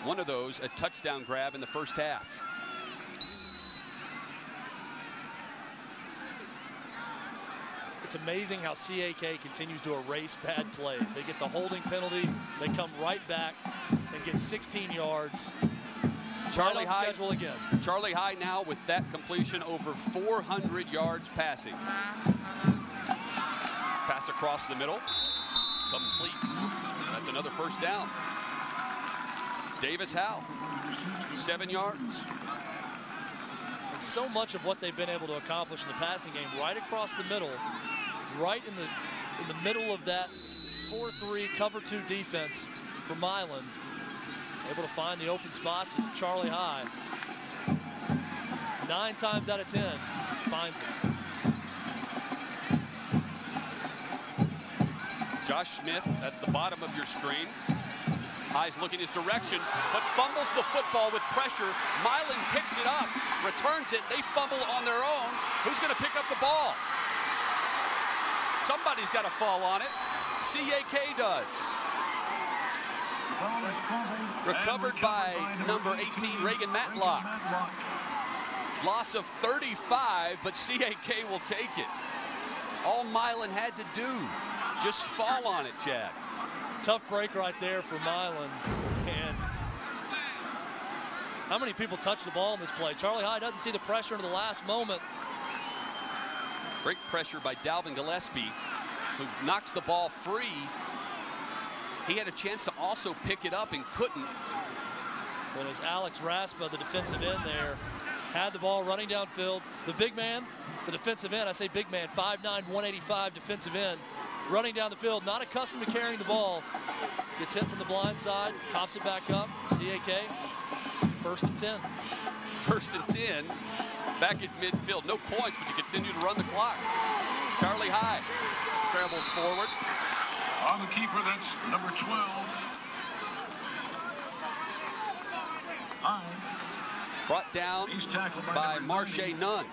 One of those, a touchdown grab in the 1st half. It's amazing how CAK continues to erase bad plays. They get the holding penalty, they come right back and get 16 yards. Charlie right on schedule again. Charlie High now with that completion over 400 yards passing. Pass across the middle. Complete. That's another first down. Davis Howe, 7 yards. And so much of what they've been able to accomplish in the passing game right across the middle, right in the middle of that 4-3 cover 2 defense for Milan. Able to find the open spots, and Charlie High, 9 times out of 10, finds it. Josh Smith at the bottom of your screen. High's looking his direction, but fumbles the football with pressure. Milan picks it up, returns it. They fumble on their own. Who's going to pick up the ball? Somebody's got to fall on it. CAK does. Recovered by number 18, Reagan Matlock. Loss of 35, but CAK will take it. All Milan had to do, just fall on it, Chad. Tough break right there for Milan. And how many people touch the ball in this play? Charlie High doesn't see the pressure into the last moment. Great pressure by Dalvin Gillespie, who knocks the ball free. He had a chance to also pick it up and couldn't. But as Alex Raspa, the defensive end there, had the ball running downfield, the big man, the defensive end, I say big man, 5'9", 185 defensive end, running down the field, not accustomed to carrying the ball, gets hit from the blind side, coughs it back up. CAK, 1st and 10. 1st and 10, back at midfield. No points, but you continue to run the clock. Charlie High scrambles forward. On the keeper, that's number 12. High. Brought down by Marche Nunn.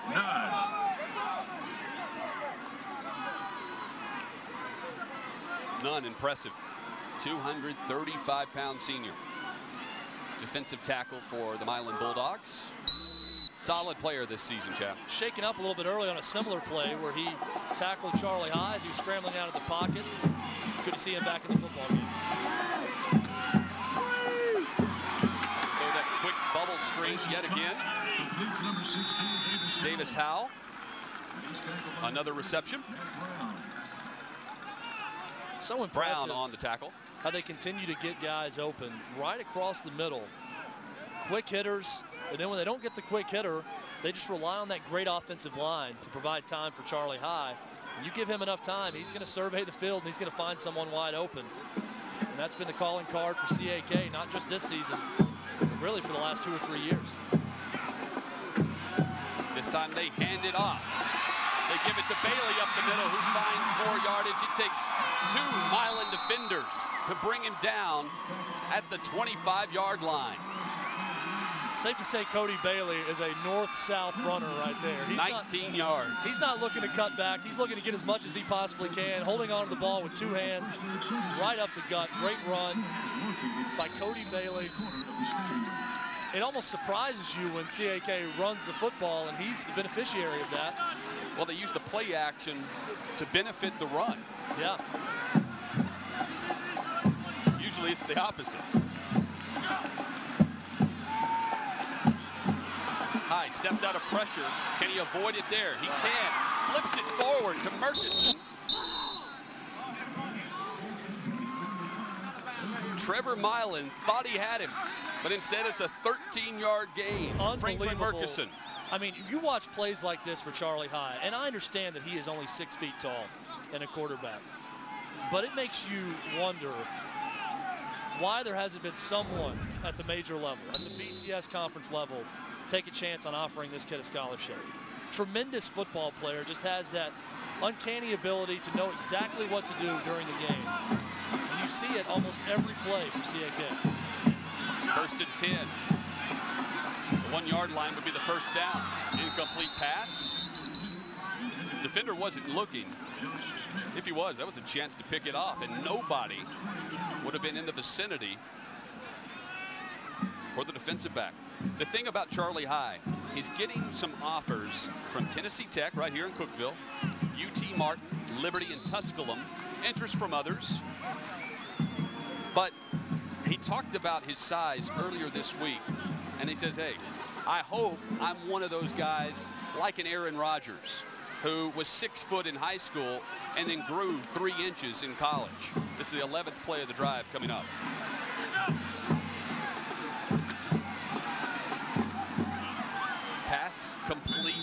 Nunn, impressive. 235-pound senior. Defensive tackle for the Milan Bulldogs. Solid player this season, Chap. Shaken up a little bit early on a similar play where he tackled Charlie High as he was scrambling out of the pocket. Good to see him back in the football game. So that quick bubble screen yet again. Davis Howe. Another reception. So impressive. Brown on the tackle. How they continue to get guys open right across the middle. Quick hitters, and then when they don't get the quick hitter, they just rely on that great offensive line to provide time for Charlie High. And you give him enough time, he's going to survey the field and he's going to find someone wide open. And that's been the calling card for CAK, not just this season, but really for the last 2 or 3 years. This time they hand it off. They give it to Bailey up the middle, who finds more yardage. It takes 2 Milan defenders to bring him down at the 25-yard line. Safe to say Cody Bailey is a north-south runner right there. He's 19 yards. He's not looking to cut back. He's looking to get as much as he possibly can, holding on to the ball with 2 hands, right up the gut. Great run by Cody Bailey. It almost surprises you when CAK runs the football, and he's the beneficiary of that. Well, they use the play action to benefit the run. Yeah. Usually it's the opposite. High steps out of pressure. Can he avoid it there? He can. Flips it forward to Murchison. Trevor Milan thought he had him, but instead it's a 13-yard gain. Franklin Murchison. I mean, you watch plays like this for Charlie High, and I understand that he is only 6 feet tall and a quarterback, but it makes you wonder why there hasn't been someone at the major level, at the BCS conference level, take a chance on offering this kid a scholarship. Tremendous football player, just has that uncanny ability to know exactly what to do during the game. And you see it almost every play for CAK. 1st and 10. The 1-yard line would be the first down. Incomplete pass. Defender wasn't looking. If he was, that was a chance to pick it off, and nobody would have been in the vicinity for the defensive back. The thing about Charlie High, he's getting some offers from Tennessee Tech right here in Cookeville, UT Martin, Liberty, and Tusculum, interest from others. But he talked about his size earlier this week, and he says, hey, I hope I'm one of those guys like an Aaron Rodgers, who was 6 foot in high school and then grew 3 inches in college. This is the 11th play of the drive coming up. Pass complete.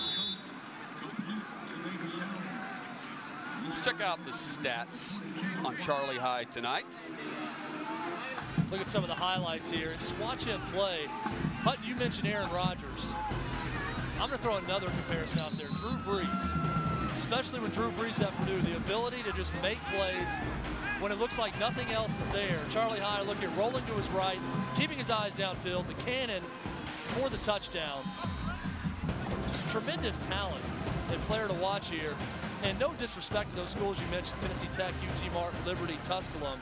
Let's check out the stats on Charlie High tonight. Look at some of the highlights here. Just watch him play. Hutton, you mentioned Aaron Rodgers. I'm going to throw another comparison out there. Drew Brees, especially when Drew Brees at Purdue, the ability to just make plays when it looks like nothing else is there. Charlie High, look at rolling to his right, keeping his eyes downfield, the cannon for the touchdown. Just tremendous talent and player to watch here. And no disrespect to those schools you mentioned, Tennessee Tech, UT Martin, Liberty, Tusculum.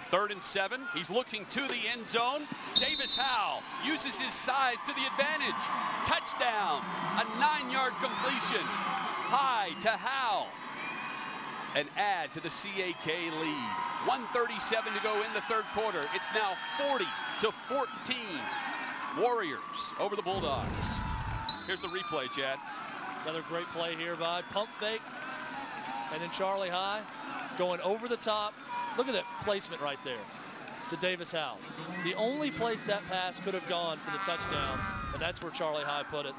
3rd and 7. He's looking to the end zone. Davis Howe uses his size to the advantage. Touchdown. A 9-yard completion. High to Howe. An add to the CAK lead. 1:37 to go in the 3rd quarter. It's now 40-14. Warriors over the Bulldogs. Here's the replay, Chad. Another great play here by pump fake. And then Charlie High going over the top. Look at that placement right there to Davis Howe. The only place that pass could have gone for the touchdown, and that's where Charlie High put it.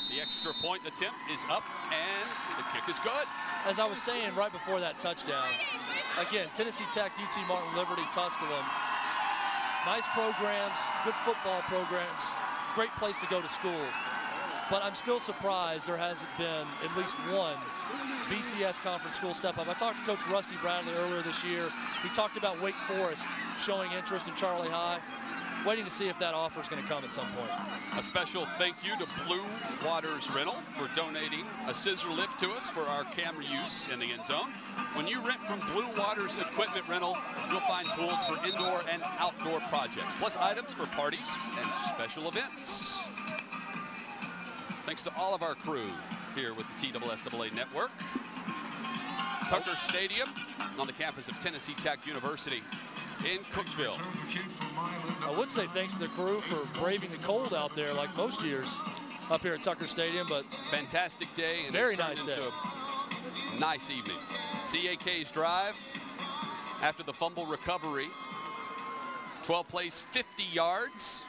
The extra point attempt is up, and the kick is good. As I was saying right before that touchdown, again, Tennessee Tech, UT Martin, Liberty, Tusculum. Nice programs, good football programs, great place to go to school. But I'm still surprised there hasn't been at least one BCS conference school step up. I talked to Coach Rusty Bradley earlier this year. He talked about Wake Forest showing interest in Charlie High. Waiting to see if that offer is going to come at some point. A special thank you to Blue Waters Rental for donating a scissor lift to us for our camera use in the end zone. When you rent from Blue Waters Equipment Rental, you'll find tools for indoor and outdoor projects, plus items for parties and special events. Thanks to all of our crew here with the TSSAA Network. Tucker Stadium on the campus of Tennessee Tech University in Cookeville. I would say thanks to the crew for braving the cold out there like most years up here at Tucker Stadium, but fantastic day and very nice day. A nice evening. CAK's drive after the fumble recovery. 12 plays, 50 yards.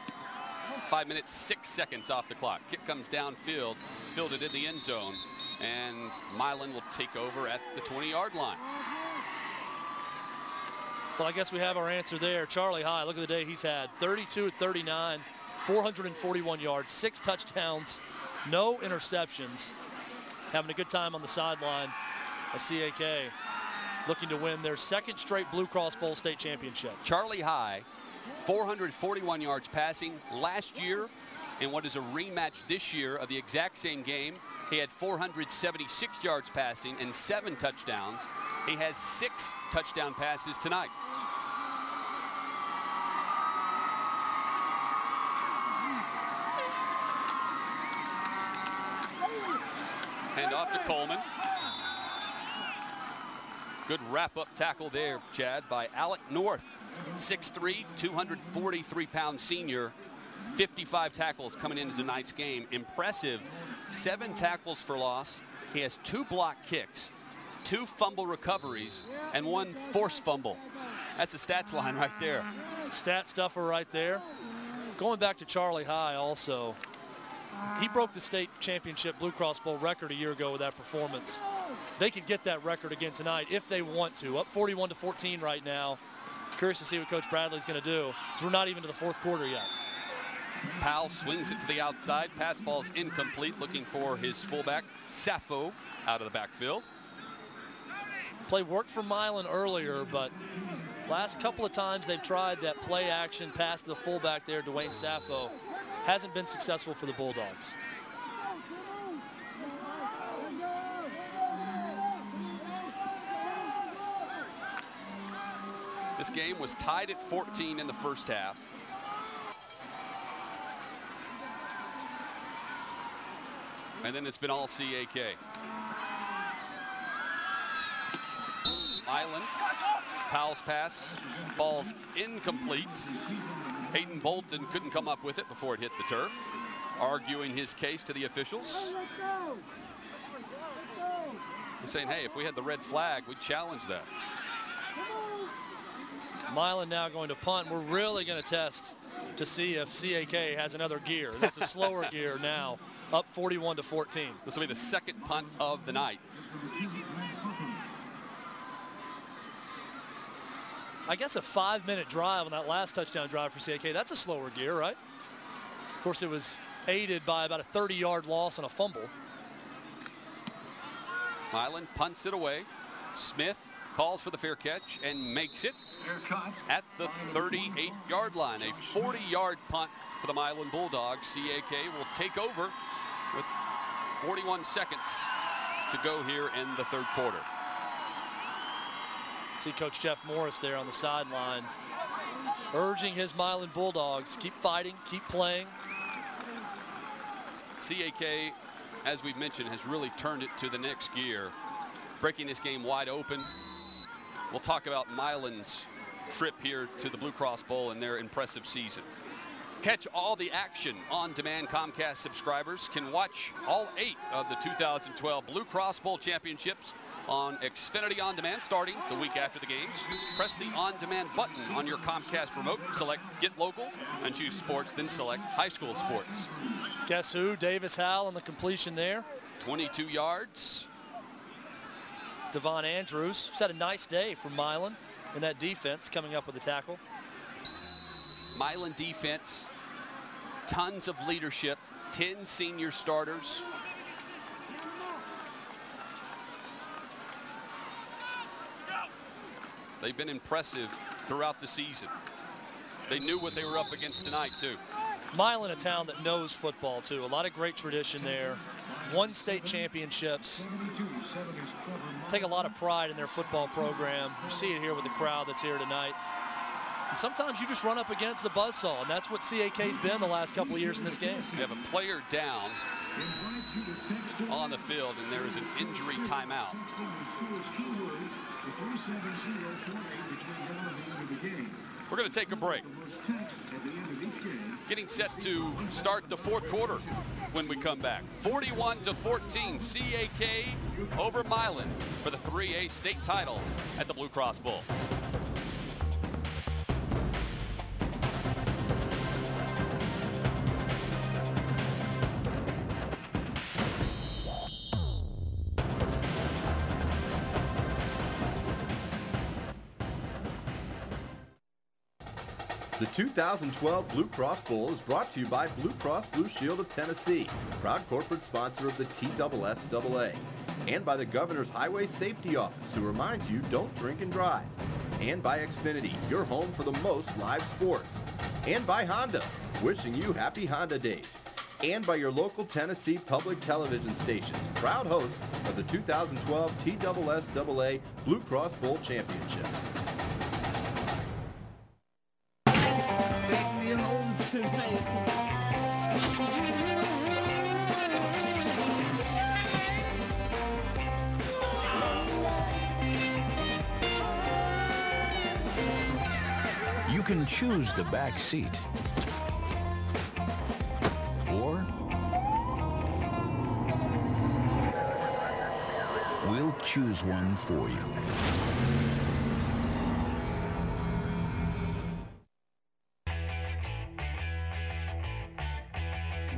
5 minutes, 6 seconds off the clock. Kick comes downfield, fielded in the end zone, and Milan will take over at the 20-yard line. Well, I guess we have our answer there. Charlie High, look at the day he's had. 32 at 39, 441 yards, 6 touchdowns, no interceptions. Having a good time on the sideline. A CAK looking to win their 2nd straight BlueCross Bowl state championship. Charlie High, 441 yards passing last year in what is a rematch this year of the exact same game. He had 476 yards passing and 7 touchdowns. He has 6 touchdown passes tonight. Hand off to Coleman. Good wrap-up tackle there, Chad, by Alec North. 6'3", 243-pound senior. 55 tackles coming into tonight's game. Impressive. 7 tackles for loss. He has 2 block kicks, 2 fumble recoveries, and 1 forced fumble. That's a stats line right there. Stat stuffer right there. Going back to Charlie High also, he broke the state championship BlueCross Bowl record a year ago with that performance. They could get that record again tonight if they want to. Up 41-14 right now. Curious to see what Coach Bradley's going to do, because we're not even to the 4th quarter yet. Powell swings it to the outside. Pass falls incomplete, looking for his fullback, Sappho, out of the backfield. Play worked for Milan earlier, but last couple of times they've tried that play action pass to the fullback there, Dwayne Sappho. Hasn't been successful for the Bulldogs. This game was tied at 14 in the first half. And then it's been all CAK. Milan, Powell's pass falls incomplete. Hayden Bolton couldn't come up with it before it hit the turf, arguing his case to the officials. He's saying, hey, if we had the red flag, we'd challenge that. Milan now going to punt. We're really going to test to see if CAK has another gear. That's a slower gear now, up 41-14. This will be the second punt of the night. I guess a 5-minute drive on that last touchdown drive for CAK, that's a slower gear, right? Of course, it was aided by about a 30-yard loss and a fumble. Milan punts it away. Smith calls for the fair catch and makes it at the 38-yard line. A 40-yard punt for the Milan Bulldogs. CAK will take over with 41 seconds to go here in the third quarter. See Coach Jeff Morris there on the sideline, urging his Milan Bulldogs, keep fighting, keep playing. CAK, as we've mentioned, has really turned it to the next gear, breaking this game wide open. We'll talk about Milan's trip here to the BlueCross Bowl and their impressive season. Catch all the action on demand. Comcast subscribers can watch all 8 of the 2012 BlueCross Bowl championships on Xfinity On Demand starting the week after the games. Press the On Demand button on your Comcast remote, select Get Local, and choose Sports, then select High School Sports. Guess who? Davis Howell on the completion there. 22 yards. Devon Andrews has had a nice day for Milan in that defense, coming up with a tackle. Milan defense, tons of leadership, 10 senior starters. They've been impressive throughout the season. They knew what they were up against tonight, too. Milan, a town that knows football, too. A lot of great tradition there. Won state championships. Take a lot of pride in their football program. You see it here with the crowd that's here tonight. And sometimes you just run up against a buzzsaw, and that's what CAK's been the last couple of years in this game. We have a player down on the field, and there is an injury timeout. We're going to take a break. Getting set to start the fourth quarter when we come back. 41-14, CAK over Milan for the 3A state title at the BlueCross Bowl. The 2012 BlueCross Bowl is brought to you by BlueCross Blue Shield of Tennessee, proud corporate sponsor of the TSSAA, and by the Governor's Highway Safety Office, who reminds you don't drink and drive, and by Xfinity, your home for the most live sports, and by Honda, wishing you happy Honda days, and by your local Tennessee public television stations, proud hosts of the 2012 TSSAA BlueCross Bowl Championship. Take me home tonight. You can choose the back seat, or we'll choose one for you.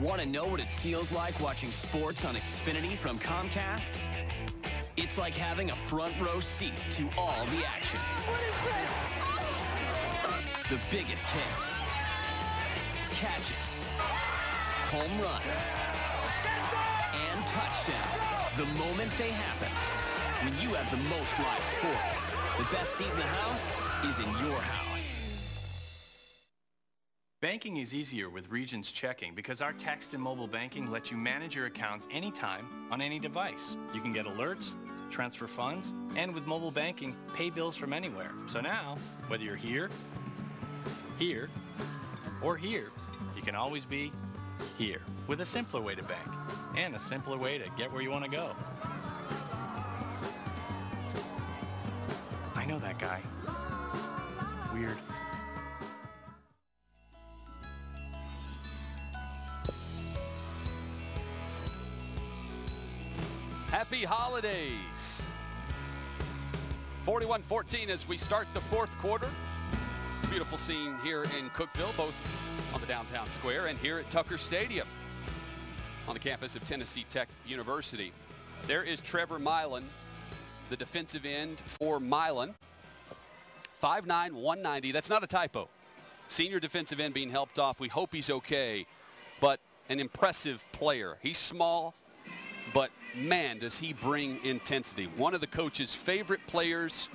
Want to know what it feels like watching sports on Xfinity from Comcast? It's like having a front row seat to all the action. The biggest hits, catches, home runs, and touchdowns. The moment they happen, when you have the most live sports, the best seat in the house is in your house. Banking is easier with Regions Checking because our text and mobile banking lets you manage your accounts anytime on any device. You can get alerts, transfer funds, and with mobile banking, pay bills from anywhere. So now, whether you're here, or here, you can always be here with a simpler way to bank and a simpler way to get where you want to go. I know that guy. Weird. Happy holidays. 41-14 as we start the fourth quarter. Beautiful scene here in Cookeville, both on the downtown square and here at Tucker Stadium on the campus of Tennessee Tech University. There is Trevor Milan, the defensive end for Milan. 5'9", 190. That's not a typo. Senior defensive end being helped off. We hope he's okay, but an impressive player. He's small, but man, does he bring intensity. One of the coach's favorite players.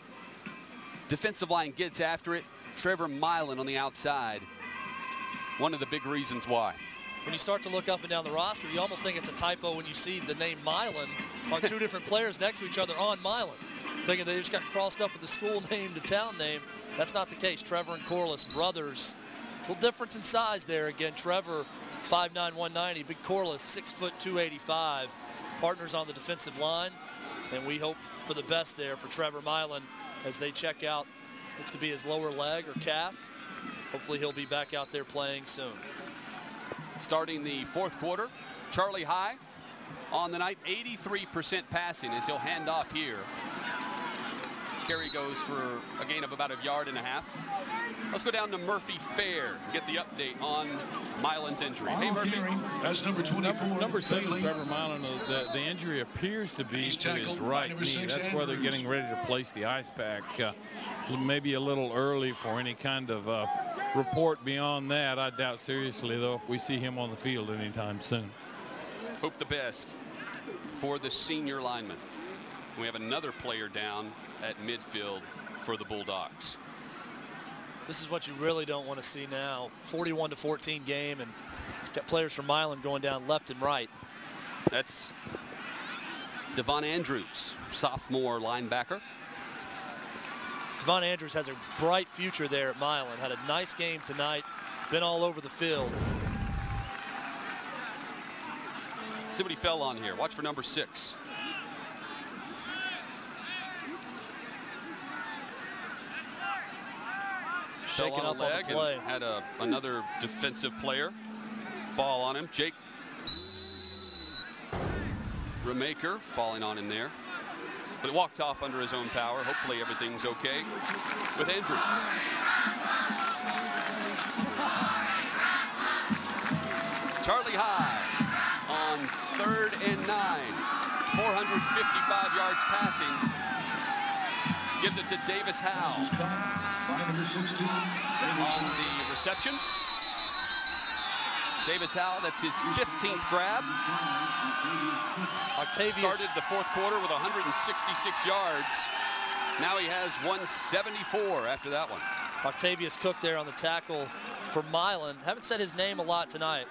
Defensive line gets after it. Trevor Milan on the outside. One of the big reasons why. When you start to look up and down the roster, you almost think it's a typo when you see the name Milan on two different players next to each other on Milan. Thinking they just got crossed up with the school name, the town name. That's not the case. Trevor and Corliss, brothers. A little difference in size there. Again, Trevor, 5'9", 190. Big Corliss, 6', 285. Partners on the defensive line. And we hope for the best there for Trevor Milan as they check out. Looks to be his lower leg or calf. Hopefully he'll be back out there playing soon. Starting the fourth quarter, Charlie High on the night, 83% passing as he'll hand off here. Carry goes for a gain of about 1.5 yards. Let's go down to Murphy Fair and get the update on Milan's injury. Hey, Murphy. That's number 24. Number 7, Trevor Milan. The injury appears to be to his right knee. That's where they're getting ready to place the ice pack. Maybe a little early for any kind of report beyond that. I doubt seriously, though, if we see him on the field anytime soon. Hope the best for the senior lineman. We have another player down at midfield for the Bulldogs. This is what you really don't want to see now. 41-14 game, and got players from Milan going down left and right. That's Devon Andrews, sophomore linebacker. Devon Andrews has a bright future there at Milan. Had a nice game tonight. Been all over the field. See what he fell on here. Watch for number 6. Shaking up on the play. And had another defensive player fall on him. Jake Remaker falling on him there. But it walked off under his own power. Hopefully everything's okay with Andrews. Charlie High on 3rd and 9. 455 yards passing. Gives it to Davis Howe on the reception. Davis Howe, that's his 15th grab. Octavius started the fourth quarter with 166 yards. Now he has 174 after that one. Octavius Cook there on the tackle for Milan. Haven't said his name a lot tonight.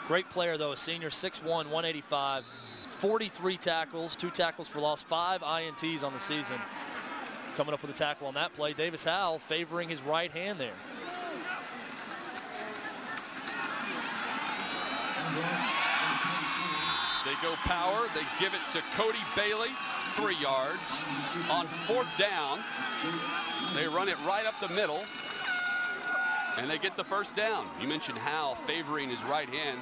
Great player, though, a senior, 6'1", 185. 43 tackles, 2 tackles for loss, 5 INTs on the season. Coming up with a tackle on that play. Davis Howe favoring his right hand there. They go power. They give it to Cody Bailey, 3 yards. On 4th down, they run it right up the middle, and they get the first down. You mentioned Howe favoring his right hand,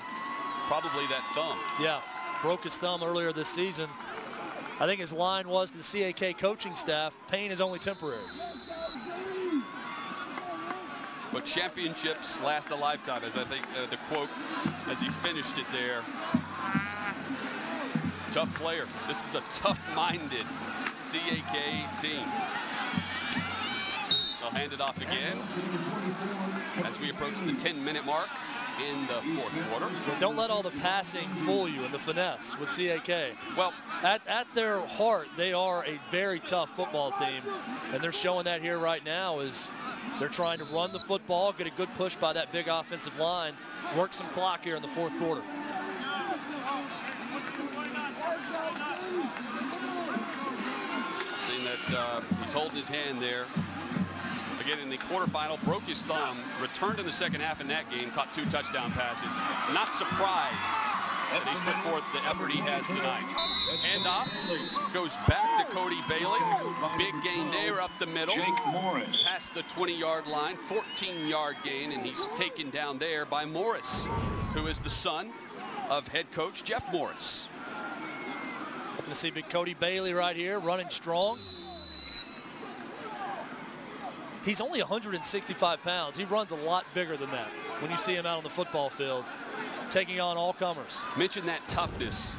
probably that thumb. Yeah, broke his thumb earlier this season. I think his line was to the CAK coaching staff, pain is only temporary. But championships last a lifetime, as I think the quote as he finished it there. Tough player. This is a tough-minded CAK team. They'll hand it off again as we approach the 10-minute mark in the fourth quarter. Yeah, don't let all the passing fool you and the finesse with CAK. Well, at their heart, they are a very tough football team, and they're showing that here right now as they're trying to run the football, get a good push by that big offensive line, work some clock here in the fourth quarter. Seeing that He's holding his hand there. Again, again in the quarterfinal, broke his thumb, returned in the second half in that game, caught 2 touchdown passes. Not surprised that he's put forth the effort he has tonight. Handoff goes back to Cody Bailey. Big gain there up the middle. Past the 20-yard line, 14-yard gain, and he's taken down there by Morris, who is the son of head coach Jeff Morris. Going to see big Cody Bailey right here, running strong. He's only 165 pounds. He runs a lot bigger than that when you see him out on the football field, taking on all comers. Mention that toughness.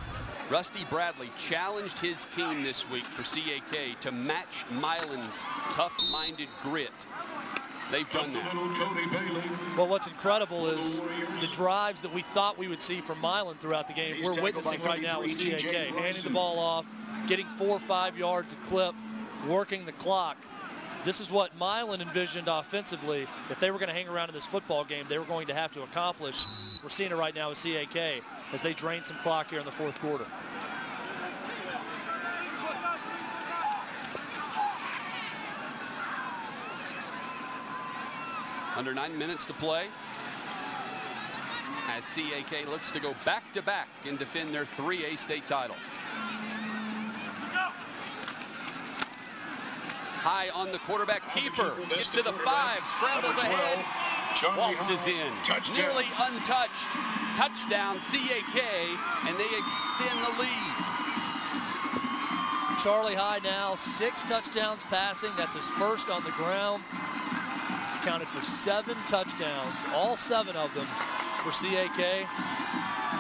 Rusty Bradley challenged his team this week for CAK to match Milan's tough-minded grit. They've done that. Well, what's incredible is the drives that we thought we would see from Milan throughout the game. We're witnessing right now with CAK, handing the ball off, getting 4 or 5 yards a clip, working the clock. This is what Milan envisioned offensively. If they were going to hang around in this football game, they were going to have to accomplish. We're seeing it right now with CAK as they drain some clock here in the 4th quarter. Under 9 minutes to play as CAK looks to go back-to-back and defend their 3A state title. High on the quarterback keeper, gets to the 5, scrambles ahead, waltzes in, nearly untouched. Touchdown CAK, and they extend the lead. Charlie High now 6 touchdowns passing. That's his first on the ground. He's accounted for 7 touchdowns, all 7 of them for CAK.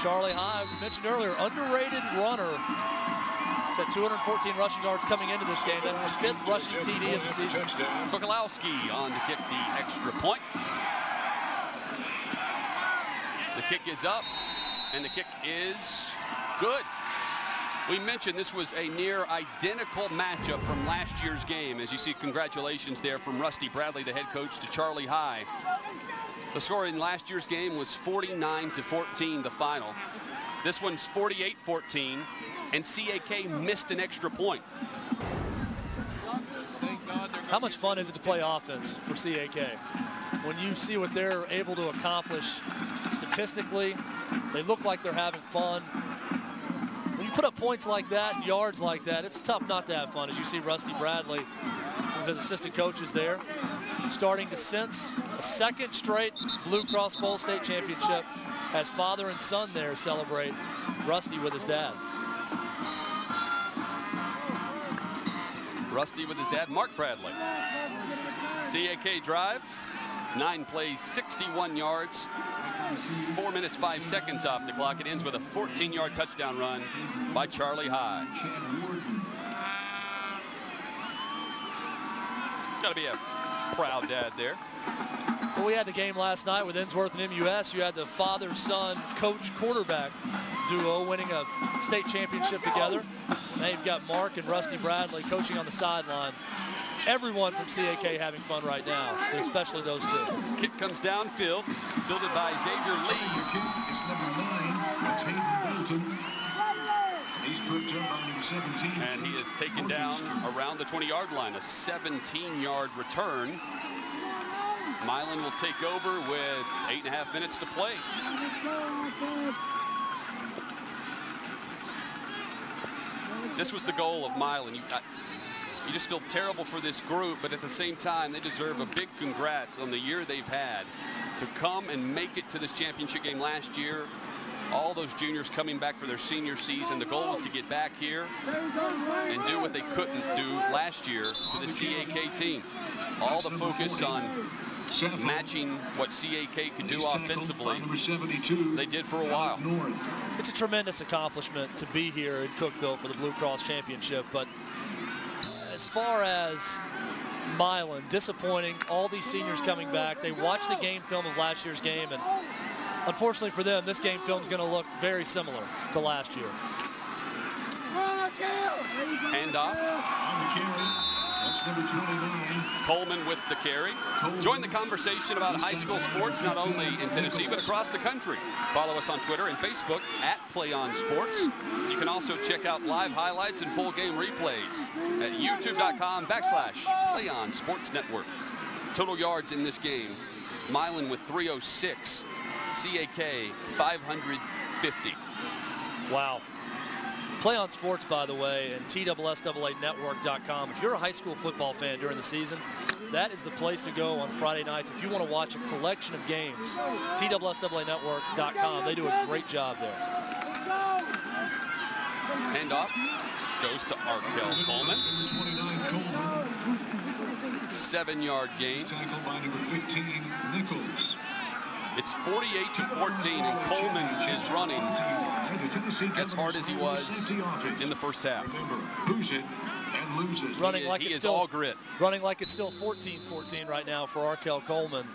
Charlie High, we mentioned earlier, underrated runner. He's had 214 rushing yards coming into this game. That's his 5th rushing TD of the season. Sokolowski on to kick the extra point. The kick is up, and the kick is good. We mentioned this was a near identical matchup from last year's game. As you see, congratulations there from Rusty Bradley, the head coach, to Charlie High. The score in last year's game was 49-14, the final. This one's 48-14, and CAK missed an extra point. How much fun is it to play offense for CAK? When you see what they're able to accomplish statistically, they look like they're having fun. When you put up points like that and yards like that, it's tough not to have fun. As you see Rusty Bradley, some of his assistant coaches there, starting to sense a 2nd straight BlueCross Bowl state championship as father and son there celebrate Rusty with his dad. Rusty with his dad, Mark Bradley. CAK drive, 9 plays, 61 yards, 4 minutes, 5 seconds off the clock. It ends with a 14-yard touchdown run by Charlie High. Got to be a proud dad there. Well, we had the game last night with Innsworth and MUS. You had the father-son coach-quarterback duo winning a state championship together. Now you've got Mark and Rusty Bradley coaching on the sideline. Everyone from CAK having fun right now, especially those 2. Kick comes downfield, fielded by Xavier Lee. And he is taken down around the 20-yard line, a 17-yard return. Milan will take over with 8.5 minutes to play. This was the goal of Milan. You just feel terrible for this group, but at the same time, they deserve a big congrats on the year they've had to come and make it to this championship game last year. All those juniors coming back for their senior season. The goal was to get back here and do what they couldn't do last year to the CAK team. All the focus on matching what CAK could do offensively, they did for a while. It's a tremendous accomplishment to be here in Cookeville for the BlueCross Championship, but as far as Milan, disappointing, all these seniors coming back. They watched the game film of last year's game, and unfortunately for them, this game film is going to look very similar to last year. Handoff. Coleman with the carry. Join the conversation about high school sports, not only in Tennessee, but across the country. Follow us on Twitter and Facebook @PlayOnSports. You can also check out live highlights and full game replays at youtube.com/PlayOnSportsNetwork. Total yards in this game, Milan with 306, CAK 550. Wow. Play on Sports, by the way, and TSSAA If you're a high school football fan during the season, that is the place to go on Friday nights. If you want to watch a collection of games, TSSAA They do a great job there. Handoff goes to Arkell Coleman. 7-yard gain. It's 48-14, and Coleman is running as hard as he was in the first half. Running like he it's is still all grit. Running like it's still 14-14 right now for Arkell Coleman,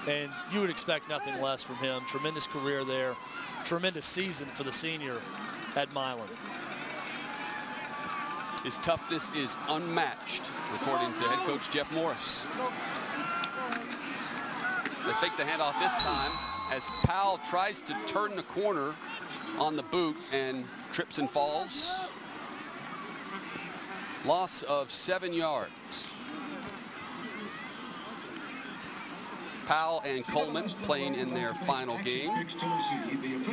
and you would expect nothing less from him. Tremendous career there, tremendous season for the senior at Milan. His toughness is unmatched, according to head coach Jeff Morris. They fake the handoff this time as Powell tries to turn the corner on the boot and trips and falls. Loss of 7 yards. Powell and Coleman playing in their final game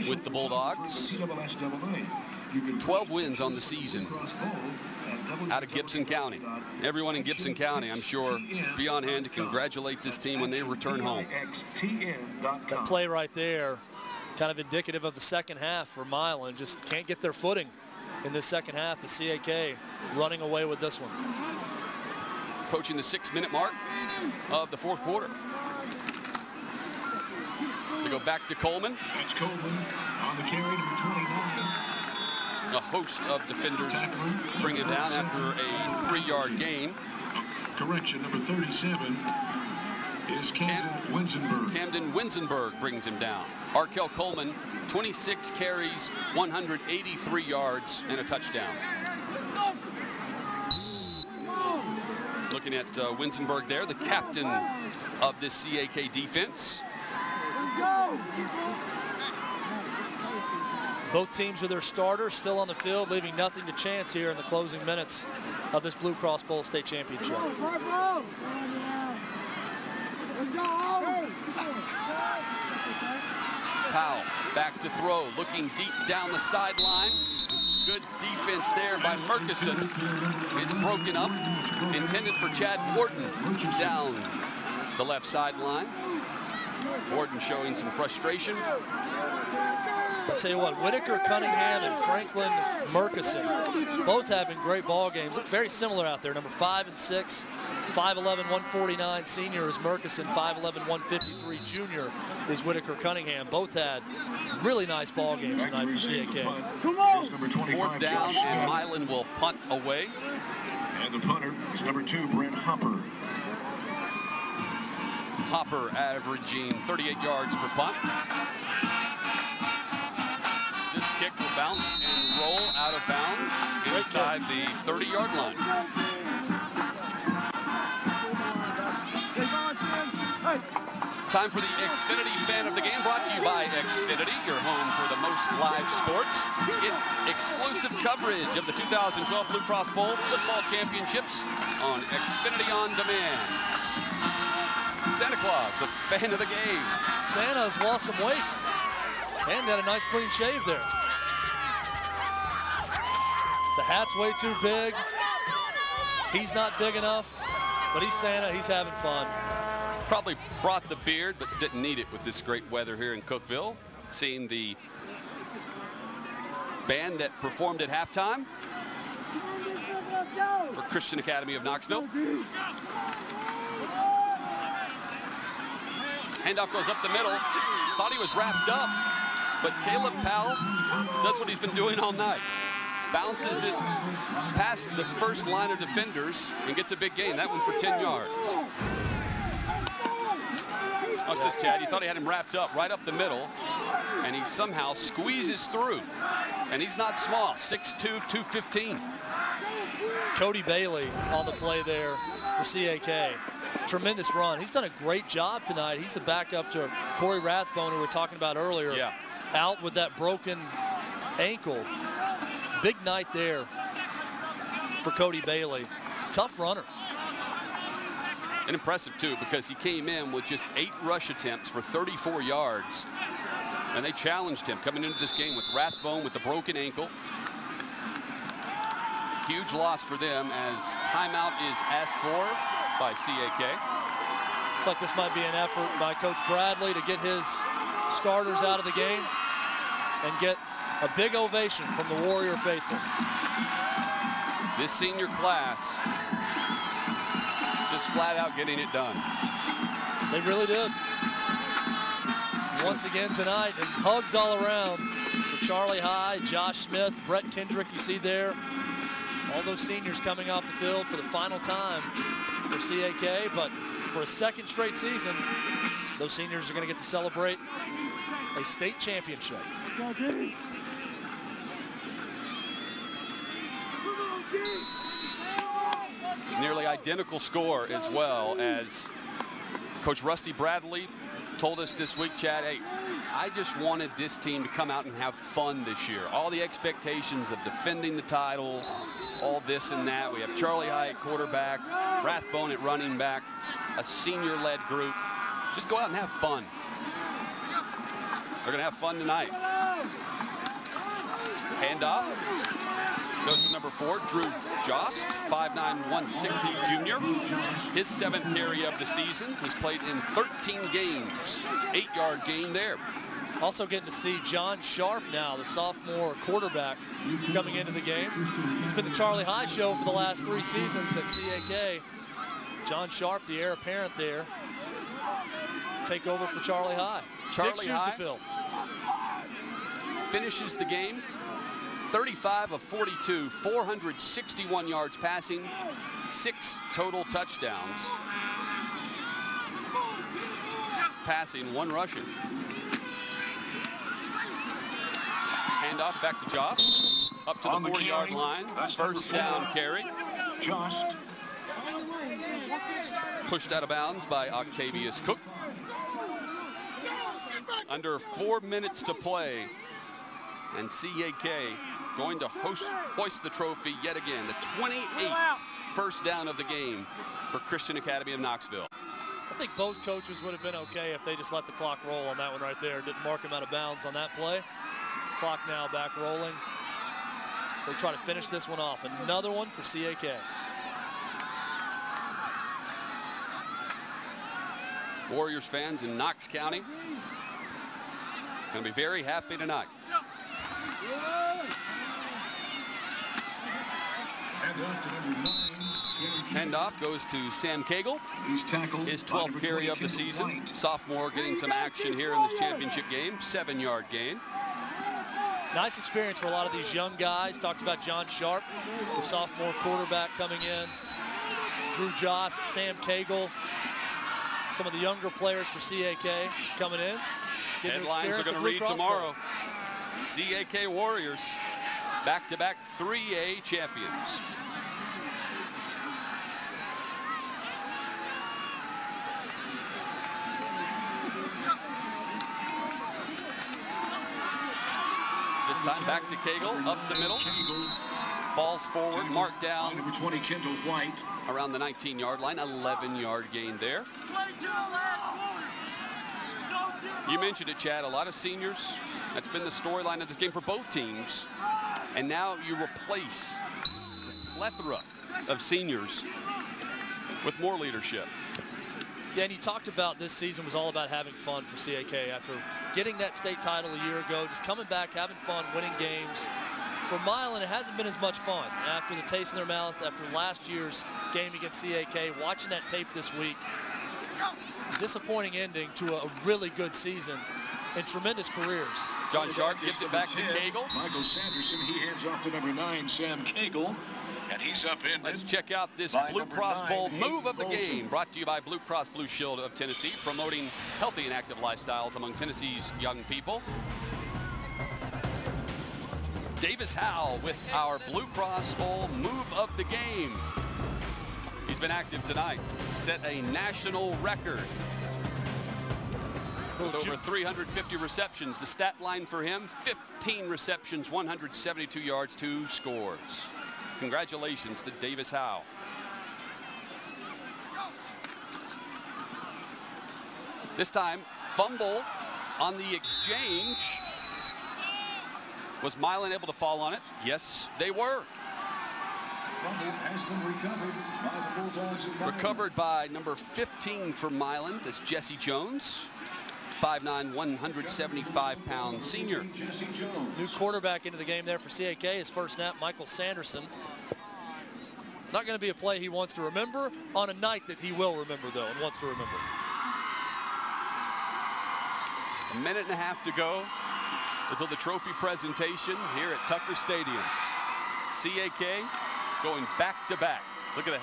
with the Bulldogs. 12 wins on the season out of Gibson County. Everyone in Gibson County, I'm sure, be on hand to congratulate this team when they return home. That play right there, kind of indicative of the second half for Milan. Just can't get their footing in this second half. The CAK running away with this one. Approaching the 6-minute mark of the fourth quarter. They go back to Coleman. That's Coleman on the carry, number 29. A host of defenders bring him down after a 3-yard gain. Correction, number 37 is Camden Winsenberg. Camden Winsenberg brings him down. Arkell Coleman, 26 carries, 183 yards, and a touchdown. Looking at Winsenberg there, the captain of this CAK defense. Both teams with their starters still on the field, leaving nothing to chance here in the closing minutes of this Blue Cross Bowl State Championship. Powell back to throw, looking deep down the sideline. Good defense there by Murkison. It's broken up, intended for Chad Warden down the left sideline. Warden showing some frustration. I'll tell you what, Whitaker, Cunningham, and Franklin Murkison, both having great ball games. Look very similar out there. Number 5 and 6, 5'11", 149 senior is Murkison, 5'11", 153 junior is Whitaker Cunningham. Both had really nice ball games tonight for CAK. Fourth down, and Milan will punt away. And the punter is number 2, Brent Hopper. Hopper averaging 38 yards per punt. This kick will bounce and roll out of bounds inside the 30-yard line. Time for the Xfinity Fan of the Game, brought to you by Xfinity, your home for the most live sports. Get exclusive coverage of the 2012 Blue Cross Bowl Football Championships on Xfinity On Demand. Santa Claus, the fan of the game. Santa's lost some weight and got a nice clean shave there. The hat's way too big. He's not big enough, but he's Santa. He's having fun. Probably brought the beard, but didn't need it with this great weather here in Cookeville. Seeing the band that performed at halftime for Christian Academy of Knoxville. Handoff goes up the middle. Thought he was wrapped up, but Caleb Powell does what he's been doing all night. Bounces it past the first line of defenders and gets a big gain. That one for 10 yards. Watch this, Chad. You thought he had him wrapped up right up the middle, and he somehow squeezes through. And he's not small, 6'2", 215. Cody Bailey on the play there for CAK. Tremendous run. He's done a great job tonight. He's the backup to Corey Rathbone, who we were talking about earlier. Yeah. Out with that broken ankle. Big night there for Cody Bailey. Tough runner. And impressive, too, because he came in with just 8 rush attempts for 34 yards. And they challenged him coming into this game with Rathbone with the broken ankle. Huge loss for them as timeout is asked for by CAK. Looks like this might be an effort by Coach Bradley to get his starters out of the game and get a big ovation from the Warrior faithful. This senior class just flat out getting it done. They really did. Once again tonight, and hugs all around for Charlie High, Josh Smith, Brett Kendrick, you see there. All those seniors coming off the field for the final time for CAK, but for a second straight season, those seniors are going to get to celebrate a state championship. Nearly identical score as well, as Coach Rusty Bradley told us this week, Chad, hey, I just wanted this team to come out and have fun this year. All the expectations of defending the title, all this and that. We have Charlie High at quarterback, Rathbone at running back, a senior-led group. Just go out and have fun. They're going to have fun tonight. Handoff goes to number 4, Drew Jost, 5'9", 160 junior. His 7th carry of the season. He's played in 13 games. 8-yard gain there. Also getting to see John Sharp now, the sophomore quarterback, coming into the game. It's been the Charlie High show for the last 3 seasons at CAK. John Sharp, the heir apparent there, to take over for Charlie High. Big shoes to fill. Finishes the game 35 of 42, 461 yards passing, 6 total touchdowns. Passing, 1 rushing. Handoff back to Jost. Up to the 40-yard line. First down carry. Jost. Pushed out of bounds by Octavius Cook. Under 4 minutes to play. And CAK going to hoist the trophy yet again. The 28th first down of the game for Christian Academy of Knoxville. I think both coaches would have been okay if they just let the clock roll on that one right there. Didn't mark him out of bounds on that play. Clock now back rolling. So they try to finish this one off. Another one for CAK. Warriors fans in Knox County going to be very happy tonight. Handoff goes to Sam Cagle. His 12th carry of the season. Sophomore getting some action here in this championship game. 7-yard gain. Nice experience for a lot of these young guys. Talked about John Sharp, the sophomore quarterback coming in. Drew Jost, Sam Cagle. Some of the younger players for CAK coming in. Headlines are going to read tomorrow. CAK Warriors, back-to-back 3A champions. This time back to Cagle, up the middle. Falls forward, marked down. Number 20, Kendall White. Around the 19-yard line, 11-yard gain there. You mentioned it, Chad, a lot of seniors. That's been the storyline of this game for both teams. And now you replace the plethora of seniors with more leadership. Yeah, and you talked about this season was all about having fun for CAK after getting that state title a year ago, just coming back, having fun, winning games. For Milan, it hasn't been as much fun after the taste in their mouth, after last year's game against CAK, watching that tape this week. Disappointing ending to a really good season and tremendous careers. John Sharp gives it back to Cagle. Michael Sanderson, he hands off to number 9, Sam Cagle. And he's up in. Let's check out this Blue Cross Bowl move of the game, brought to you by Blue Cross Blue Shield of Tennessee, promoting healthy and active lifestyles among Tennessee's young people. Davis Howell with our Blue Cross Bowl move of the game. He's been active tonight, set a national record with over 350 receptions. The stat line for him, 15 receptions, 172 yards, 2 scores. Congratulations to Davis Howell. This time, fumble on the exchange. Was Milan able to fall on it? Yes, they were. Recovered by number 15 for Milan. That's Jesse Jones. 5'9", 175-pound senior. New quarterback into the game there for CAK. His first snap, Michael Sanderson. Not going to be a play he wants to remember on a night that he will remember, though, and wants to remember. A minute and a half to go until the trophy presentation here at Tucker Stadium. CAK going back-to-back. Look at that.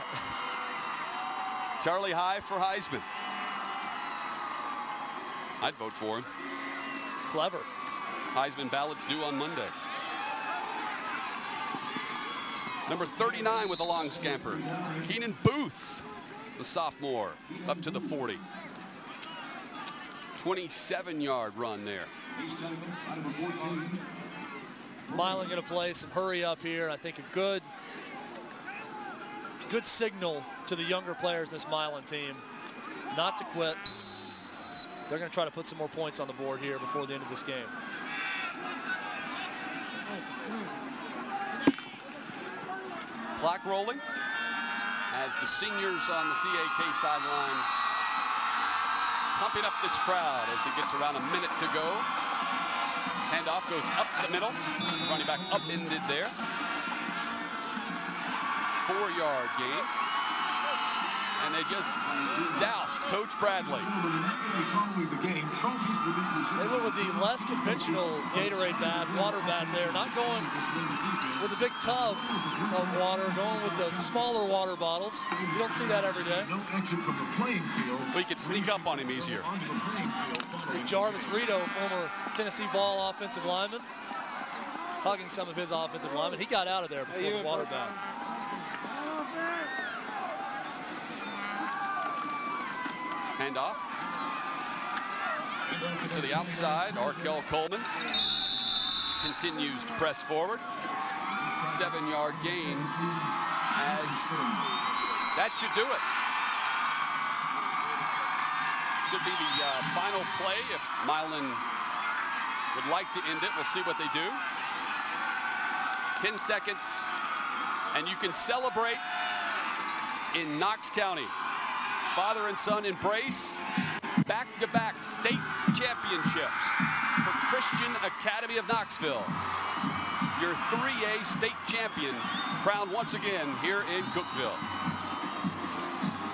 Charlie High for Heisman. I'd vote for him. Clever. Heisman ballots due on Monday. Number 39 with the long scamper. Keenan Booth, the sophomore, up to the 40. 27-yard run there. Milan going to play some hurry up here. I think a good signal to the younger players in this Milan team not to quit. They're going to try to put some more points on the board here before the end of this game. Clock rolling as the seniors on the CAK sideline pumping up this crowd as it gets around a minute to go. Handoff goes up the middle. Running back upended there. 4-yard gain. And they just doused Coach Bradley. They went with the less conventional Gatorade bath, water bath there, not going with the big tub of water, going with the smaller water bottles. You don't see that every day. Well, you could sneak up on him easier. Jarvis Rito, former Tennessee Vol offensive lineman, hugging some of his offensive linemen. He got out of there before the water bath. Handoff to the outside. Arkell Coleman continues to press forward. 7-yard gain as that should do it. Should be the final play if Milan would like to end it. We'll see what they do. 10 seconds and you can celebrate in Knox County. Father and son embrace back-to-back state championships for Christian Academy of Knoxville. Your 3A state champion crowned once again here in Cookeville.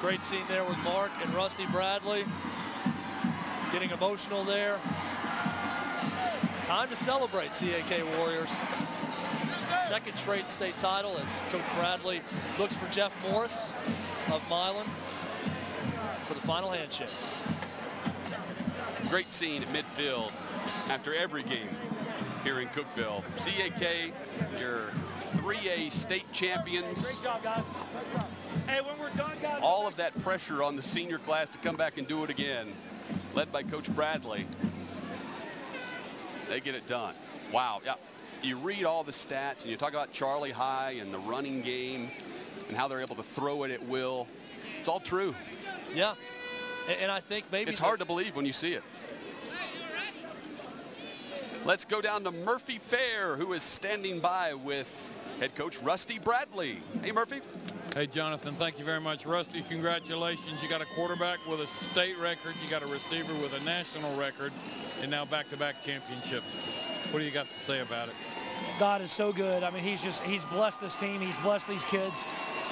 Great scene there with Mark and Rusty Bradley getting emotional there. Time to celebrate, CAK Warriors. Second straight state title as Coach Bradley looks for Jeff Morris of Milan for the final handshake. Great scene at midfield after every game here in Cookeville. CAK, your 3A state champions. Great job, guys. Hey, when we're done, guys. All of that pressure on the senior class to come back and do it again, led by Coach Bradley. They get it done. Wow. Yeah. You read all the stats and you talk about Charlie High and the running game and how they're able to throw it at will. It's all true. Yeah, and I think maybe it's hard to believe when you see it. Let's go down to Murphy Fair, who is standing by with head coach Rusty Bradley. Hey, Murphy. Hey, Jonathan, thank you very much. Rusty, congratulations. You got a quarterback with a state record, you got a receiver with a national record, and now back-to-back championships. What do you got to say about it? God is so good. I mean, he's blessed this team. He's blessed these kids.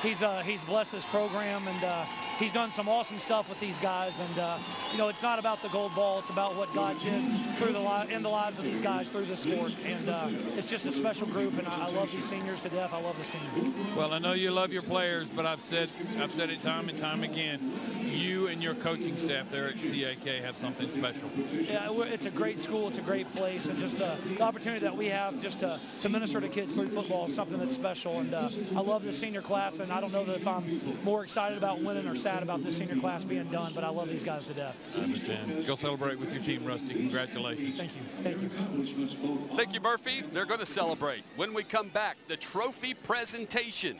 He's blessed this program, and he's done some awesome stuff with these guys. And you know, it's not about the gold ball. It's about what God did through in the lives of these guys through this sport. And it's just a special group, and I love these seniors to death. I love this team. Well, I know you love your players, but I've said it time and time again. You and your coaching staff there at CAK have something special. Yeah, it's a great school. It's a great place, and just the opportunity that we have just to minister to kids through football is something that's special. And I love the senior class, and I don't know that if I'm more excited about winning or sad about this senior class being done, but I love these guys to death. I understand. Go celebrate with your team, Rusty. Congratulations. Thank you. Thank you. Thank you, Murphy. They're going to celebrate. When we come back, the trophy presentation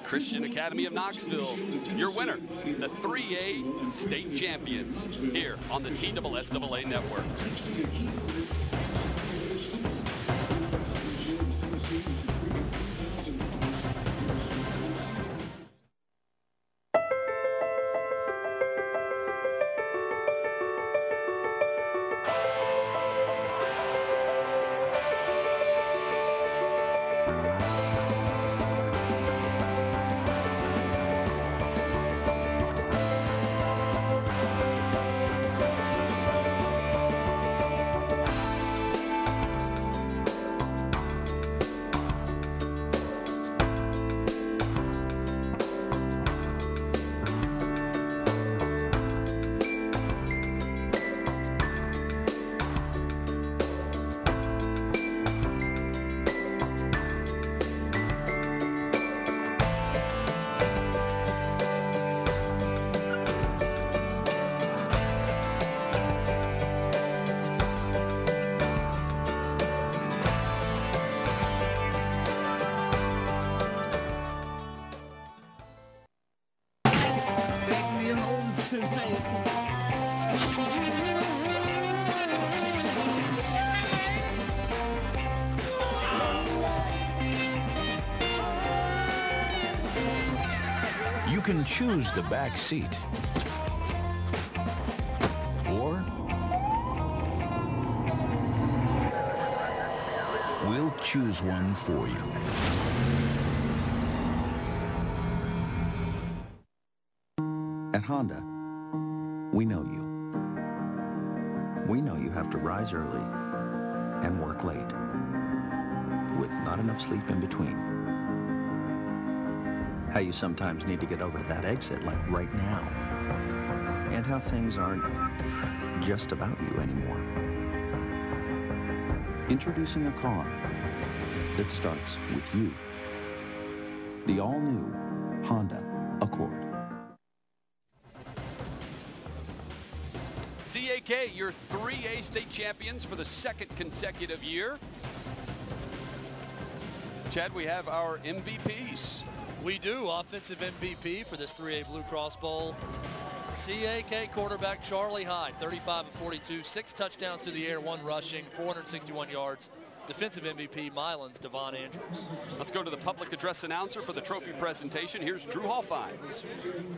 Christian Academy of Knoxville, your winner, the 3A state champions, here on the TSSAA Network. You can choose the back seat, or we'll choose one for you. At Honda, we know you. We know you have to rise early and work late, with not enough sleep in between. How you sometimes need to get over to that exit, like right now. And how things aren't just about you anymore. Introducing a car that starts with you. The all-new Honda Accord. CAK, your 3A state champions for the second consecutive year. Chad, we have our MVPs. We do. Offensive MVP for this 3A Blue Cross Bowl. CAK quarterback Charlie High, 35 of 42, 6 touchdowns through the air, 1 rushing, 461 yards. Defensive MVP, Milan's Devon Andrews. Let's go to the public address announcer for the trophy presentation. Here's Drew Hallfines.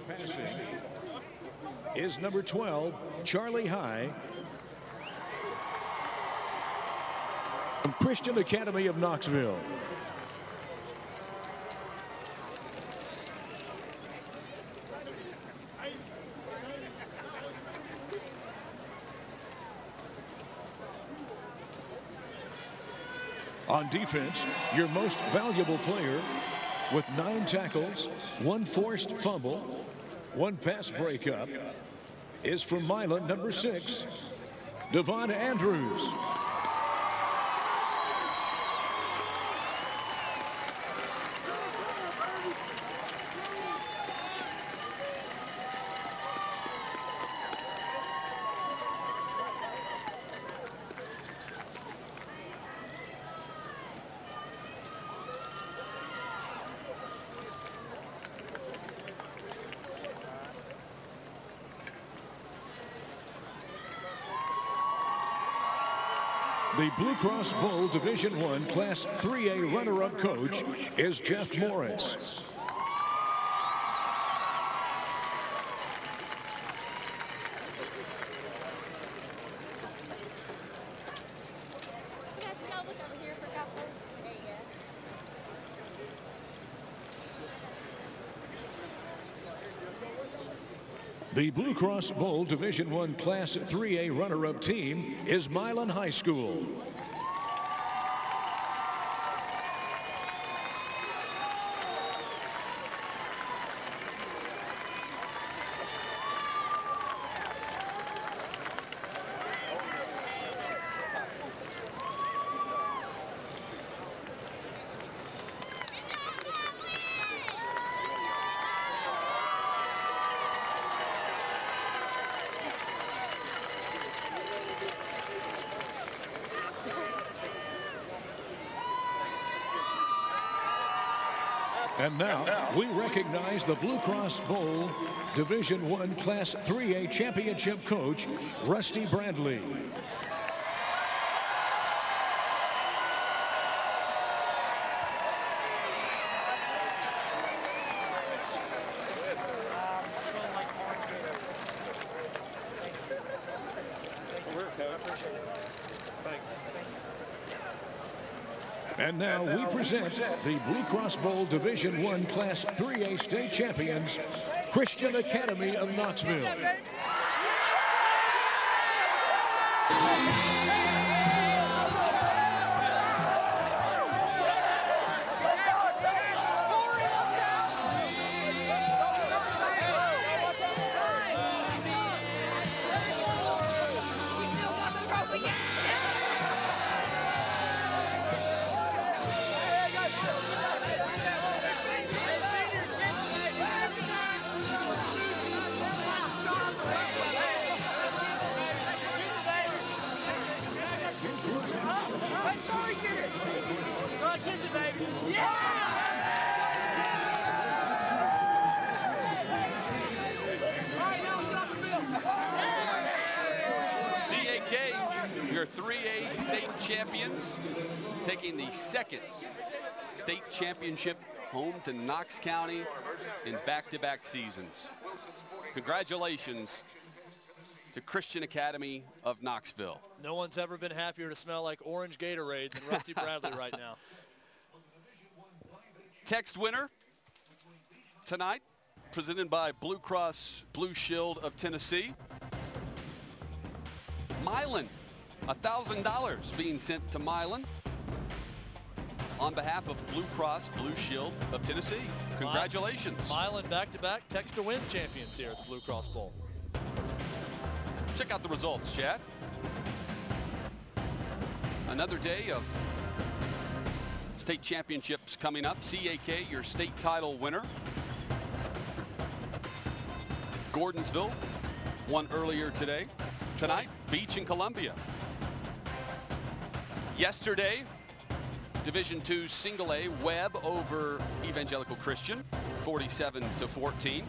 Passing is number 12, Charlie High, from Christian Academy of Knoxville. On defense, your most valuable player with 9 tackles, 1 forced fumble, 1 pass breakup is from Milan, number 6, Devon Andrews. The Blue Cross Bowl Division I Class 3A runner-up coach is Jeff Morris. The Blue Cross Bowl Division I Class 3A runner-up team is Milan High School. And now we recognize the Blue Cross Bowl Division I Class 3A Championship coach, Rusty Bradley. And now we present the Blue Cross Bowl Division I Class 3A State Champions, Christian Academy of Knoxville. CAK, your 3A state champions, taking the second state championship home to Knox County in back-to-back seasons. Congratulations to Christian Academy of Knoxville. No one's ever been happier to smell like orange Gatorade than Rusty Bradley right now. Text winner tonight, presented by Blue Cross Blue Shield of Tennessee. Milan, $1,000 being sent to Milan on behalf of Blue Cross Blue Shield of Tennessee. Congratulations. Milan back-to-back text to win champions here at the Blue Cross Bowl. Check out the results, Chad. Another day of state championships coming up. CAK, your state title winner. Gordonsville won earlier today. Tonight, Beach and Columbia. Yesterday, Division II Single A, Webb over Evangelical Christian, 47-14.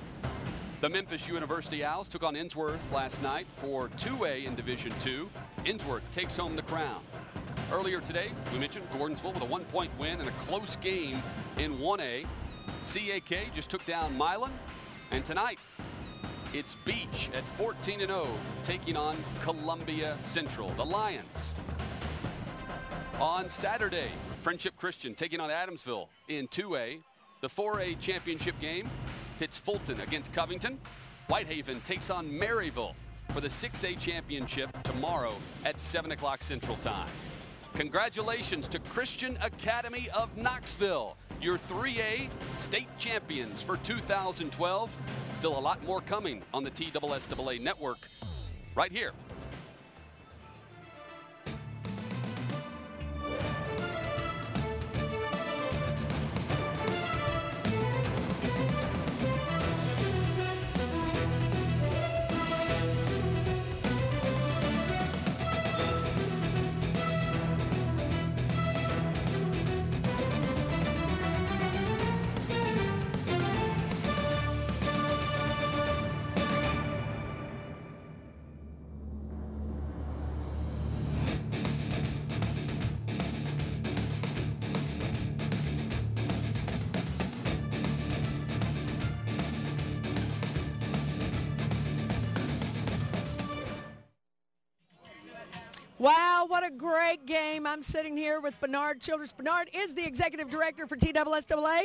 The Memphis University Owls took on Innsworth last night for 2A in Division II. Innsworth takes home the crown. Earlier today, we mentioned Gordonsville with a 1-point win and a close game in 1A. CAK just took down Milan. And tonight, it's Beach at 14-0, taking on Columbia Central, the Lions. On Saturday, Friendship Christian taking on Adamsville in 2A. The 4A championship game pits Fulton against Covington. Whitehaven takes on Maryville for the 6A championship tomorrow at 7 o'clock Central Time. Congratulations to Christian Academy of Knoxville, your 3A state champions for 2012. Still a lot more coming on the TSSAA network right here. Wow, what a great game. I'm sitting here with Bernard Childress. Bernard is the executive director for TSSAA.